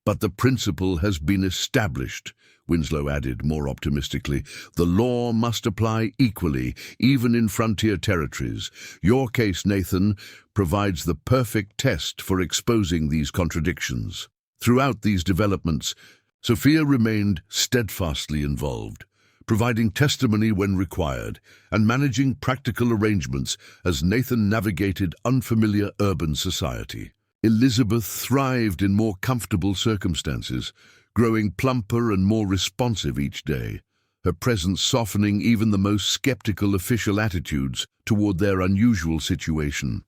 But the principle has been established," Winslow added more optimistically. "The law must apply equally, even in frontier territories. Your case, Nathan, provides the perfect test for exposing these contradictions." Throughout these developments, Sophia remained steadfastly involved, providing testimony when required and managing practical arrangements as Nathan navigated unfamiliar urban society. Elizabeth thrived in more comfortable circumstances, growing plumper and more responsive each day, her presence softening even the most skeptical official attitudes toward their unusual situation.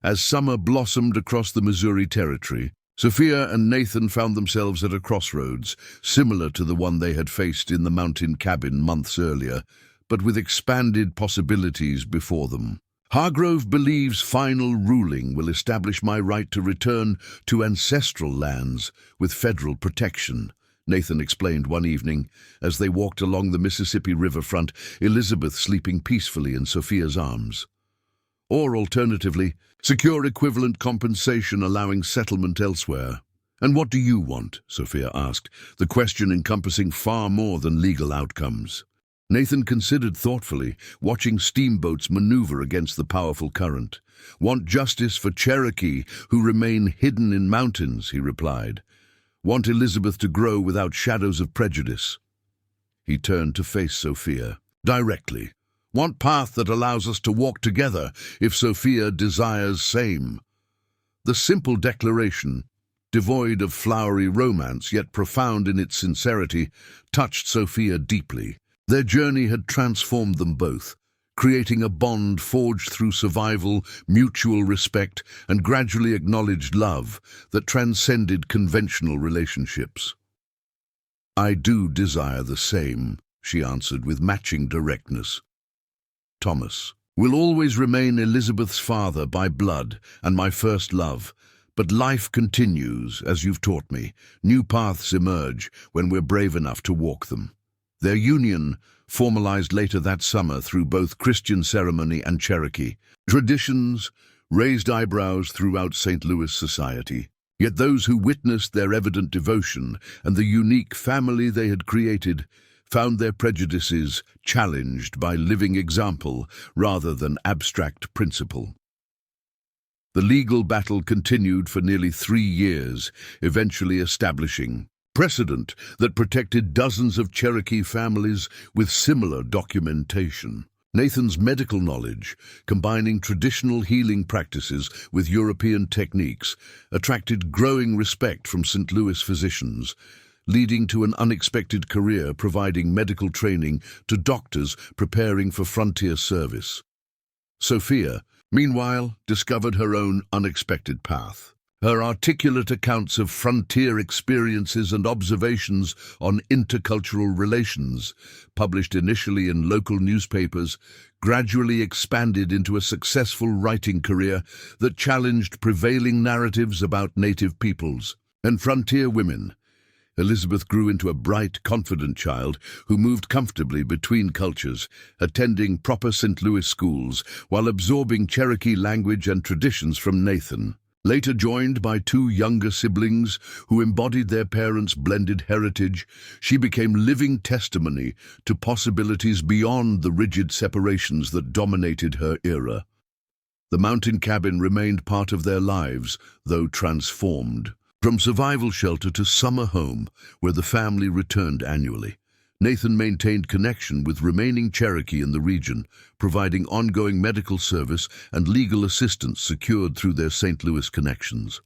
As summer blossomed across the Missouri Territory, Sophia and Nathan found themselves at a crossroads, similar to the one they had faced in the mountain cabin months earlier, but with expanded possibilities before them. "Hargrove believes final ruling will establish my right to return to ancestral lands with federal protection," Nathan explained one evening as they walked along the Mississippi riverfront, Elizabeth sleeping peacefully in Sophia's arms. "Or alternatively, secure equivalent compensation allowing settlement elsewhere." "And what do you want?" Sophia asked, the question encompassing far more than legal outcomes. Nathan considered thoughtfully, watching steamboats maneuver against the powerful current. "Want justice for Cherokee who remain hidden in mountains," he replied. "Want Elizabeth to grow without shadows of prejudice." He turned to face Sophia directly. "Want path that allows us to walk together if Sophia desires same." The simple declaration, devoid of flowery romance yet profound in its sincerity, touched Sophia deeply. Their journey had transformed them both, creating a bond forged through survival, mutual respect, and gradually acknowledged love that transcended conventional relationships. "I do desire the same," she answered with matching directness. "Thomas will always remain Elizabeth's father by blood and my first love, but life continues, as you've taught me. New paths emerge when we're brave enough to walk them." Their union, formalized later that summer through both Christian ceremony and Cherokee traditions, raised eyebrows throughout St. Louis society. Yet those who witnessed their evident devotion and the unique family they had created found their prejudices challenged by living example rather than abstract principle. The legal battle continued for nearly 3 years, eventually establishing precedent that protected dozens of Cherokee families with similar documentation. Nathan's medical knowledge, combining traditional healing practices with European techniques, attracted growing respect from St. Louis physicians, leading to an unexpected career providing medical training to doctors preparing for frontier service. Sophia, meanwhile, discovered her own unexpected path. Her articulate accounts of frontier experiences and observations on intercultural relations, published initially in local newspapers, gradually expanded into a successful writing career that challenged prevailing narratives about native peoples and frontier women. Elizabeth grew into a bright, confident child who moved comfortably between cultures, attending proper St. Louis schools while absorbing Cherokee language and traditions from Nathan. Later joined by 2 younger siblings who embodied their parents' blended heritage, she became living testimony to possibilities beyond the rigid separations that dominated her era. The mountain cabin remained part of their lives, though transformed. From survival shelter to summer home, where the family returned annually, Nathan maintained connection with remaining Cherokee in the region, providing ongoing medical service and legal assistance secured through their St. Louis connections.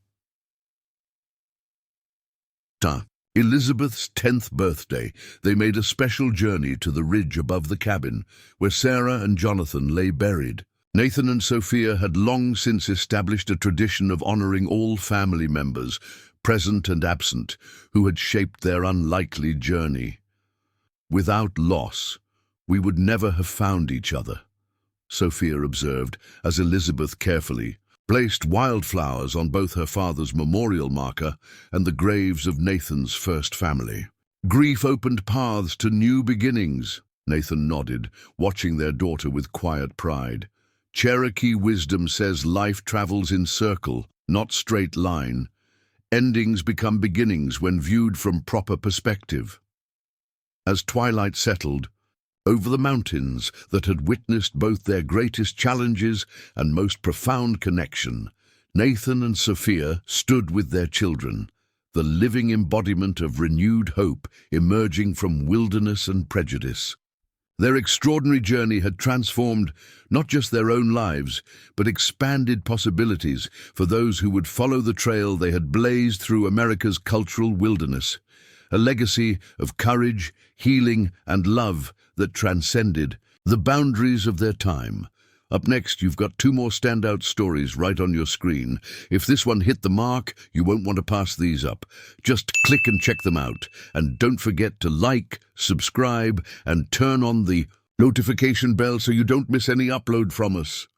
Elizabeth's 10th birthday, they made a special journey to the ridge above the cabin, where Sarah and Jonathan lay buried. Nathan and Sophia had long since established a tradition of honoring all family members, present and absent, who had shaped their unlikely journey. "Without loss, we would never have found each other," Sophia observed, as Elizabeth carefully placed wildflowers on both her father's memorial marker and the graves of Nathan's first family. "Grief opened paths to new beginnings," Nathan nodded, watching their daughter with quiet pride. "Cherokee wisdom says life travels in circle, not straight line. Endings become beginnings when viewed from proper perspective." As twilight settled, over the mountains that had witnessed both their greatest challenges and most profound connection, Nathan and Sophia stood with their children, the living embodiment of renewed hope emerging from wilderness and prejudice. Their extraordinary journey had transformed not just their own lives, but expanded possibilities for those who would follow the trail they had blazed through America's cultural wilderness, a legacy of courage, healing, and love that transcended the boundaries of their time. Up next, you've got 2 more standout stories right on your screen. If this one hit the mark, you won't want to pass these up. Just click and check them out. And don't forget to like, subscribe, and turn on the notification bell so you don't miss any upload from us.